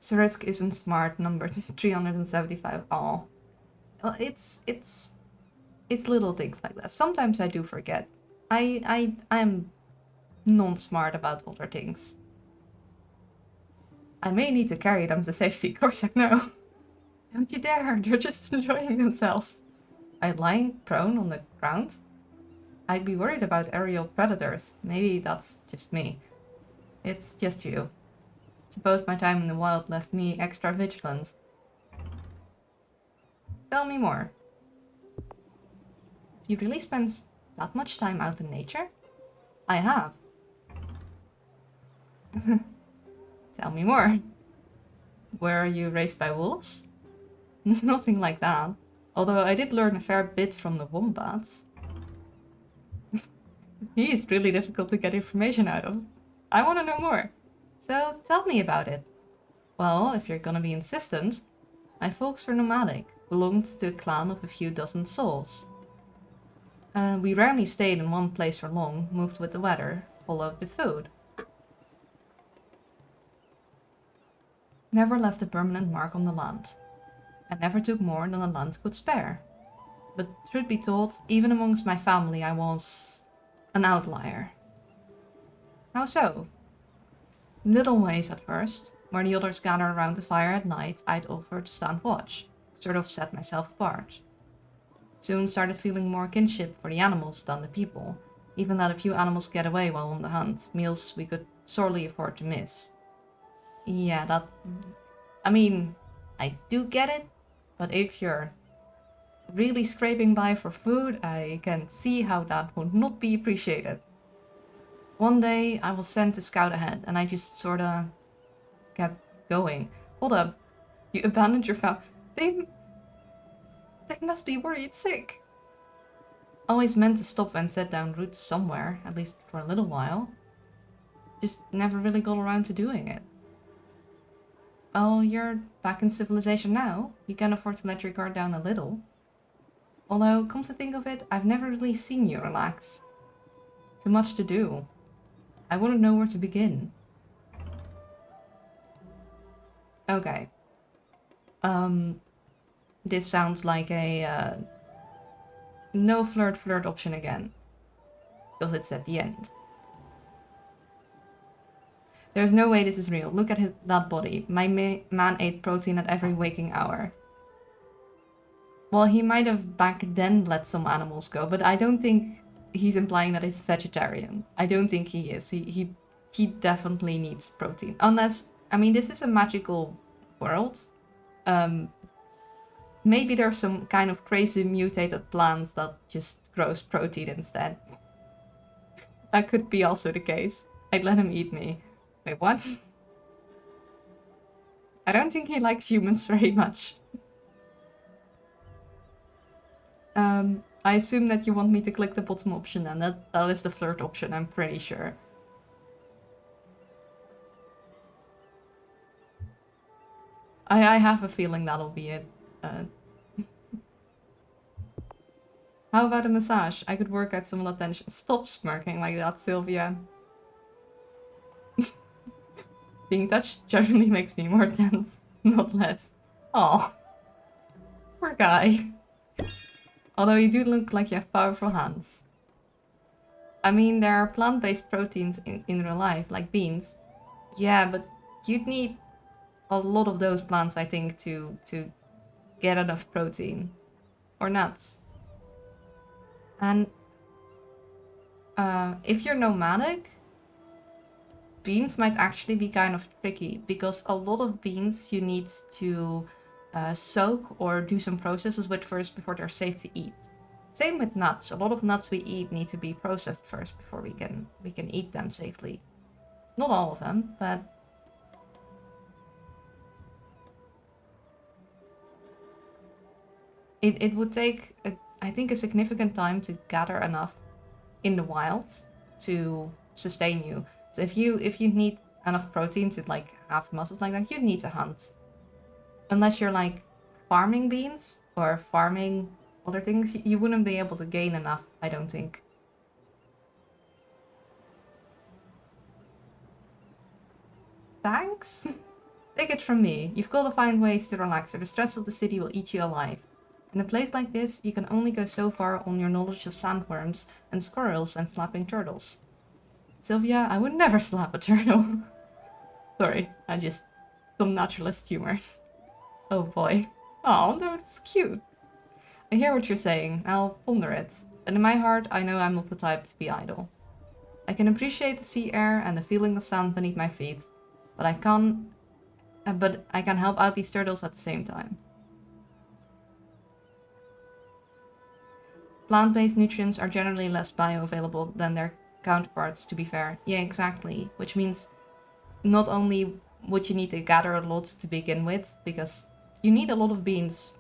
Surisk isn't smart, number 375. Oh, well, it's little things like that. Sometimes I do forget. I'm non-smart about older things. I may need to carry them to safety. Corsac, no. Don't you dare, they're just enjoying themselves. I lie prone on the ground. I'd be worried about aerial predators. Maybe that's just me. It's just you. Suppose my time in the wild left me extra vigilant. Tell me more. You really spend that much time out in nature? I have. Tell me more. Were you raised by wolves? Nothing like that. Although I did learn a fair bit from the wombats. He is really difficult to get information out of. I want to know more. So tell me about it. Well, if you're gonna be insistent, my folks were nomadic, belonged to a clan of a few dozen souls. We rarely stayed in one place for long, moved with the weather, followed the food. Never left a permanent mark on the land, and never took more than the land could spare. But truth be told, even amongst my family I was an outlier. How so? Little ways at first. Where the others gather around the fire at night, I'd offer to stand watch, sort of set myself apart. Soon started feeling more kinship for the animals than the people, even let a few animals get away while on the hunt, meals we could sorely afford to miss. Yeah, I mean, I do get it, but if you're really scraping by for food, I can see how that would not be appreciated. One day, I was sent to scout ahead, and I just sorta kept going. Hold up, you abandoned your family. They must be worried sick. Always meant to stop and set down roots somewhere, at least for a little while. Just never really got around to doing it. Well, you're back in civilization now. You can afford to let your guard down a little. Although, come to think of it, I've never really seen you relax. Too much to do. I wouldn't know where to begin. Okay. This sounds like a no flirt option again. Because it's at the end. There's no way this is real. Look at that body. My man ate protein at every waking hour. Well, he might have back then let some animals go, but I don't think he's implying that he's vegetarian. I don't think he is. He definitely needs protein. Unless, I mean, this is a magical world. Maybe there's some kind of crazy mutated plant that just grows protein instead. That could be also the case. I'd let him eat me. Wait, what? I don't think he likes humans very much. I assume that you want me to click the bottom option, and that is the flirt option, I'm pretty sure. I have a feeling that'll be it. How about a massage? I could work out some attention. Stop smirking like that, Sylvia. Being touched generally makes me more tense, not less. Aw. Poor guy. Although you do look like you have powerful hands. I mean, there are plant-based proteins in real life, like beans. Yeah, but you'd need a lot of those plants, I think, to get enough protein. Or nuts. And if you're nomadic, beans might actually be kind of tricky, because a lot of beans you need to soak or do some processes with first before they're safe to eat. Same with nuts. A lot of nuts we eat need to be processed first before we can eat them safely. Not all of them, but it would take, I think, a significant time to gather enough in the wild to sustain you. So if you need enough protein to like have muscles like that, you need to hunt. Unless you're like farming beans or farming other things, you wouldn't be able to gain enough, I don't think. Thanks? Take it from me. You've got to find ways to relax or the stress of the city will eat you alive. In a place like this, you can only go so far on your knowledge of sandworms and squirrels and slapping turtles. Sylvia, I would never slap a turtle. Sorry, some naturalist humor. Oh boy. Oh, no, it's cute. I hear what you're saying. I'll ponder it. But in my heart, I know I'm not the type to be idle. I can appreciate the sea air and the feeling of sand beneath my feet, but I can help out these turtles at the same time. Plant-based nutrients are generally less bioavailable than their counterparts, to be fair. Yeah, exactly. Which means not only would you need to gather a lot to begin with, because you need a lot of beans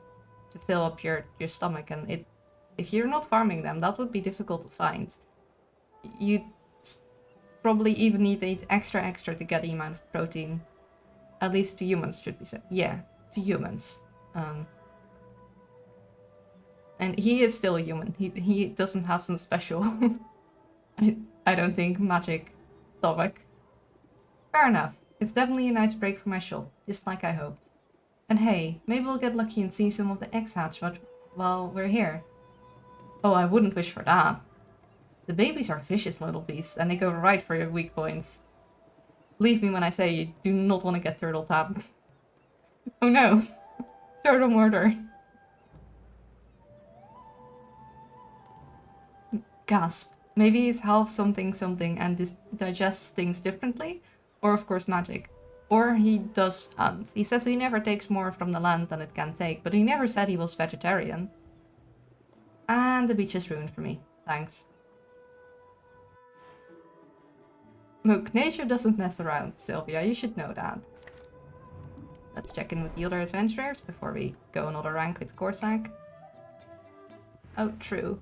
to fill up your stomach, and if you're not farming them, that would be difficult to find. You probably even need to eat extra to get the amount of protein. At least to humans, should be said. Yeah, to humans. And he is still a human. He doesn't have some special, I don't think, magic stomach. Fair enough. It's definitely a nice break for my shop, just like I hoped. And hey, maybe we'll get lucky and see some of the eggs hatch while we're here. Oh, I wouldn't wish for that. The babies are vicious little beasts, and they go right for your weak points. Believe me when I say you do not want to get turtle tapped. Oh no. Turtle murder. Gasp. Maybe he's half something and digests things differently. Or of course magic. Or he does hunt. He says he never takes more from the land than it can take, but he never said he was vegetarian. And the beach is ruined for me. Thanks. Look, nature doesn't mess around, Sylvia. You should know that. Let's check in with the other adventurers before we go another rank with Corsac. Oh, true.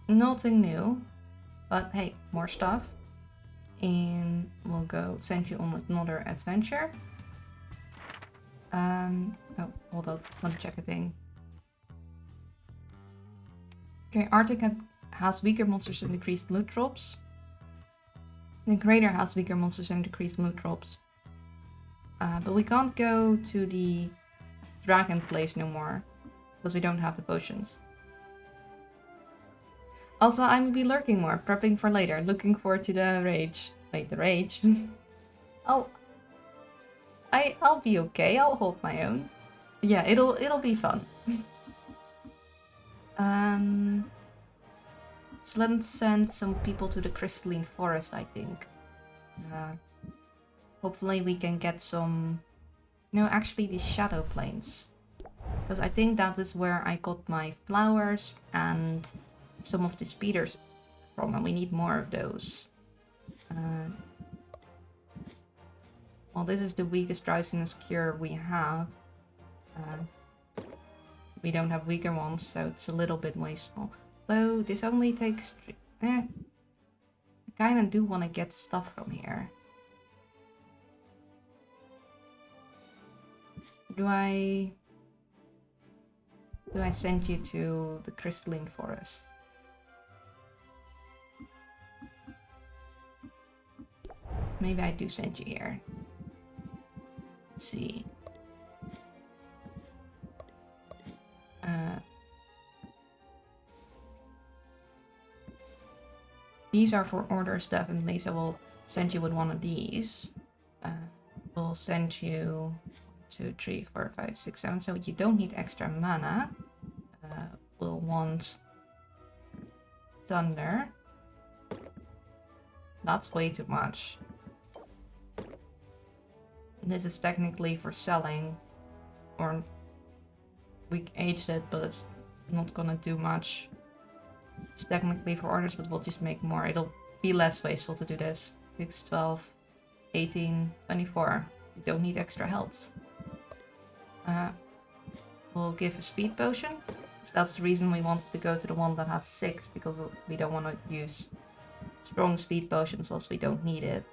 Nothing new. But hey, more stuff. And we'll go send you on with another adventure. Oh, hold on. Want to check a thing. Okay, Arctic has weaker monsters and decreased loot drops. The Greater has weaker monsters and decreased loot drops. But we can't go to the dragon place no more. Because we don't have the potions. Also, I will be lurking more, prepping for later. Looking forward to the rage. Wait, the rage? I'll be okay. I'll hold my own. Yeah, it'll be fun. So let's send some people to the crystalline forest, I think. Hopefully we can get some... No, actually these shadow plains. Because I think that is where I got my flowers and some of the speeders from, and we need more of those. Well, this is the weakest drowsiness cure we have. We don't have weaker ones, so it's a little bit wasteful. Though this only takes... I kinda do want to get stuff from here. Do I send you to the crystalline forest? Maybe I do send you here. Let's see. These are for orders definitely, so we'll send you with one of these. We'll send you 2, 3, 4, 5, 6, 7, so you don't need extra mana. We'll want thunder. That's way too much. This is technically for selling, or we aged it, but it's not gonna do much. It's technically for orders, but we'll just make more. It'll be less wasteful to do this. 6, 12, 18, 24. You don't need extra health. We'll give a speed potion. So that's the reason we wanted to go to the one that has 6, because we don't want to use strong speed potions, also we don't need it.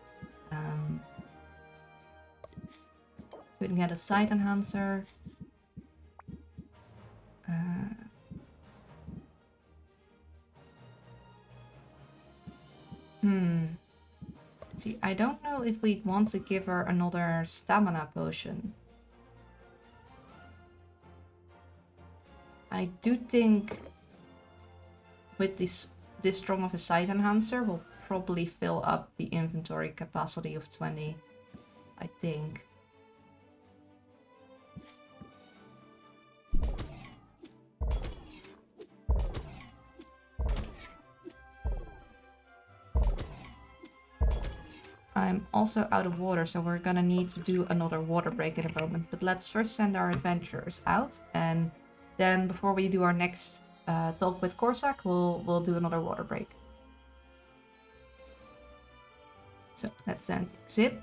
We can get a sight enhancer. See, I don't know if we'd want to give her another stamina potion. I do think with this strong of a sight enhancer, we'll probably fill up the inventory capacity of 20. I think. I'm also out of water, so we're gonna need to do another water break in a moment. But let's first send our adventurers out, and then before we do our next talk with Corsac, we'll do another water break. So let's send exit.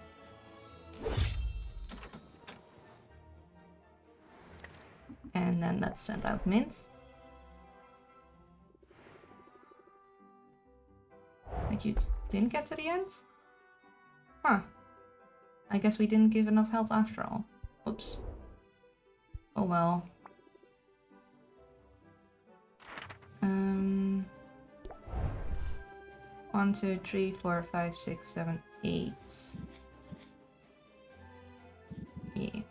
And then let's send out mint. But you didn't get to the end? Huh. I guess we didn't give enough health after all. Oops. Oh well. 1, 2, 3, 4, 5, 6, 7, 8. Yeah.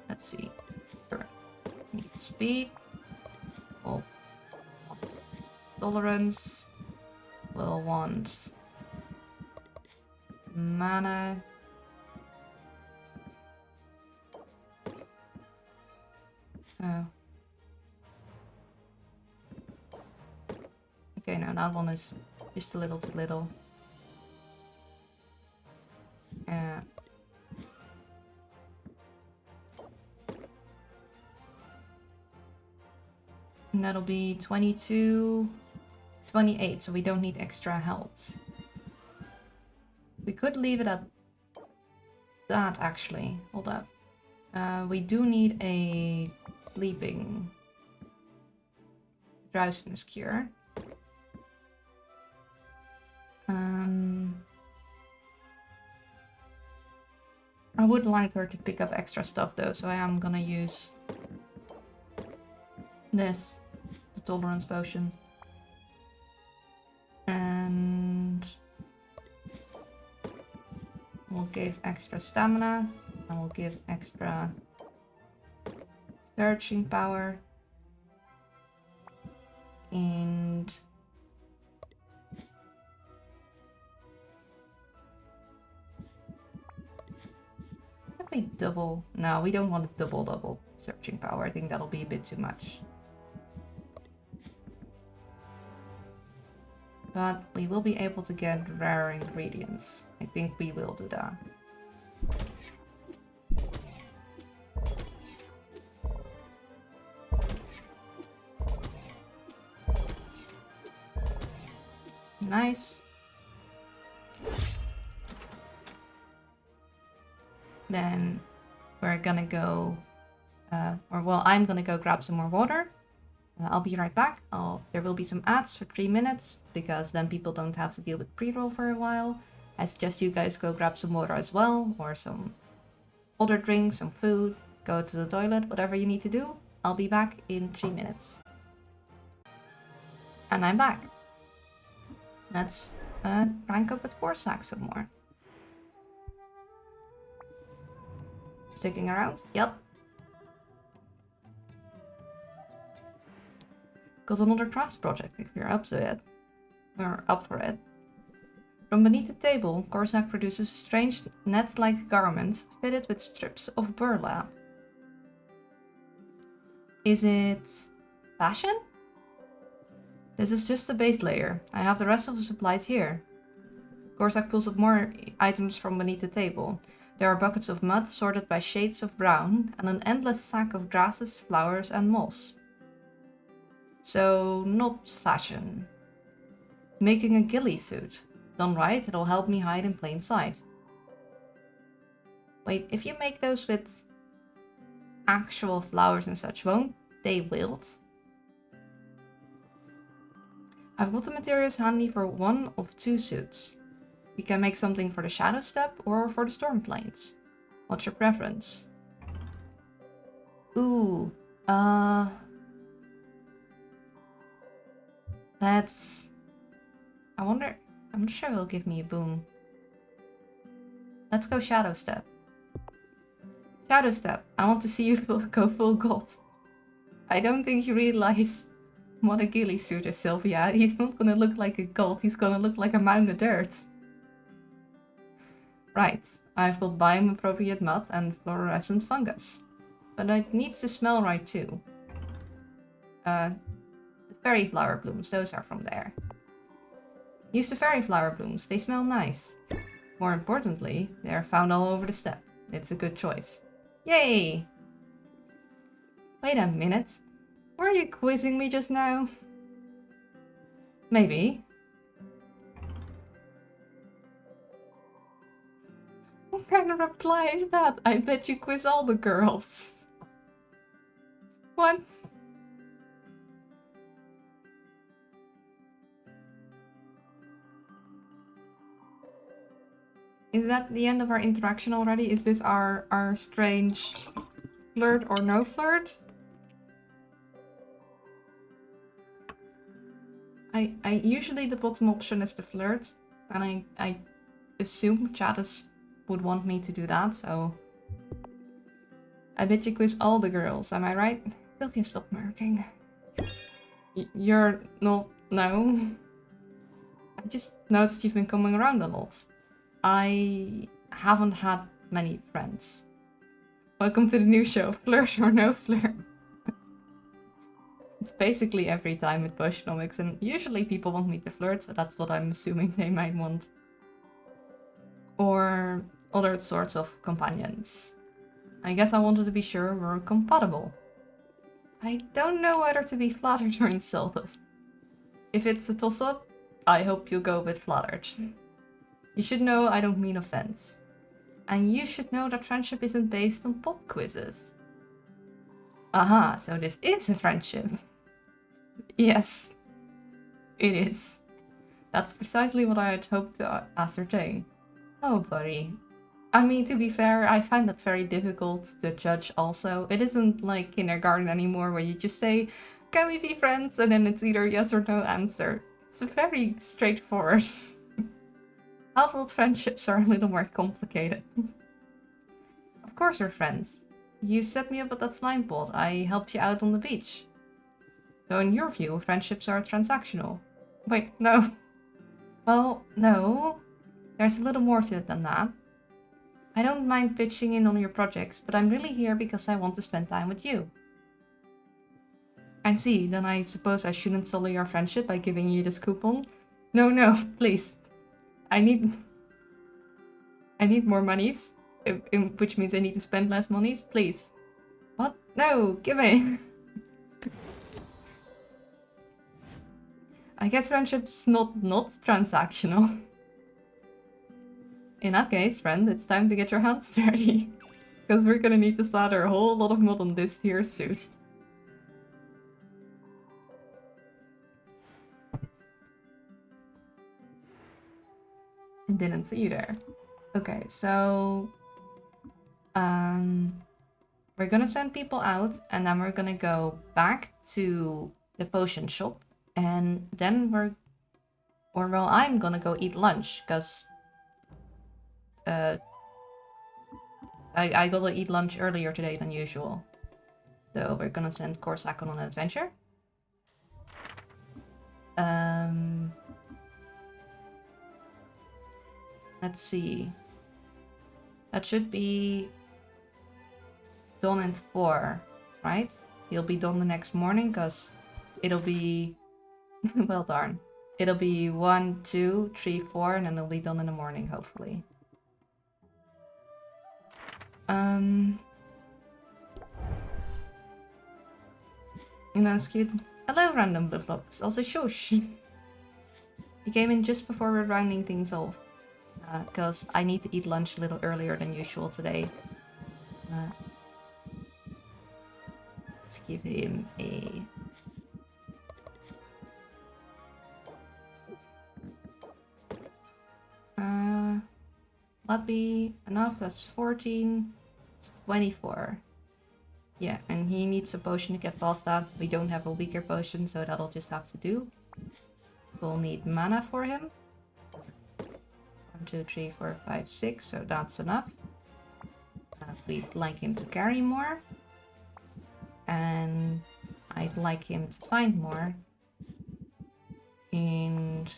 Let's see. Need speed. Oh. Tolerance. We'll want mana. Oh. Okay, now that one is just a little too little. Yeah. And that'll be 22, 28, so we don't need extra health. We could leave it at that, actually. Hold up. We do need a sleeping drowsiness cure. I would like her to pick up extra stuff though, so I am gonna use this, the tolerance potion. And we'll give extra stamina, and we'll give extra searching power. And we double. No, we don't want a double searching power. I think that'll be a bit too much. But we will be able to get rare ingredients. I think we will do that. Nice. Then we're gonna go, I'm gonna go grab some more water. I'll be right back. There will be some ads for 3 minutes, because then people don't have to deal with pre-roll for a while. I suggest you guys go grab some water as well, or some other drinks, some food, go to the toilet, whatever you need to do. I'll be back in 3 minutes. And I'm back. Let's rank up with Corsac some more. Sticking around? Yep. Got another craft project if you're up to it. Or up for it. From beneath the table, Corsac produces a strange net-like garment fitted with strips of burlap. Is it fashion? This is just the base layer. I have the rest of the supplies here. Corsac pulls up more items from beneath the table. There are buckets of mud sorted by shades of brown, and an endless sack of grasses, flowers, and moss. So, not fashion. Making a ghillie suit. Done right, it'll help me hide in plain sight. Wait, if you make those with actual flowers and such, won't they wilt? I've got the materials handy for one of 2 suits. We can make something for the Shadow Step or for the Storm Plains. What's your preference? Ooh, that's... I wonder... I'm not sure it'll give me a boom. Let's go Shadow Step. Shadow Step, I want to see you go full god. I don't think you realize what a ghillie suit is, Sylvia. He's not gonna look like a god, he's gonna look like a mound of dirt. Right, I've got biome-appropriate mud and fluorescent fungus. But it needs to smell right too. The fairy flower blooms, those are from there. Use the fairy flower blooms, they smell nice. More importantly, they are found all over the steppe. It's a good choice. Yay! Wait a minute. Were you quizzing me just now? Maybe. What kind of reply is that? I bet you quiz all the girls. What? Is that the end of our interaction already? Is this our strange flirt or no flirt? I usually the bottom option is the flirt, and I assume chat would want me to do that, so I bet you quiz all the girls, am I right? Sylvia, stop murking. You're not... no. I just noticed you've been coming around a lot. I haven't had many friends. Welcome to the new show, Flirt or No Flirt. It's basically every time with Potionomics, and usually people want me to flirt, so that's what I'm assuming they might want. Or other sorts of companions. I guess I wanted to be sure we're compatible. I don't know whether to be flattered or insulted. If it's a toss-up, I hope you'll go with flattered. You should know I don't mean offense. And you should know that friendship isn't based on pop quizzes. Aha, so this is a friendship. Yes, it is. That's precisely what I had hoped to ascertain. Oh, buddy. I mean, to be fair, I find that very difficult to judge also. It isn't like kindergarten anymore where you just say, can we be friends? And then it's either yes or no answer. It's very straightforward. Adult friendships are a little more complicated. Of course we're friends. You set me up at that slime pot. I helped you out on the beach. So in your view, friendships are transactional. Wait, no. Well, no. There's a little more to it than that. I don't mind pitching in on your projects, but I'm really here because I want to spend time with you. I see, then I suppose I shouldn't sully our friendship by giving you this coupon? No, please. I need more monies, which means I need to spend less monies, please. What? No, give me. I guess friendship's not transactional. In that case, friend, it's time to get your hands dirty. Because we're gonna need to slather a whole lot of mud on this here suit. Didn't see you there. Okay, so... we're gonna send people out, and then we're gonna go back to the potion shop. And then I'm gonna go eat lunch, because... I gotta eat lunch earlier today than usual. So we're gonna send Corsac on an adventure. Let's see. That should be done in 4, right? He'll be done the next morning, because it'll be... well darn. It'll be 1, 2, 3, 4, and then it'll be done in the morning, hopefully. And that's cute. Hello, random blocks. Also, shush. You came in just before we're rounding things off. Because I need to eat lunch a little earlier than usual today. Let's give him a... that'd be enough. That's 14. It's 24. Yeah, and he needs a potion to get past that. We don't have a weaker potion, so that'll just have to do. We'll need mana for him. 1, 2, 3, 4, 5, 6, so that's enough. We'd like him to carry more. And I'd like him to find more. And...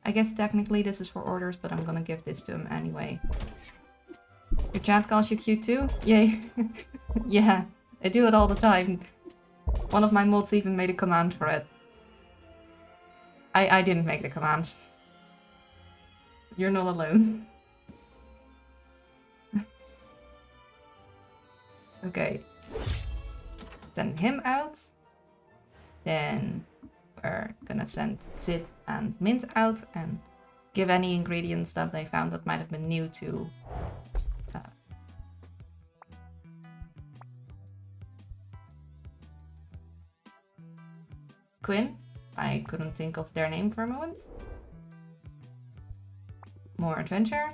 I guess technically this is for orders, but I'm gonna give this to him anyway. Your chat calls you cute too? Yay. Yeah, I do it all the time. One of my mods even made a command for it. I didn't make the command. You're not alone. Okay. Send him out. Then we're gonna send Sid and Mint out and give any ingredients that they found that might have been new to Quinn. I couldn't think of their name for a moment. More adventure.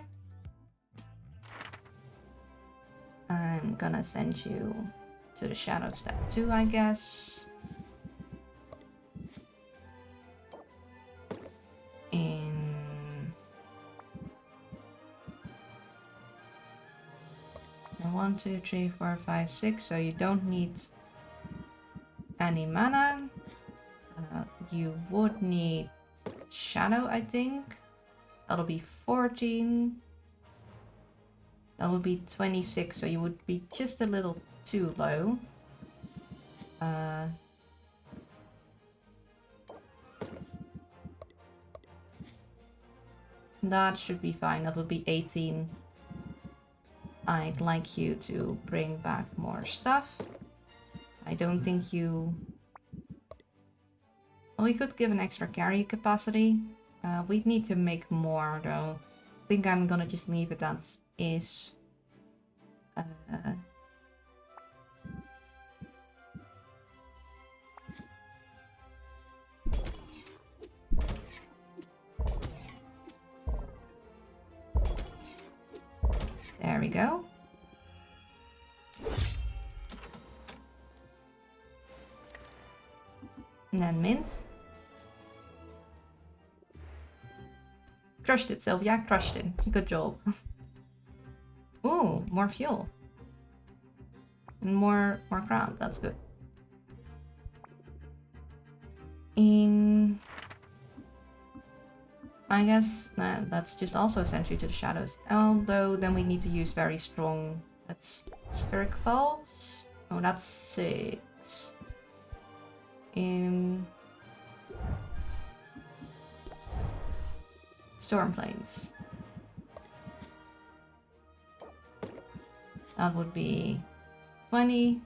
I'm gonna send you to the Shadow Step too, I guess. In 1, 2, 3, 4, 5, 6, so you don't need any mana. You would need Shadow, I think. That'll be 14. That would be 26, so you would be just a little too low. That should be fine. That would be 18. I'd like you to bring back more stuff. I don't think you... Well, we could give an extra carry capacity. We'd need to make more, though. I think I'm gonna just leave it as is. There we go. And then Mint. Crushed it, Sylvia. Crushed it. Good job. Ooh, more fuel. And more crown. That's good. I guess that's just also sent you to the shadows. Although then we need to use very strong... That's spheric falls? Oh, that's 6. Storm plains. That would be 20.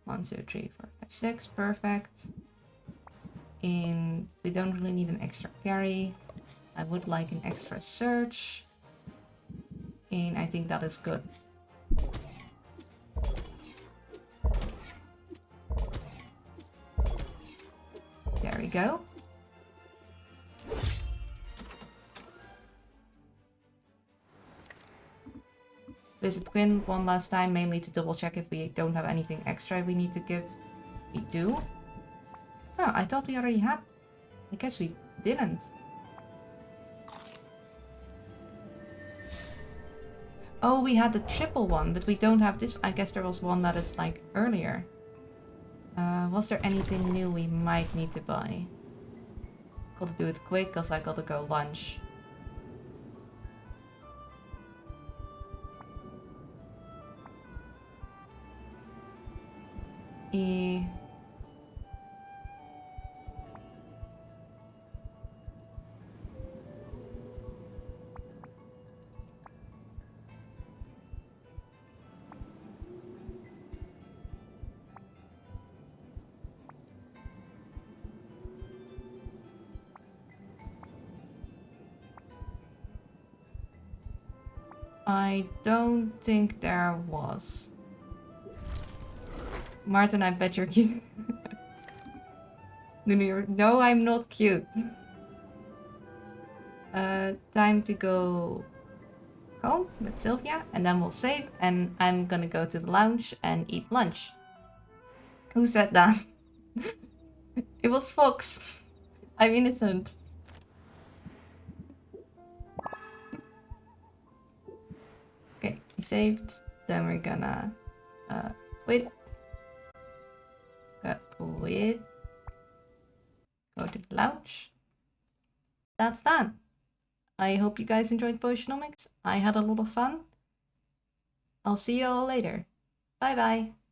1, 2, 3, 4, 5, 6. Perfect. We don't really need an extra carry. I would like an extra search. And I think that is good. There we go. Visit Quinn one last time, mainly to double check if we don't have anything extra we need to give. We do. Oh, I thought we already had. I guess we didn't. Oh, we had the triple one, but we don't have this. I guess there was one that is like earlier. Was there anything new we might need to buy? Gotta do it quick, because I gotta go lunch. I don't think there was. Martin, I bet you're cute. No, I'm not cute. Time to go home with Sylvia, and then we'll save, and I'm gonna go to the lounge and eat lunch. Who said that? It was Fox. I'm innocent. Okay, we saved. Then we're gonna quit. Quit. Go to the lounge. That's done. I hope you guys enjoyed Potionomics. I had a lot of fun. I'll see you all later. Bye bye.